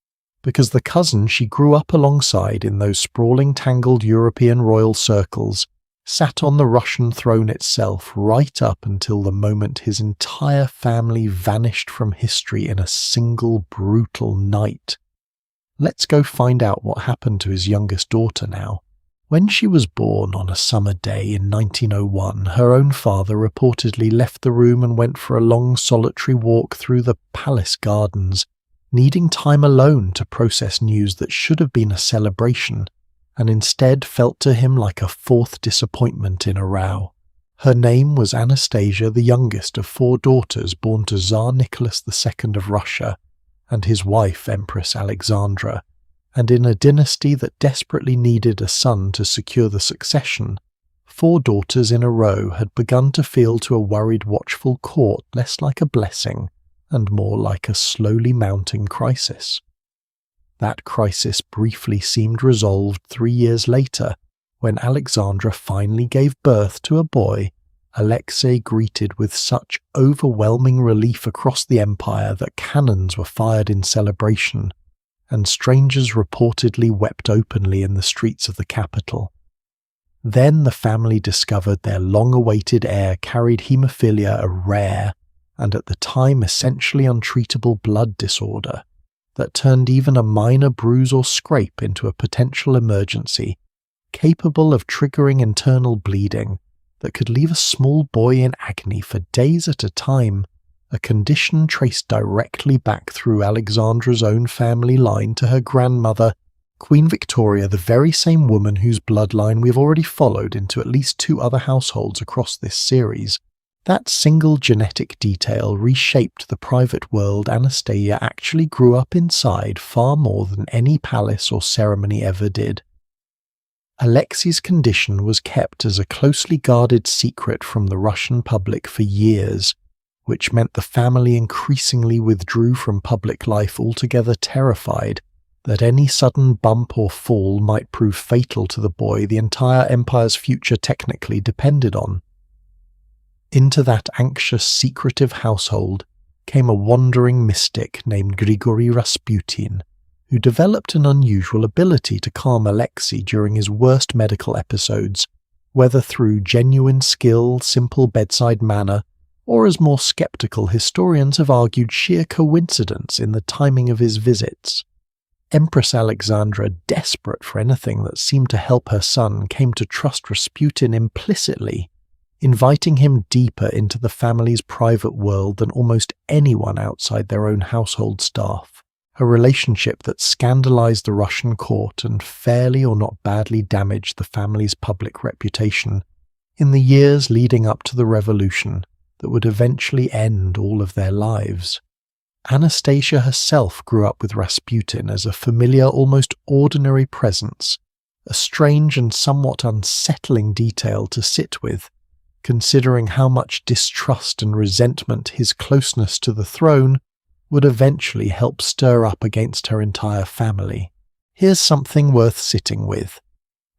because the cousin she grew up alongside in those sprawling tangled European royal circles sat on the Russian throne itself right up until the moment his entire family vanished from history in a single brutal night. Let's go find out what happened to his youngest daughter now. When she was born on a summer day in 1901, her own father reportedly left the room and went for a long solitary walk through the palace gardens, needing time alone to process news that should have been a celebration, and instead felt to him like a fourth disappointment in a row. Her name was Anastasia, the youngest of 4 daughters born to Tsar Nicholas II of Russia and his wife Empress Alexandra, and in a dynasty that desperately needed a son to secure the succession, 4 daughters in a row had begun to feel to a worried, watchful court less like a blessing and more like a slowly mounting crisis. That crisis briefly seemed resolved 3 years later, when Alexandra finally gave birth to a boy Alexei greeted with such overwhelming relief across the empire that cannons were fired in celebration, and strangers reportedly wept openly in the streets of the capital. Then the family discovered their long-awaited heir carried haemophilia, a rare, and at the time essentially untreatable blood disorder, that turned even a minor bruise or scrape into a potential emergency, capable of triggering internal bleeding that could leave a small boy in agony for days at a time, a condition traced directly back through Alexandra's own family line to her grandmother, Queen Victoria, the very same woman whose bloodline we've already followed into at least 2 other households across this series. That single genetic detail reshaped the private world Anastasia actually grew up inside far more than any palace or ceremony ever did. Alexi's condition was kept as a closely guarded secret from the Russian public for years, which meant the family increasingly withdrew from public life altogether, terrified that any sudden bump or fall might prove fatal to the boy the entire empire's future technically depended on. Into that anxious, secretive household came a wandering mystic named Grigory Rasputin, who developed an unusual ability to calm Alexei during his worst medical episodes, whether through genuine skill, simple bedside manner, or as more skeptical historians have argued, sheer coincidence in the timing of his visits. Empress Alexandra, desperate for anything that seemed to help her son, came to trust Rasputin implicitly, inviting him deeper into the family's private world than almost anyone outside their own household staff, a relationship that scandalized the Russian court and fairly or not badly damaged the family's public reputation in the years leading up to the revolution that would eventually end all of their lives. Anastasia herself grew up with Rasputin as a familiar, almost ordinary presence, a strange and somewhat unsettling detail to sit with, considering how much distrust and resentment his closeness to the throne would eventually help stir up against her entire family. Here's something worth sitting with.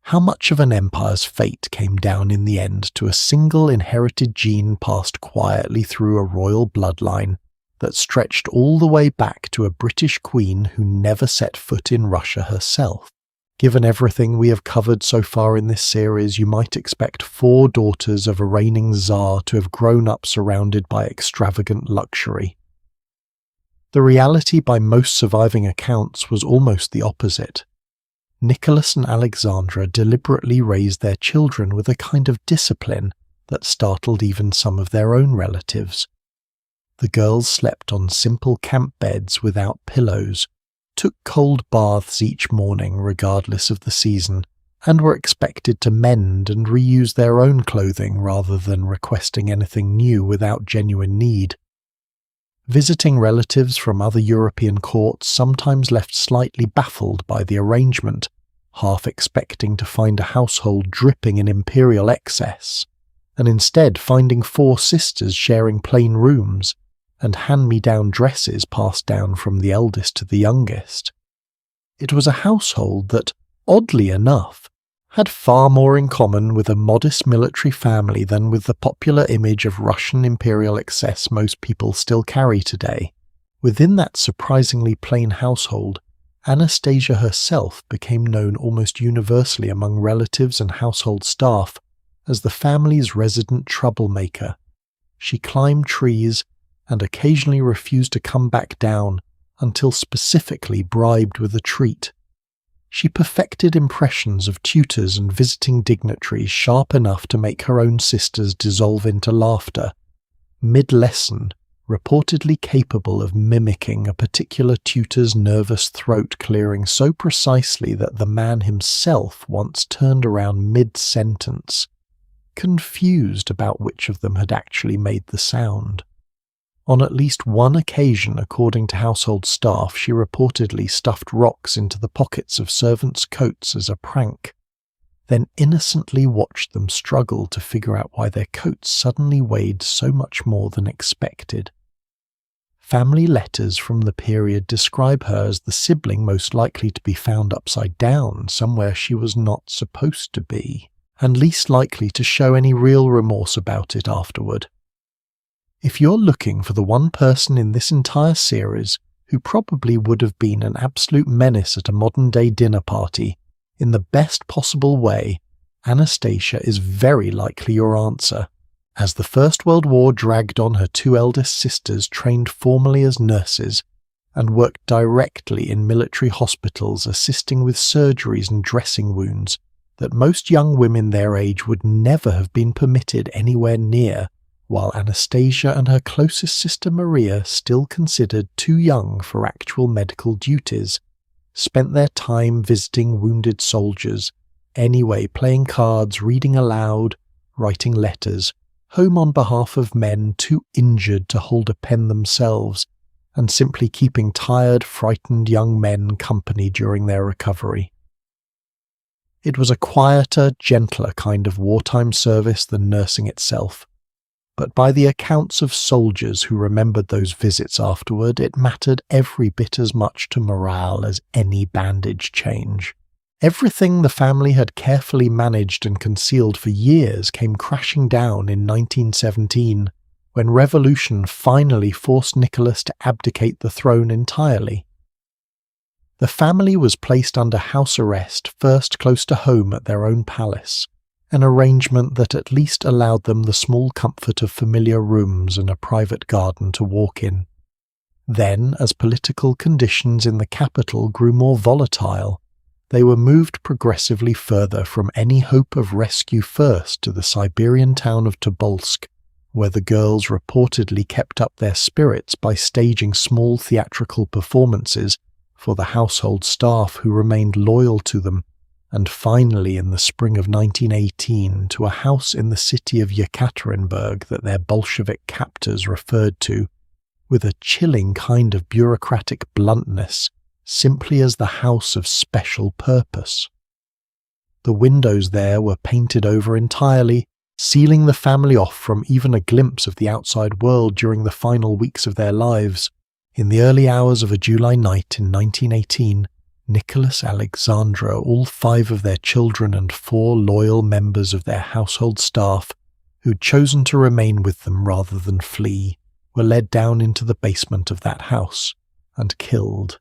How much of an empire's fate came down in the end to a single inherited gene passed quietly through a royal bloodline that stretched all the way back to a British queen who never set foot in Russia herself? Given everything we have covered so far in this series, you might expect 4 daughters of a reigning Tsar to have grown up surrounded by extravagant luxury. The reality by most surviving accounts was almost the opposite. Nicholas and Alexandra deliberately raised their children with a kind of discipline that startled even some of their own relatives. The girls slept on simple camp beds without pillows, took cold baths each morning regardless of the season, and were expected to mend and reuse their own clothing rather than requesting anything new without genuine need. Visiting relatives from other European courts sometimes left slightly baffled by the arrangement, half expecting to find a household dripping in imperial excess, and instead finding 4 sisters sharing plain rooms, and hand-me-down dresses passed down from the eldest to the youngest. It was a household that, oddly enough, had far more in common with a modest military family than with the popular image of Russian imperial excess most people still carry today. Within that surprisingly plain household, Anastasia herself became known almost universally among relatives and household staff as the family's resident troublemaker. She climbed trees and occasionally refused to come back down until specifically bribed with a treat. She perfected impressions of tutors and visiting dignitaries sharp enough to make her own sisters dissolve into laughter, mid-lesson, reportedly capable of mimicking a particular tutor's nervous throat clearing so precisely that the man himself once turned around mid-sentence, confused about which of them had actually made the sound. On at least one occasion, according to household staff, she reportedly stuffed rocks into the pockets of servants' coats as a prank, then innocently watched them struggle to figure out why their coats suddenly weighed so much more than expected. Family letters from the period describe her as the sibling most likely to be found upside down somewhere she was not supposed to be, and least likely to show any real remorse about it afterward. If you're looking for the one person in this entire series who probably would have been an absolute menace at a modern-day dinner party, in the best possible way, Anastasia is very likely your answer. As the First World War dragged on, her 2 eldest sisters trained formally as nurses and worked directly in military hospitals assisting with surgeries and dressing wounds, that most young women their age would never have been permitted anywhere near, while Anastasia and her closest sister Maria, still considered too young for actual medical duties, spent their time visiting wounded soldiers, anyway playing cards, reading aloud, writing letters, home on behalf of men too injured to hold a pen themselves, and simply keeping tired, frightened young men company during their recovery. It was a quieter, gentler kind of wartime service than nursing itself, but by the accounts of soldiers who remembered those visits afterward, it mattered every bit as much to morale as any bandage change. Everything the family had carefully managed and concealed for years came crashing down in 1917, when revolution finally forced Nicholas to abdicate the throne entirely. The family was placed under house arrest, first close to home at their own palace, an arrangement that at least allowed them the small comfort of familiar rooms and a private garden to walk in. Then, as political conditions in the capital grew more volatile, they were moved progressively further from any hope of rescue first to the Siberian town of Tobolsk, where the girls reportedly kept up their spirits by staging small theatrical performances for the household staff who remained loyal to them, and finally in the spring of 1918 to a house in the city of Yekaterinburg that their Bolshevik captors referred to, with a chilling kind of bureaucratic bluntness, simply as the house of special purpose. The windows there were painted over entirely, sealing the family off from even a glimpse of the outside world during the final weeks of their lives. In the early hours of a July night in 1918, Nicholas, Alexandra, all 5 of their children and 4 loyal members of their household staff, who'd chosen to remain with them rather than flee, were led down into the basement of that house and killed.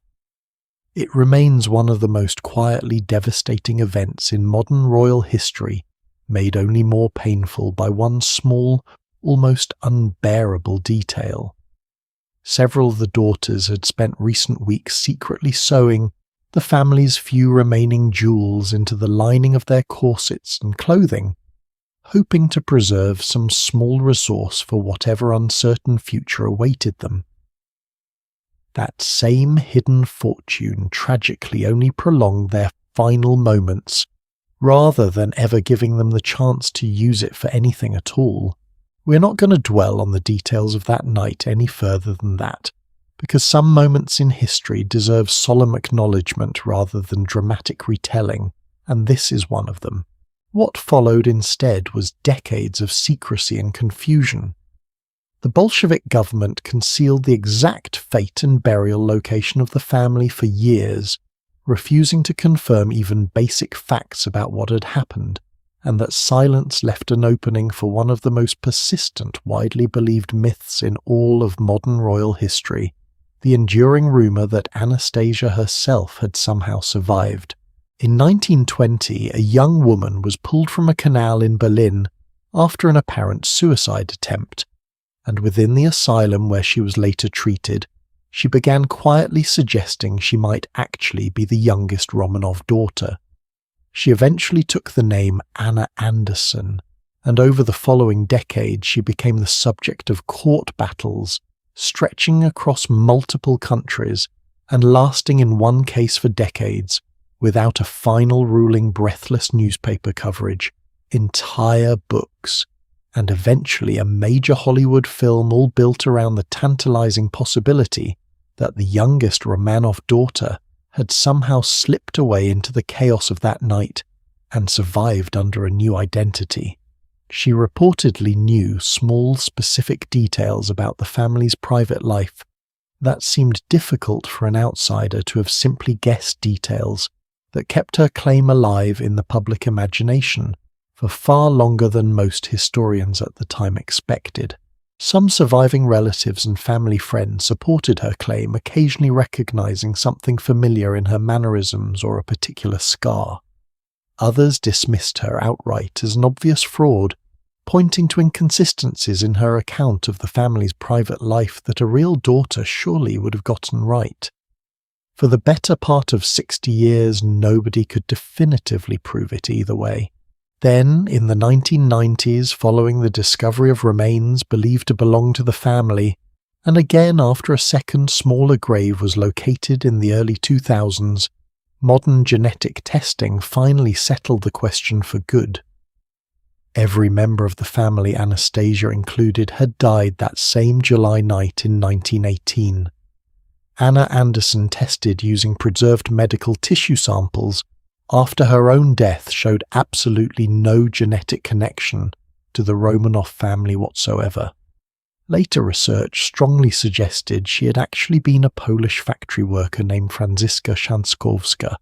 It remains one of the most quietly devastating events in modern royal history, made only more painful by one small, almost unbearable detail. Several of the daughters had spent recent weeks secretly sewing the family's few remaining jewels into the lining of their corsets and clothing, hoping to preserve some small resource for whatever uncertain future awaited them. That same hidden fortune tragically only prolonged their final moments, rather than ever giving them the chance to use it for anything at all. We're not going to dwell on the details of that night any further than that, because some moments in history deserve solemn acknowledgement rather than dramatic retelling, and this is one of them. What followed instead was decades of secrecy and confusion. The Bolshevik government concealed the exact fate and burial location of the family for years, refusing to confirm even basic facts about what had happened, and that silence left an opening for one of the most persistent, widely believed myths in all of modern royal history, the enduring rumour that Anastasia herself had somehow survived. In 1920, a young woman was pulled from a canal in Berlin after an apparent suicide attempt, and within the asylum where she was later treated, she began quietly suggesting she might actually be the youngest Romanov daughter. She eventually took the name Anna Anderson, and over the following decade she became the subject of court battles, stretching across multiple countries and lasting in one case for decades, without a final ruling breathless newspaper coverage, entire books, and eventually a major Hollywood film all built around the tantalizing possibility that the youngest Romanov daughter had somehow slipped away into the chaos of that night and survived under a new identity. She reportedly knew small specific details about the family's private life that seemed difficult for an outsider to have simply guessed, details that kept her claim alive in the public imagination for far longer than most historians at the time expected. Some surviving relatives and family friends supported her claim, occasionally recognizing something familiar in her mannerisms or a particular scar. Others dismissed her outright as an obvious fraud, pointing to inconsistencies in her account of the family's private life that a real daughter surely would have gotten right. For the better part of 60 years, nobody could definitively prove it either way. Then, in the 1990s, following the discovery of remains believed to belong to the family, and again after a second smaller grave was located in the early 2000s, modern genetic testing finally settled the question for good. Every member of the family, Anastasia included, had died that same July night in 1918. Anna Anderson tested using preserved medical tissue samples after her own death showed absolutely no genetic connection to the Romanov family whatsoever. Later research strongly suggested she had actually been a Polish factory worker named Franziska Szankowska,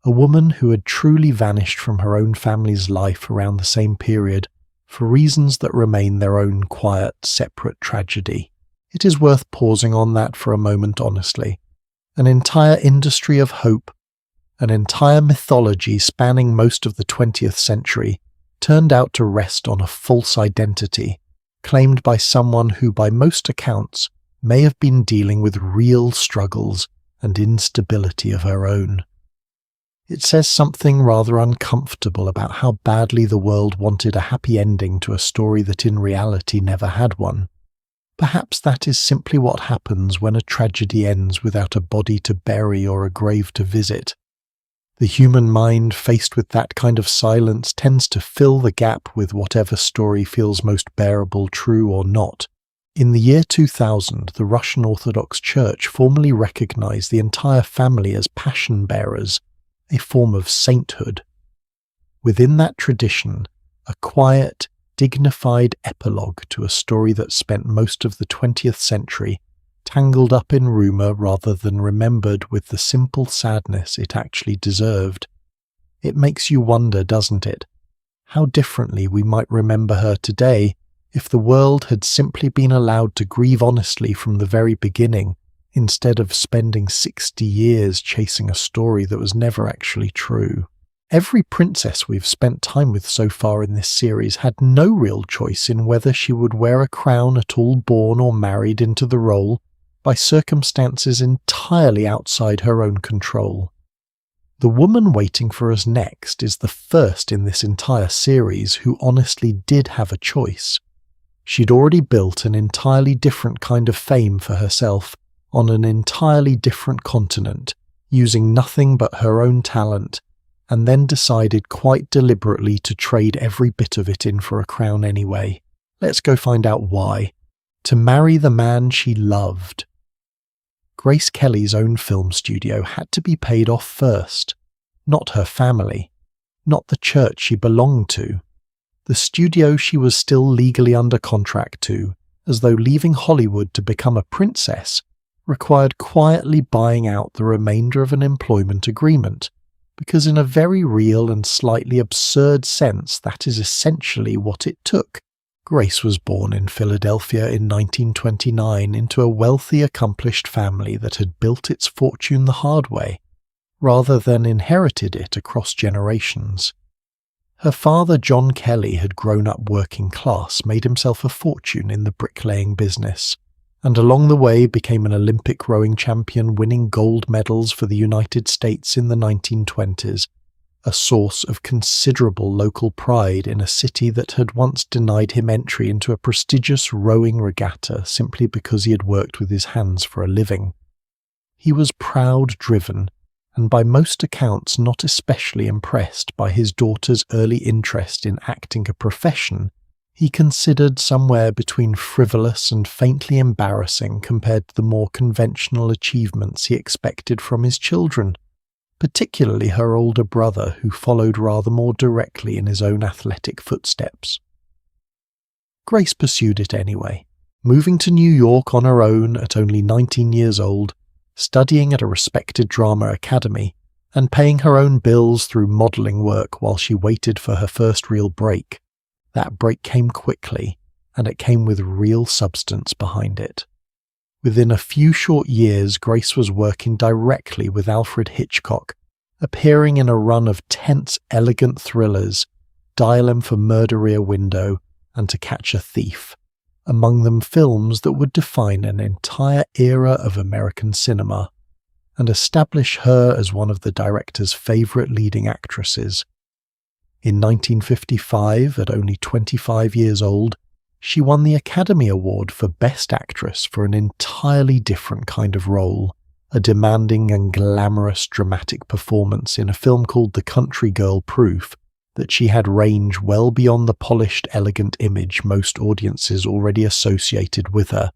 a woman who had truly vanished from her own family's life around the same period for reasons that remain their own quiet, separate tragedy. It is worth pausing on that for a moment honestly. An entire industry of hope, an entire mythology spanning most of the 20th century, turned out to rest on a false identity, claimed by someone who by most accounts may have been dealing with real struggles and instability of her own. It says something rather uncomfortable about how badly the world wanted a happy ending to a story that in reality never had one. Perhaps that is simply what happens when a tragedy ends without a body to bury or a grave to visit. The human mind, faced with that kind of silence, tends to fill the gap with whatever story feels most bearable, true or not. In the year 2000, the Russian Orthodox Church formally recognized the entire family as passion bearers, a form of sainthood. Within that tradition, a quiet, dignified epilogue to a story that spent most of the 20th century tangled up in rumour rather than remembered with the simple sadness it actually deserved. It makes you wonder, doesn't it, how differently we might remember her today if the world had simply been allowed to grieve honestly from the very beginning, instead of spending 60 years chasing a story that was never actually true. Every princess we've spent time with so far in this series had no real choice in whether she would wear a crown at all born or married into the role by circumstances entirely outside her own control. The woman waiting for us next is the first in this entire series who honestly did have a choice. She'd already built an entirely different kind of fame for herself on an entirely different continent, using nothing but her own talent, and then decided quite deliberately to trade every bit of it in for a crown anyway. Let's go find out why. To marry the man she loved. Grace Kelly's own film studio had to be paid off first. Not her family. Not the church she belonged to. The studio she was still legally under contract to, as though leaving Hollywood to become a princess required quietly buying out the remainder of an employment agreement, because in a very real and slightly absurd sense that is essentially what it took. Grace was born in Philadelphia in 1929 into a wealthy, accomplished family that had built its fortune the hard way, rather than inherited it across generations. Her father, John Kelly, had grown up working class, made himself a fortune in the bricklaying business, and along the way became an Olympic rowing champion, winning gold medals for the United States in the 1920s, a source of considerable local pride in a city that had once denied him entry into a prestigious rowing regatta simply because he had worked with his hands for a living. He was proud, driven, and by most accounts not especially impressed by his daughter's early interest in acting a profession he considered somewhere between frivolous and faintly embarrassing compared to the more conventional achievements he expected from his children, particularly her older brother, who followed rather more directly in his own athletic footsteps. Grace pursued it anyway, moving to New York on her own at only 19 years old, studying at a respected drama academy, and paying her own bills through modelling work while she waited for her first real break. That break came quickly, and it came with real substance behind it. Within a few short years, Grace was working directly with Alfred Hitchcock, appearing in a run of tense, elegant thrillers, Dial M for Murder Rear Window, and To Catch a Thief, among them films that would define an entire era of American cinema. and establish her as one of the director's favourite leading actresses. In 1955, at only 25 years old, she won the Academy Award for Best Actress for an entirely different kind of role, a demanding and glamorous dramatic performance in a film called The Country Girl, proof that she had range well beyond the polished, elegant image most audiences already associated with her.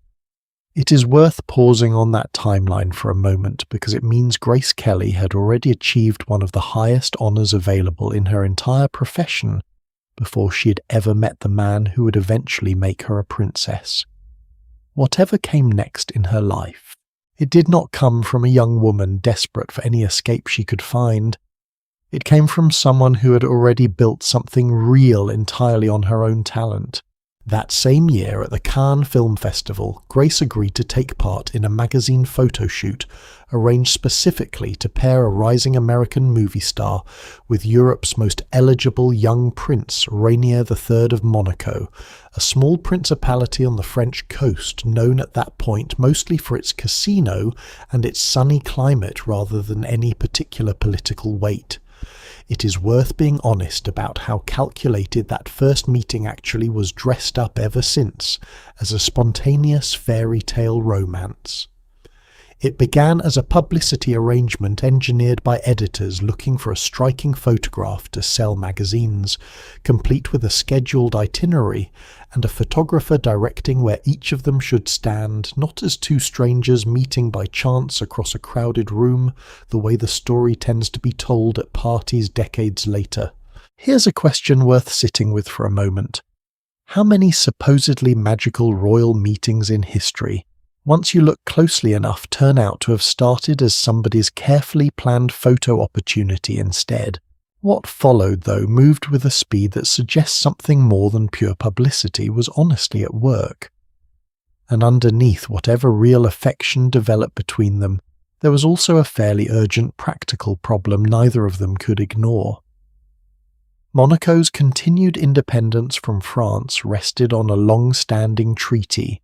It is worth pausing on that timeline for a moment because it means Grace Kelly had already achieved one of the highest honours available in her entire profession before she had ever met the man who would eventually make her a princess. Whatever came next in her life, it did not come from a young woman desperate for any escape she could find. It came from someone who had already built something real entirely on her own talent. That same year at the Cannes Film Festival, Grace agreed to take part in a magazine photo shoot arranged specifically to pair a rising American movie star with Europe's most eligible young prince, Rainier III of Monaco, a small principality on the French coast known at that point mostly for its casino and its sunny climate rather than any particular political weight. It is worth being honest about how calculated that first meeting actually was, dressed up ever since as a spontaneous fairy tale romance. It began as a publicity arrangement engineered by editors looking for a striking photograph to sell magazines, complete with a scheduled itinerary and a photographer directing where each of them should stand, not as two strangers meeting by chance across a crowded room, the way the story tends to be told at parties decades later. Here's a question worth sitting with for a moment. How many supposedly magical royal meetings in history, once you look closely enough, turn out to have started as somebody's carefully planned photo opportunity instead? What followed, though, moved with a speed that suggests something more than pure publicity was honestly at work. And underneath whatever real affection developed between them, there was also a fairly urgent practical problem neither of them could ignore. Monaco's continued independence from France rested on a long-standing treaty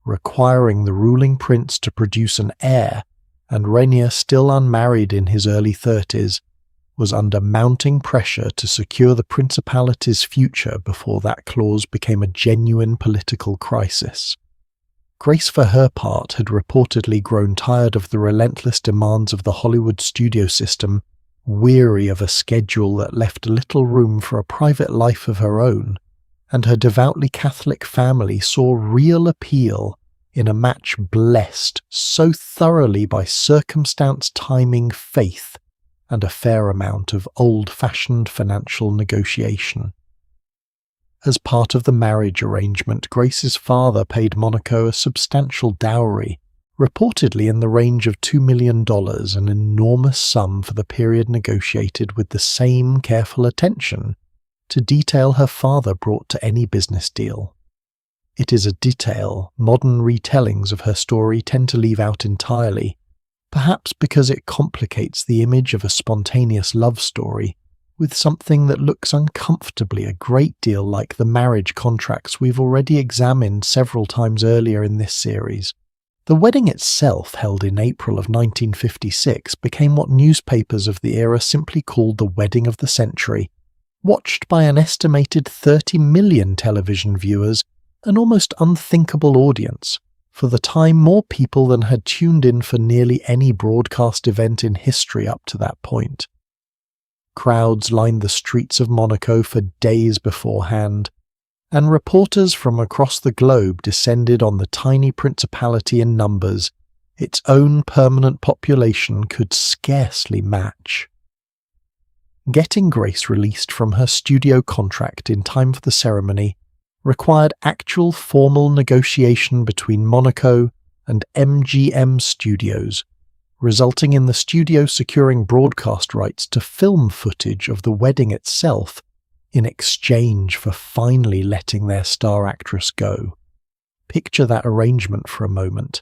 requiring the ruling prince to produce an heir, and Rainier, still unmarried in his early 30s, was under mounting pressure to secure the principality's future before that clause became a genuine political crisis. Grace, for her part, had reportedly grown tired of the relentless demands of the Hollywood studio system, weary of a schedule that left little room for a private life of her own, and her devoutly Catholic family saw real appeal in a match blessed so thoroughly by circumstance, timing, faith, and a fair amount of old-fashioned financial negotiation. As part of the marriage arrangement, Grace's father paid Monaco a substantial dowry, reportedly in the range of $2 million, an enormous sum for the period negotiated with the same careful attention to detail her father brought to any business deal. It is a detail modern retellings of her story tend to leave out entirely, perhaps because it complicates the image of a spontaneous love story with something that looks uncomfortably a great deal like the marriage contracts we've already examined several times earlier in this series. The wedding itself, held in April of 1956, became what newspapers of the era simply called the wedding of the century, watched by an estimated 30 million television viewers, an almost unthinkable audience, for the time more people than had tuned in for nearly any broadcast event in history up to that point. Crowds lined the streets of Monaco for days beforehand, and reporters from across the globe descended on the tiny principality in numbers its own permanent population could scarcely match. Getting Grace released from her studio contract in time for the ceremony required actual formal negotiation between Monaco and MGM Studios, resulting in the studio securing broadcast rights to film footage of the wedding itself in exchange for finally letting their star actress go. Picture that arrangement for a moment.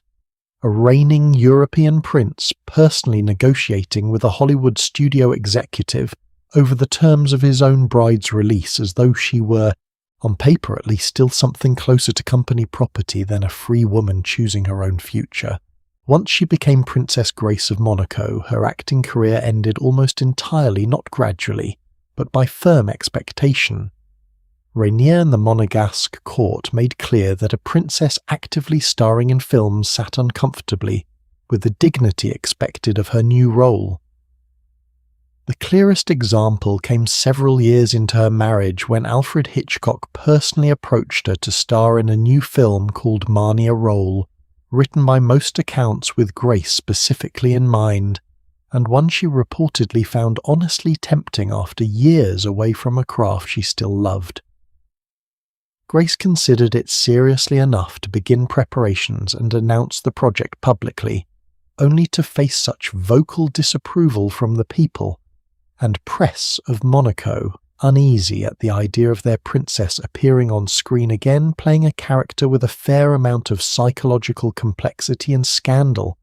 A reigning European prince personally negotiating with a Hollywood studio executive over the terms of his own bride's release, as though she were, on paper at least, still something closer to company property than a free woman choosing her own future. Once she became Princess Grace of Monaco, her acting career ended almost entirely, not gradually, but by firm expectation. Rainier and the Monegasque court made clear that a princess actively starring in films sat uncomfortably with the dignity expected of her new role. The clearest example came several years into her marriage when Alfred Hitchcock personally approached her to star in a new film called Marnie a Role, written by most accounts with Grace specifically in mind, and one she reportedly found honestly tempting after years away from a craft she still loved. Grace considered it seriously enough to begin preparations and announce the project publicly, only to face such vocal disapproval from the people and press of Monaco, uneasy at the idea of their princess appearing on screen again playing a character with a fair amount of psychological complexity and scandal,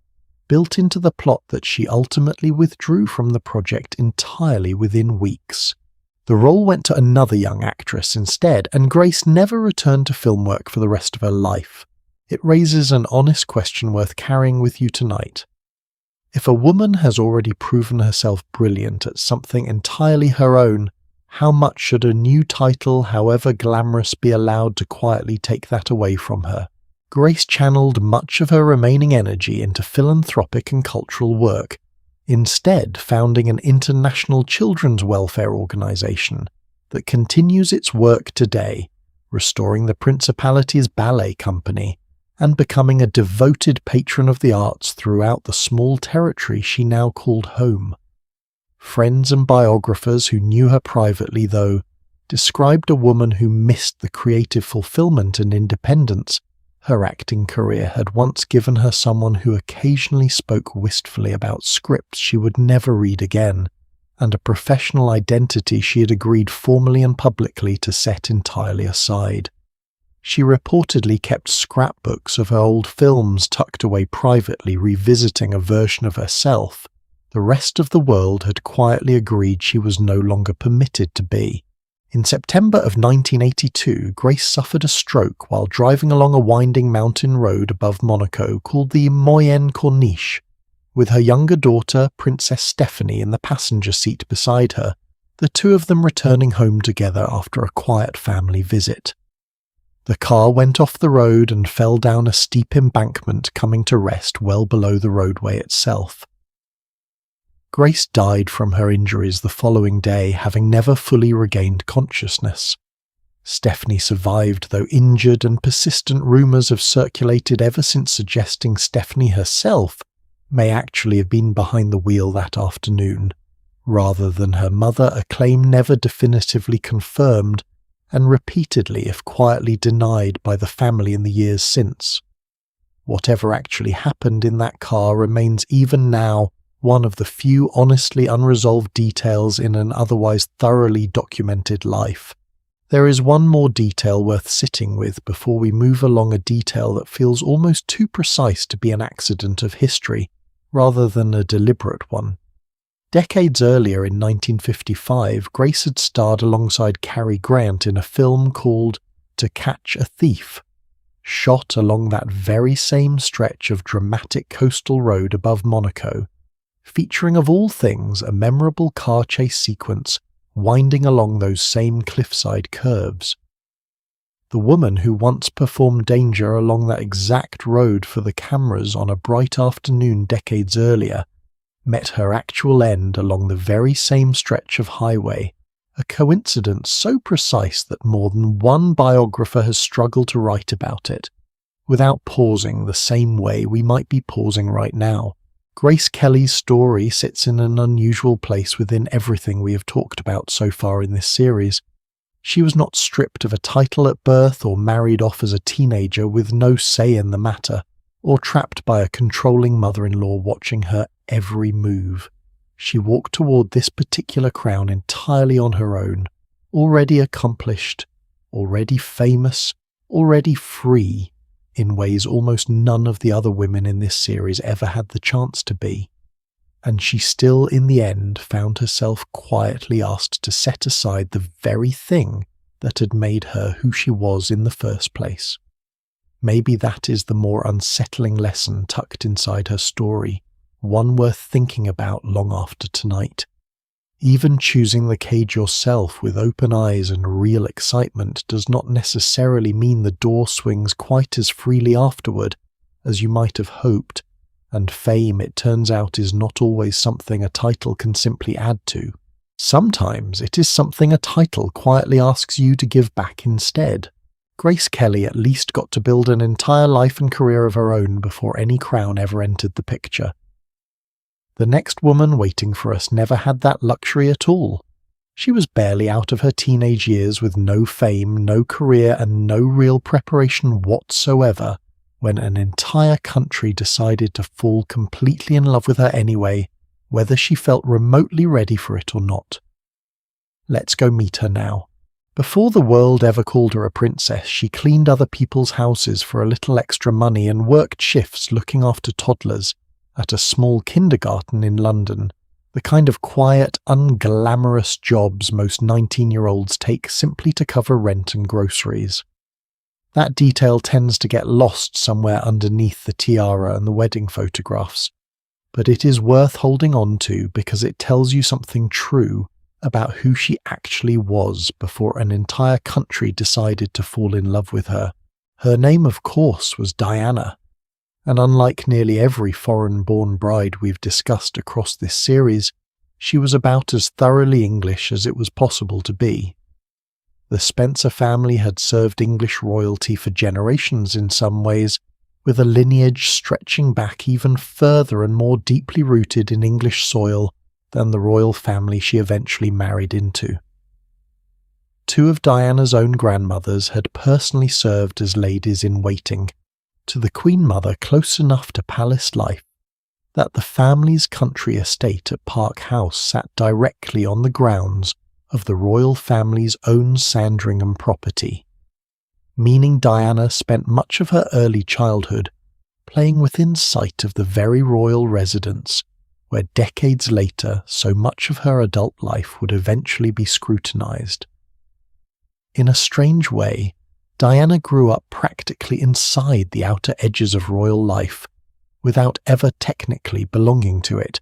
built into the plot that she ultimately withdrew from the project entirely within weeks. The role went to another young actress instead, and Grace never returned to film work for the rest of her life. It raises an honest question worth carrying with you tonight. If a woman has already proven herself brilliant at something entirely her own, how much should a new title, however glamorous, be allowed to quietly take that away from her? Grace channeled much of her remaining energy into philanthropic and cultural work, instead founding an international children's welfare organization that continues its work today, restoring the Principality's ballet company, and becoming a devoted patron of the arts throughout the small territory she now called home. Friends and biographers who knew her privately, though, described a woman who missed the creative fulfillment and independence her acting career had once given her, someone who occasionally spoke wistfully about scripts she would never read again, and a professional identity she had agreed formally and publicly to set entirely aside. She reportedly kept scrapbooks of her old films tucked away privately, revisiting a version of herself the rest of the world had quietly agreed she was no longer permitted to be. In September of 1982, Grace suffered a stroke while driving along a winding mountain road above Monaco called the Moyenne Corniche, with her younger daughter, Princess Stephanie, in the passenger seat beside her, the two of them returning home together after a quiet family visit. The car went off the road and fell down a steep embankment, coming to rest well below the roadway itself. Grace died from her injuries the following day, having never fully regained consciousness. Stephanie survived, though injured, and persistent rumours have circulated ever since suggesting Stephanie herself may actually have been behind the wheel that afternoon, rather than her mother, a claim never definitively confirmed and repeatedly, if quietly, denied by the family in the years since. Whatever actually happened in that car remains even now one of the few honestly unresolved details in an otherwise thoroughly documented life. There is one more detail worth sitting with before we move along, a detail that feels almost too precise to be an accident of history, rather than a deliberate one. Decades earlier, in 1955, Grace had starred alongside Cary Grant in a film called To Catch a Thief, shot along that very same stretch of dramatic coastal road above Monaco, featuring of all things a memorable car chase sequence winding along those same cliffside curves. The woman who once performed danger along that exact road for the cameras on a bright afternoon decades earlier met her actual end along the very same stretch of highway, a coincidence so precise that more than one biographer has struggled to write about it, without pausing the same way we might be pausing right now. Grace Kelly's story sits in an unusual place within everything we have talked about so far in this series. She was not stripped of a title at birth or married off as a teenager with no say in the matter, or trapped by a controlling mother-in-law watching her every move. She walked toward this particular crown entirely on her own, already accomplished, already famous, already free, in ways almost none of the other women in this series ever had the chance to be. And she still, in the end, found herself quietly asked to set aside the very thing that had made her who she was in the first place. Maybe that is the more unsettling lesson tucked inside her story, one worth thinking about long after tonight. Even choosing the cage yourself with open eyes and real excitement does not necessarily mean the door swings quite as freely afterward as you might have hoped, and fame, it turns out, is not always something a title can simply add to. Sometimes it is something a title quietly asks you to give back instead. Grace Kelly at least got to build an entire life and career of her own before any crown ever entered the picture. The next woman waiting for us never had that luxury at all. She was barely out of her teenage years with no fame, no career, and no real preparation whatsoever when an entire country decided to fall completely in love with her anyway, whether she felt remotely ready for it or not. Let's go meet her now. Before the world ever called her a princess, she cleaned other people's houses for a little extra money and worked shifts looking after toddlers at a small kindergarten in London, the kind of quiet, unglamorous jobs most 19-year-olds take simply to cover rent and groceries. That detail tends to get lost somewhere underneath the tiara and the wedding photographs, but it is worth holding on to because it tells you something true about who she actually was before an entire country decided to fall in love with her. Her name, of course, was Diana, and unlike nearly every foreign-born bride we've discussed across this series, she was about as thoroughly English as it was possible to be. The Spencer family had served English royalty for generations in some ways, with a lineage stretching back even further and more deeply rooted in English soil than the royal family she eventually married into. Two of Diana's own grandmothers had personally served as ladies-in-waiting to the Queen Mother close enough to palace life that the family's country estate at Park House sat directly on the grounds of the royal family's own Sandringham property, meaning Diana spent much of her early childhood playing within sight of the very royal residence where decades later so much of her adult life would eventually be scrutinized. In a strange way, Diana grew up practically inside the outer edges of royal life, without ever technically belonging to it,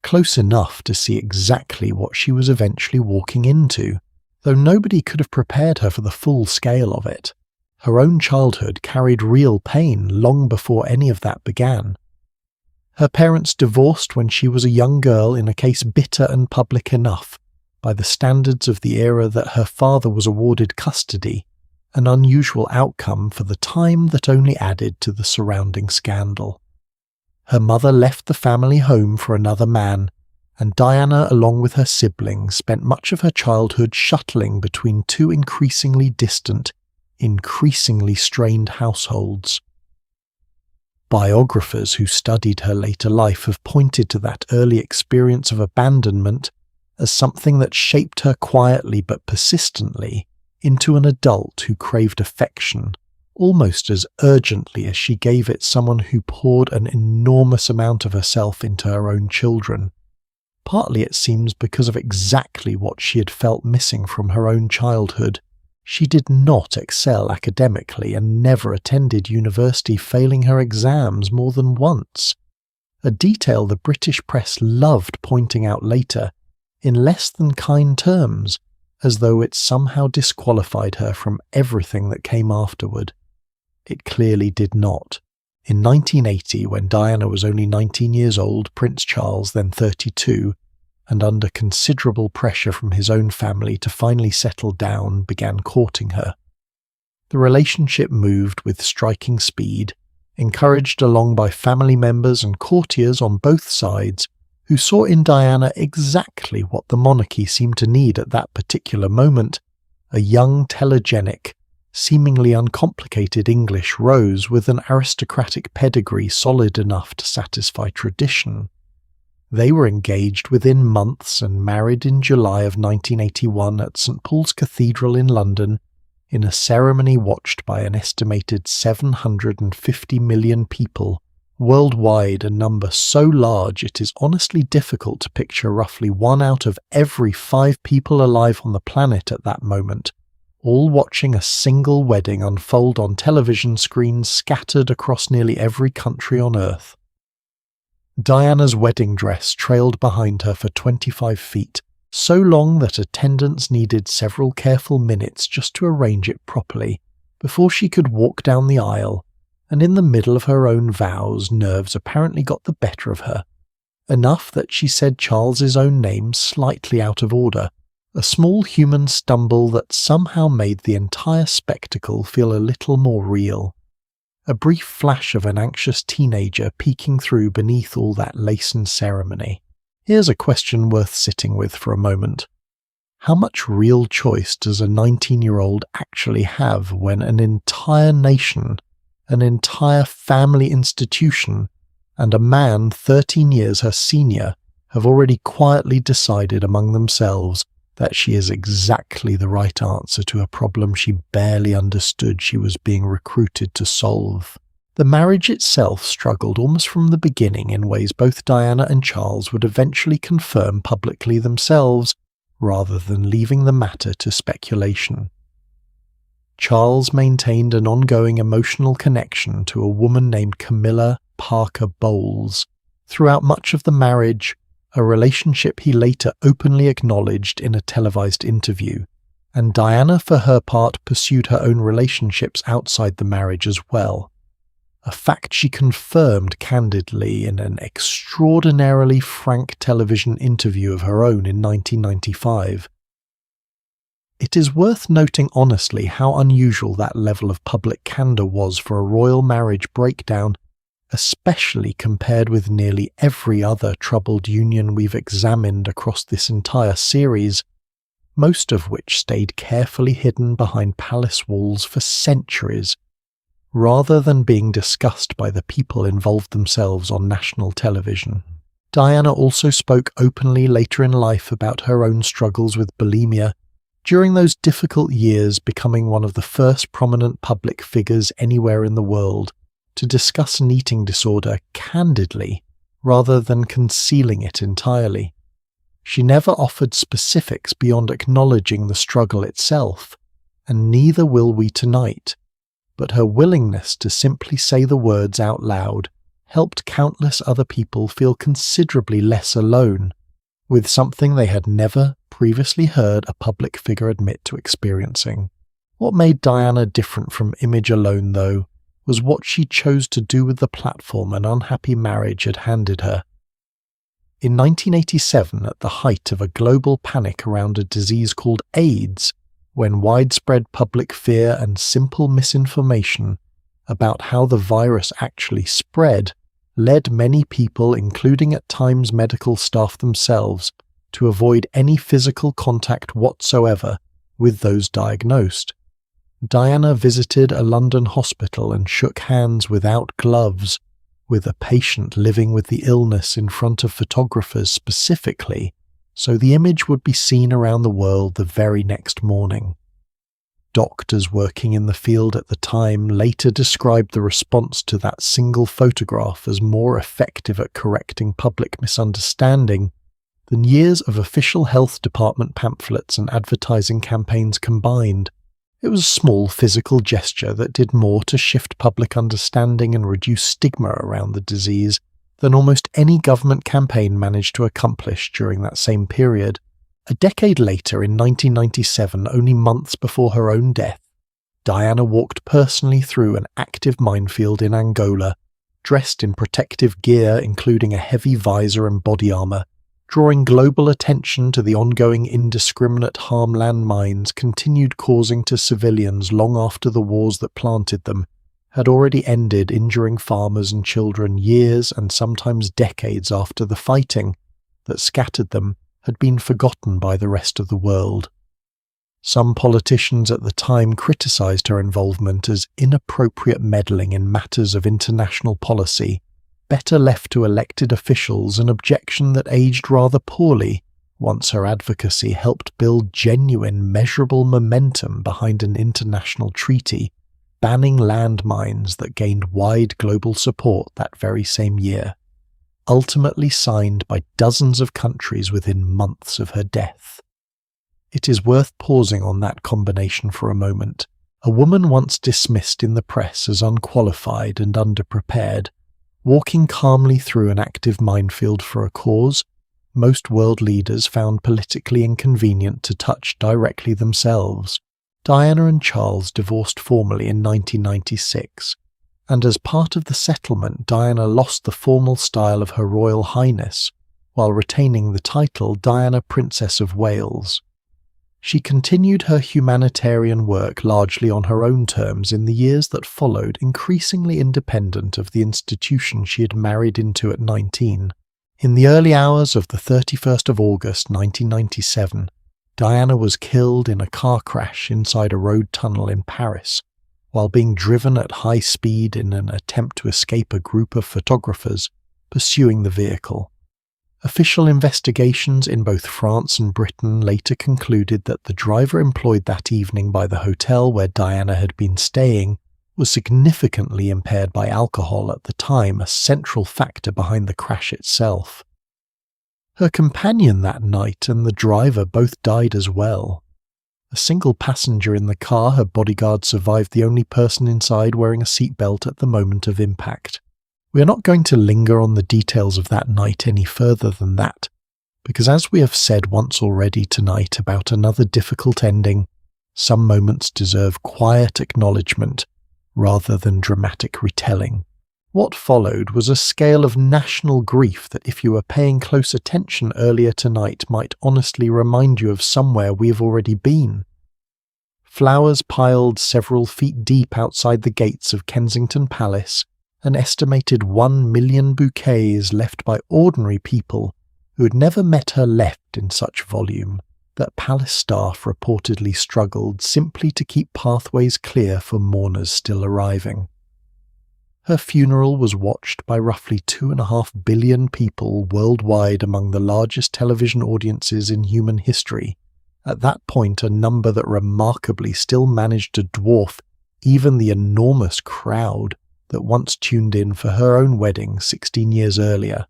close enough to see exactly what she was eventually walking into, though nobody could have prepared her for the full scale of it. Her own childhood carried real pain long before any of that began. Her parents divorced when she was a young girl in a case bitter and public enough, by the standards of the era that her father was awarded custody, an unusual outcome for the time that only added to the surrounding scandal. Her mother left the family home for another man, and Diana, along with her siblings, spent much of her childhood shuttling between two increasingly distant, increasingly strained households. Biographers who studied her later life have pointed to that early experience of abandonment as something that shaped her quietly but persistently into an adult who craved affection, almost as urgently as she gave it someone who poured an enormous amount of herself into her own children. Partly it seems because of exactly what she had felt missing from her own childhood. She did not excel academically and never attended university, failing her exams more than once, a detail the British press loved pointing out later, in less than kind terms, as though it somehow disqualified her from everything that came afterward. It clearly did not. In 1980, when Diana was only 19 years old, Prince Charles, then 32, and under considerable pressure from his own family to finally settle down, began courting her. The relationship moved with striking speed, encouraged along by family members and courtiers on both sides, who saw in Diana exactly what the monarchy seemed to need at that particular moment, a young, telegenic, seemingly uncomplicated English rose with an aristocratic pedigree solid enough to satisfy tradition. They were engaged within months and married in July of 1981 at St. Paul's Cathedral in London, in a ceremony watched by an estimated 750 million people, worldwide, a number so large it is honestly difficult to picture roughly 1 out of every 5 people alive on the planet at that moment all watching a single wedding unfold on television screens scattered across nearly every country on Earth. Diana's wedding dress trailed behind her for 25 feet, so long that attendants needed several careful minutes just to arrange it properly before she could walk down the aisle, and in the middle of her own vows, nerves apparently got the better of her, enough that she said Charles's own name slightly out of order, a small human stumble that somehow made the entire spectacle feel a little more real. A brief flash of an anxious teenager peeking through beneath all that lace and ceremony. Here's a question worth sitting with for a moment. How much real choice does a 19-year-old actually have when an entire nation, an entire family institution, and a man 13 years her senior have already quietly decided among themselves that she is exactly the right answer to a problem she barely understood she was being recruited to solve? The marriage itself struggled almost from the beginning in ways both Diana and Charles would eventually confirm publicly themselves, rather than leaving the matter to speculation. Charles maintained an ongoing emotional connection to a woman named Camilla Parker Bowles throughout much of the marriage, a relationship he later openly acknowledged in a televised interview, and Diana for her part pursued her own relationships outside the marriage as well, a fact she confirmed candidly in an extraordinarily frank television interview of her own in 1995. It is worth noting honestly how unusual that level of public candour was for a royal marriage breakdown, especially compared with nearly every other troubled union we've examined across this entire series, most of which stayed carefully hidden behind palace walls for centuries, rather than being discussed by the people involved themselves on national television. Diana also spoke openly later in life about her own struggles with bulimia, during those difficult years becoming one of the first prominent public figures anywhere in the world to discuss an eating disorder candidly rather than concealing it entirely. She never offered specifics beyond acknowledging the struggle itself, and neither will we tonight. But her willingness to simply say the words out loud helped countless other people feel considerably less alone with something they had never previously heard a public figure admit to experiencing. What made Diana different from image alone, though, was what she chose to do with the platform an unhappy marriage had handed her. In 1987, at the height of a global panic around a disease called AIDS, when widespread public fear and simple misinformation about how the virus actually spread led many people, including at times medical staff themselves, to avoid any physical contact whatsoever with those diagnosed. Diana visited a London hospital and shook hands without gloves with a patient living with the illness in front of photographers specifically, so the image would be seen around the world the very next morning. Doctors working in the field at the time later described the response to that single photograph as more effective at correcting public misunderstanding than years of official health department pamphlets and advertising campaigns combined. It was a small physical gesture that did more to shift public understanding and reduce stigma around the disease than almost any government campaign managed to accomplish during that same period. A decade later, in 1997, only months before her own death, Diana walked personally through an active minefield in Angola, dressed in protective gear including a heavy visor and body armor, drawing global attention to the ongoing indiscriminate harm landmines continued causing to civilians long after the wars that planted them had already ended, injuring farmers and children years and sometimes decades after the fighting that scattered them had been forgotten by the rest of the world. Some politicians at the time criticized her involvement as inappropriate meddling in matters of international policy, better left to elected officials, an objection that aged rather poorly once her advocacy helped build genuine, measurable momentum behind an international treaty banning landmines that gained wide global support that very same year, ultimately signed by dozens of countries within months of her death. It is worth pausing on that combination for a moment. A woman once dismissed in the press as unqualified and underprepared, walking calmly through an active minefield for a cause most world leaders found politically inconvenient to touch directly themselves. Diana and Charles divorced formally in 1996, and as part of the settlement, Diana lost the formal style of Her Royal Highness, while retaining the title Diana Princess of Wales. She continued her humanitarian work largely on her own terms in the years that followed, increasingly independent of the institution she had married into at 19. In the early hours of the 31st of August 1997, Diana was killed in a car crash inside a road tunnel in Paris, while being driven at high speed in an attempt to escape a group of photographers pursuing the vehicle. Official investigations in both France and Britain later concluded that the driver employed that evening by the hotel where Diana had been staying was significantly impaired by alcohol at the time, a central factor behind the crash itself. Her companion that night and the driver both died as well. A single passenger in the car, her bodyguard, survived, the only person inside wearing a seatbelt at the moment of impact. We are not going to linger on the details of that night any further than that, because as we have said once already tonight about another difficult ending, some moments deserve quiet acknowledgement rather than dramatic retelling. What followed was a scale of national grief that, if you were paying close attention earlier tonight, might honestly remind you of somewhere we have already been. Flowers piled several feet deep outside the gates of Kensington Palace, an estimated 1 million bouquets left by ordinary people who had never met her left in such volume that palace staff reportedly struggled simply to keep pathways clear for mourners still arriving. Her funeral was watched by roughly 2.5 billion people worldwide, among the largest television audiences in human history, at that point a number that remarkably still managed to dwarf even the enormous crowd that once tuned in for her own wedding 16 years earlier.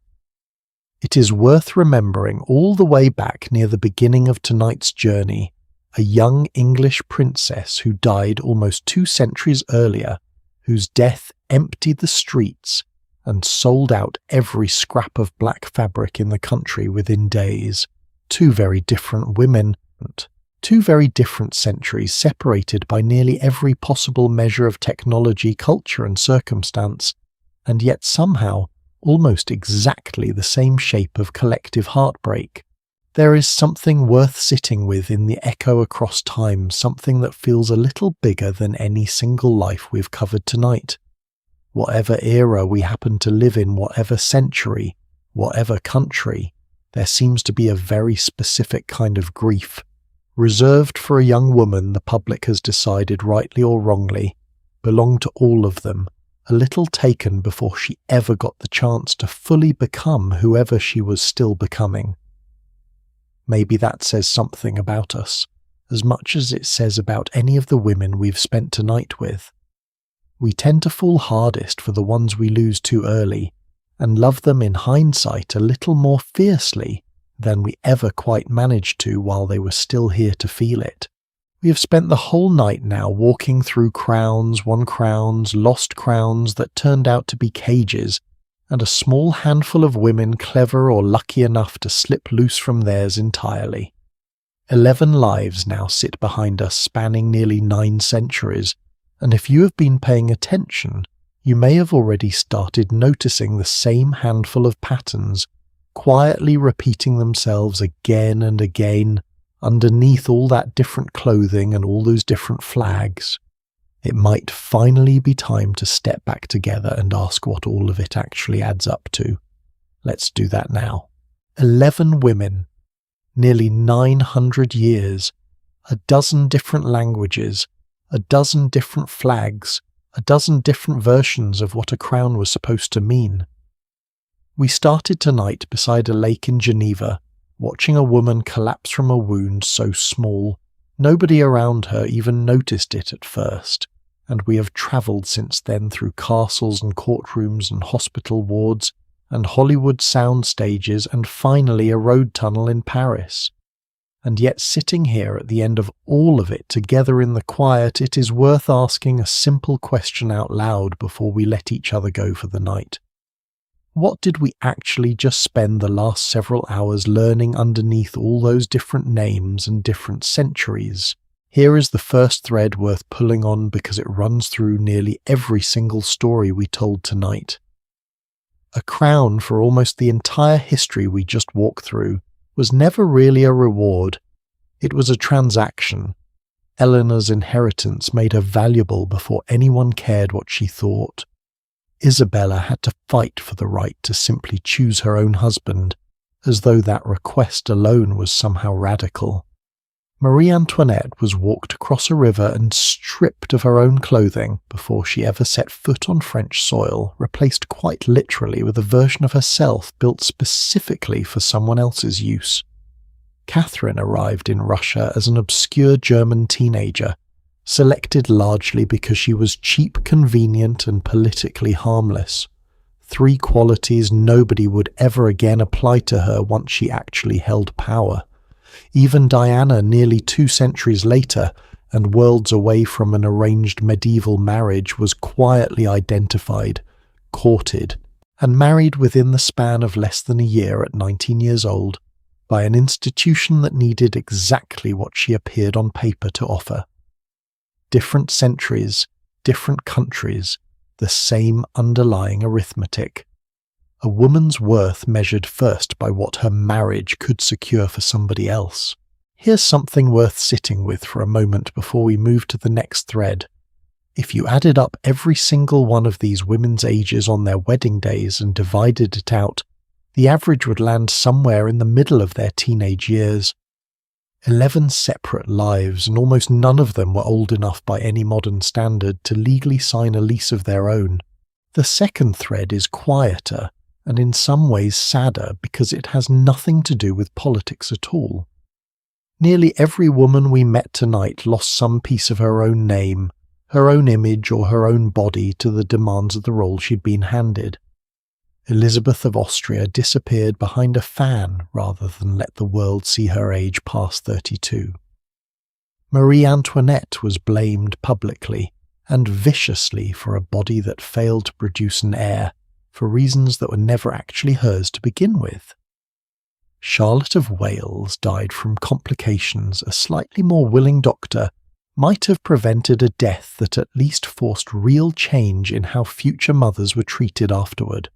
It is worth remembering all the way back near the beginning of tonight's journey, a young English princess who died almost 2 centuries earlier, whose death emptied the streets and sold out every scrap of black fabric in the country within days. 2 very different women, 2 very different centuries separated by nearly every possible measure of technology, culture and circumstance, and yet somehow almost exactly the same shape of collective heartbreak. There is something worth sitting with in the echo across time, something that feels a little bigger than any single life we've covered tonight. Whatever era we happen to live in, whatever century, whatever country, there seems to be a very specific kind of grief, reserved for a young woman the public has decided, rightly or wrongly, belonged to all of them, a little taken before she ever got the chance to fully become whoever she was still becoming. Maybe that says something about us, as much as it says about any of the women we've spent tonight with. We tend to fall hardest for the ones we lose too early, and love them in hindsight a little more fiercely than we ever quite managed to while they were still here to feel it. We have spent the whole night now walking through crowns, won crowns, lost crowns that turned out to be cages, and a small handful of women clever or lucky enough to slip loose from theirs entirely. 11 lives now sit behind us, spanning nearly 9 centuries, and if you have been paying attention, you may have already started noticing the same handful of patterns, quietly repeating themselves again and again, underneath all that different clothing and all those different flags. It might finally be time to step back together and ask what all of it actually adds up to. Let's do that now. 11 women, nearly 900 years, a dozen different languages, a dozen different flags, a dozen different versions of what a crown was supposed to mean. We started tonight beside a lake in Geneva, watching a woman collapse from a wound so small, nobody around her even noticed it at first, and we have travelled since then through castles and courtrooms and hospital wards and Hollywood sound stages and finally a road tunnel in Paris. and yet sitting here at the end of all of it together in the quiet, it is worth asking a simple question out loud before we let each other go for the night. What did we actually just spend the last several hours learning underneath all those different names and different centuries? Here is the first thread worth pulling on because it runs through nearly every single story we told tonight. A crown for almost the entire history we just walked through was never really a reward. It was a transaction. Eleanor's inheritance made her valuable before anyone cared what she thought. Isabella had to fight for the right to simply choose her own husband, as though that request alone was somehow radical. Marie Antoinette was walked across a river and stripped of her own clothing before she ever set foot on French soil, replaced quite literally with a version of herself built specifically for someone else's use. Catherine arrived in Russia as an obscure German teenager, selected largely because she was cheap, convenient, and politically harmless. 3 qualities nobody would ever again apply to her once she actually held power. Even Diana, nearly 2 centuries later, and worlds away from an arranged medieval marriage, was quietly identified, courted, and married within the span of less than a year at 19 years old, by an institution that needed exactly what she appeared on paper to offer. Different centuries, different countries, the same underlying arithmetic. A woman's worth measured first by what her marriage could secure for somebody else. Here's something worth sitting with for a moment before we move to the next thread. If you added up every single one of these women's ages on their wedding days and divided it out, the average would land somewhere in the middle of their teenage years. 11 separate lives, and almost none of them were old enough by any modern standard to legally sign a lease of their own. The second thread is quieter, and in some ways sadder because it has nothing to do with politics at all. Nearly every woman we met tonight lost some piece of her own name, her own image, or her own body to the demands of the role she'd been handed. Elizabeth of Austria disappeared behind a fan rather than let the world see her age past 32. Marie Antoinette was blamed publicly and viciously for a body that failed to produce an heir, for reasons that were never actually hers to begin with. Charlotte of Wales died from complications a slightly more willing doctor might have prevented a death that at least forced real change in how future mothers were treated afterward.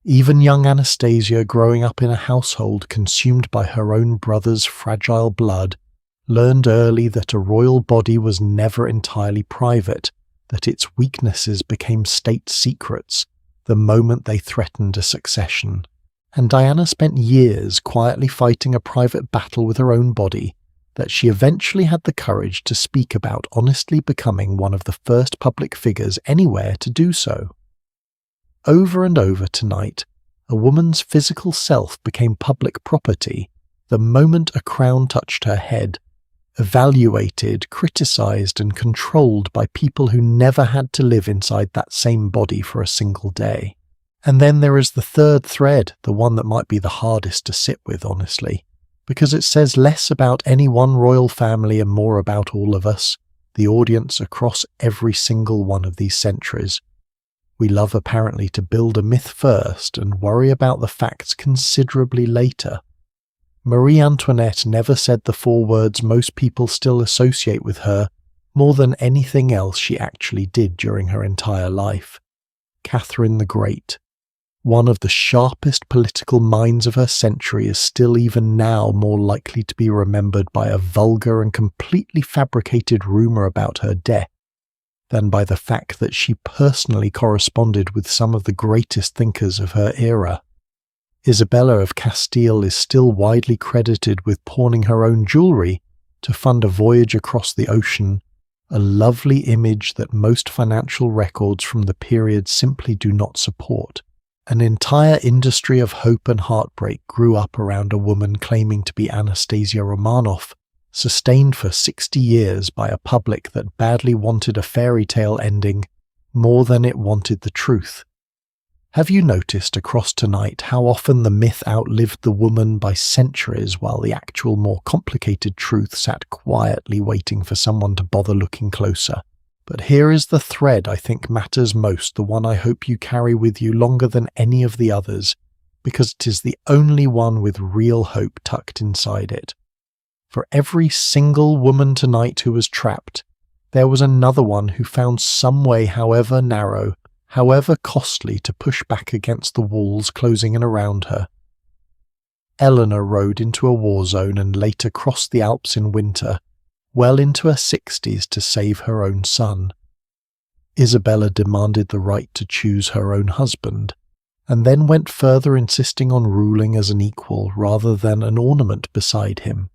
Even young Anastasia, growing up in a household consumed by her own brother's fragile blood, learned early that a royal body was never entirely private, that its weaknesses became state secrets the moment they threatened a succession. And Diana spent years quietly fighting a private battle with her own body that she eventually had the courage to speak about, honestly becoming one of the first public figures anywhere to do so. Over and over tonight, a woman's physical self became public property the moment a crown touched her head, evaluated, criticized, and controlled by people who never had to live inside that same body for a single day. And then there is the third thread, the one that might be the hardest to sit with, honestly, because it says less about any one royal family and more about all of us, the audience across every single one of these centuries. We love apparently to build a myth first and worry about the facts considerably later. Marie Antoinette never said the 4 words most people still associate with her more than anything else she actually did during her entire life. Catherine the Great, one of the sharpest political minds of her century, is still even now more likely to be remembered by a vulgar and completely fabricated rumour about her death than by the fact that she personally corresponded with some of the greatest thinkers of her era. Isabella of Castile is still widely credited with pawning her own jewellery to fund a voyage across the ocean, a lovely image that most financial records from the period simply do not support. An entire industry of hope and heartbreak grew up around a woman claiming to be Anastasia Romanoff, sustained for 60 years by a public that badly wanted a fairy tale ending more than it wanted the truth. Have you noticed across tonight how often the myth outlived the woman by centuries while the actual more complicated truth sat quietly waiting for someone to bother looking closer? But here is the thread I think matters most, the one I hope you carry with you longer than any of the others, because it is the only one with real hope tucked inside it. For every single woman tonight who was trapped, there was another one who found some way, however narrow, however costly, to push back against the walls closing in around her. Eleanor rode into a war zone and later crossed the Alps in winter, well into her 60s, to save her own son. Isabella demanded the right to choose her own husband, and then went further, insisting on ruling as an equal rather than an ornament beside him.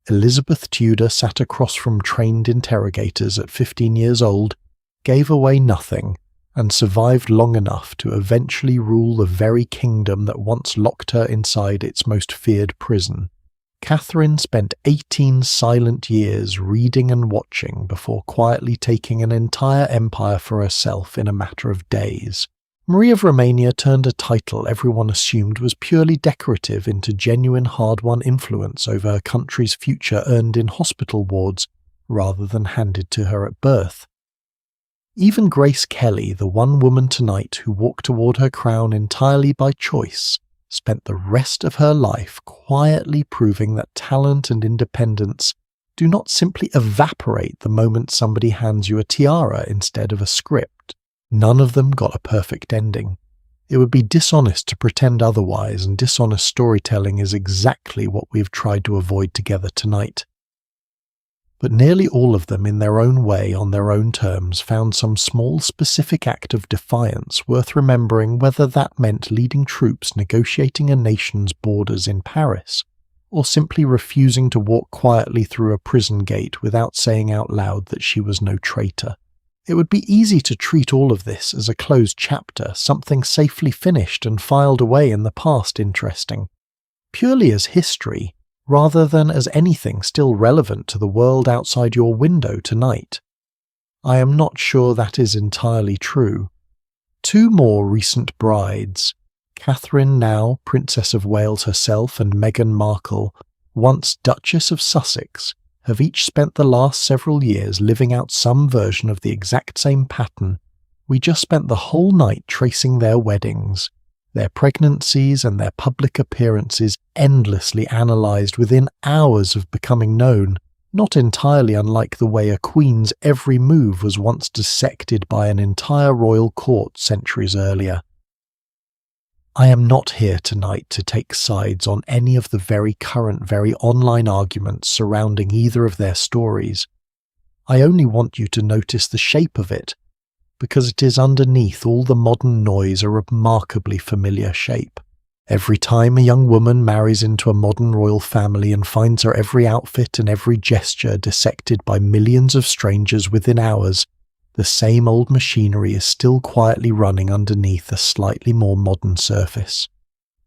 Elizabeth Tudor sat across from trained interrogators at 15 years old, gave away nothing, and survived long enough to eventually rule the very kingdom that once locked her inside its most feared prison. Catherine spent 18 silent years reading and watching before quietly taking an entire empire for herself in a matter of days. Marie of Romania turned a title everyone assumed was purely decorative into genuine hard-won influence over her country's future earned in hospital wards rather than handed to her at birth. Even Grace Kelly, the one woman tonight who walked toward her crown entirely by choice, spent the rest of her life quietly proving that talent and independence do not simply evaporate the moment somebody hands you a tiara instead of a script. None of them got a perfect ending. It would be dishonest to pretend otherwise, and dishonest storytelling is exactly what we've tried to avoid together tonight. But nearly all of them, in their own way, on their own terms, found some small specific act of defiance worth remembering, whether that meant leading troops negotiating a nation's borders in Paris, or simply refusing to walk quietly through a prison gate without saying out loud that she was no traitor. It would be easy to treat all of this as a closed chapter, something safely finished and filed away in the past interesting, purely as history, rather than as anything still relevant to the world outside your window tonight. I am not sure that is entirely true. Two more recent brides, Catherine, now Princess of Wales herself, and Meghan Markle, once Duchess of Sussex, have each spent the last several years living out some version of the exact same pattern. We just spent the whole night tracing their weddings, their pregnancies and their public appearances endlessly analysed within hours of becoming known, not entirely unlike the way a queen's every move was once dissected by an entire royal court centuries earlier. I am not here tonight to take sides on any of the very current, very online arguments surrounding either of their stories. I only want you to notice the shape of it, because it is underneath all the modern noise a remarkably familiar shape. Every time a young woman marries into a modern royal family and finds her every outfit and every gesture dissected by millions of strangers within hours, the same old machinery is still quietly running underneath a slightly more modern surface.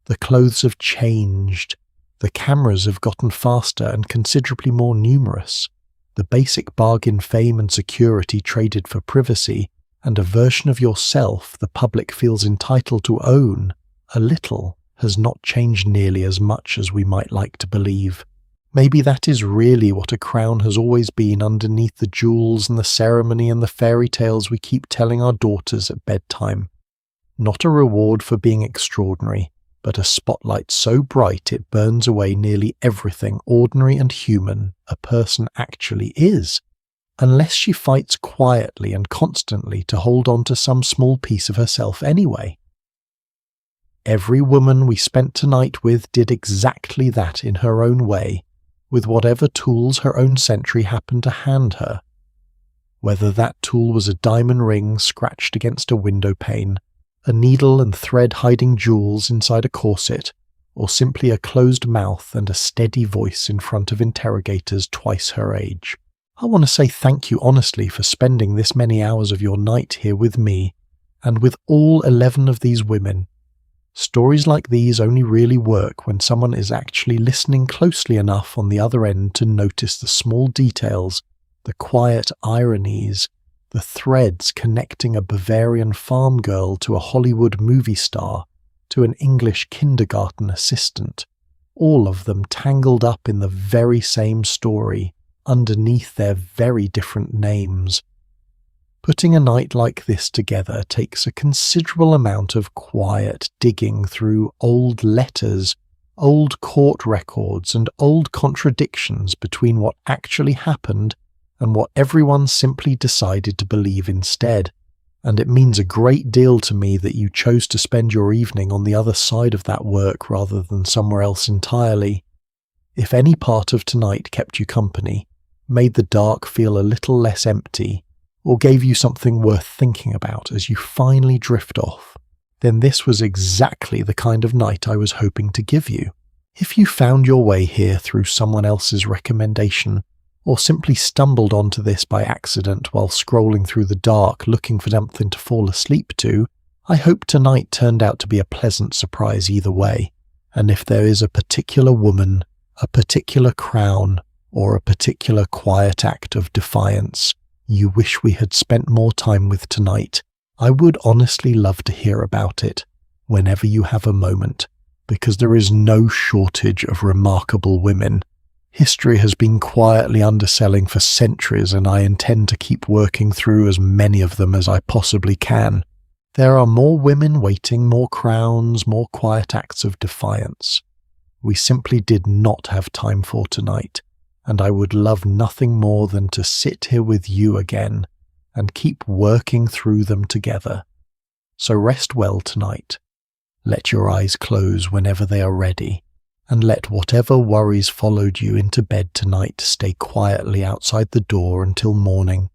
The clothes have changed, the cameras have gotten faster and considerably more numerous, the basic bargain fame and security traded for privacy, and a version of yourself the public feels entitled to own, a little, has not changed nearly as much as we might like to believe. Maybe that is really what a crown has always been underneath the jewels and the ceremony and the fairy tales we keep telling our daughters at bedtime. Not a reward for being extraordinary, but a spotlight so bright it burns away nearly everything ordinary and human a person actually is, unless she fights quietly and constantly to hold on to some small piece of herself anyway. Every woman we spent tonight with did exactly that in her own way, with whatever tools her own century happened to hand her. Whether that tool was a diamond ring scratched against a window pane, a needle and thread hiding jewels inside a corset, or simply a closed mouth and a steady voice in front of interrogators twice her age. I want to say thank you honestly for spending this many hours of your night here with me, and with all 11 of these women. Stories like these only really work when someone is actually listening closely enough on the other end to notice the small details, the quiet ironies, the threads connecting a Bavarian farm girl to a Hollywood movie star to an English kindergarten assistant, all of them tangled up in the very same story underneath their very different names. Putting a night like this together takes a considerable amount of quiet digging through old letters, old court records, and old contradictions between what actually happened and what everyone simply decided to believe instead. And it means a great deal to me that you chose to spend your evening on the other side of that work rather than somewhere else entirely. If any part of tonight kept you company, made the dark feel a little less empty, or gave you something worth thinking about as you finally drift off, then this was exactly the kind of night I was hoping to give you. If you found your way here through someone else's recommendation, or simply stumbled onto this by accident while scrolling through the dark looking for something to fall asleep to, I hope tonight turned out to be a pleasant surprise either way. And if there is a particular woman, a particular crown, or a particular quiet act of defiance you wish we had spent more time with tonight, I would honestly love to hear about it whenever you have a moment, because there is no shortage of remarkable women. History has been quietly underselling for centuries, and I intend to keep working through as many of them as I possibly can. There are more women waiting, more crowns, more quiet acts of defiance. We simply did not have time for tonight, and I would love nothing more than to sit here with you again and keep working through them together. So rest well tonight. Let your eyes close whenever they are ready, and let whatever worries followed you into bed tonight stay quietly outside the door until morning.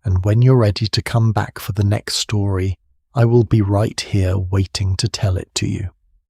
And when you're ready to come back for the next story, I will be right here waiting to tell it to you.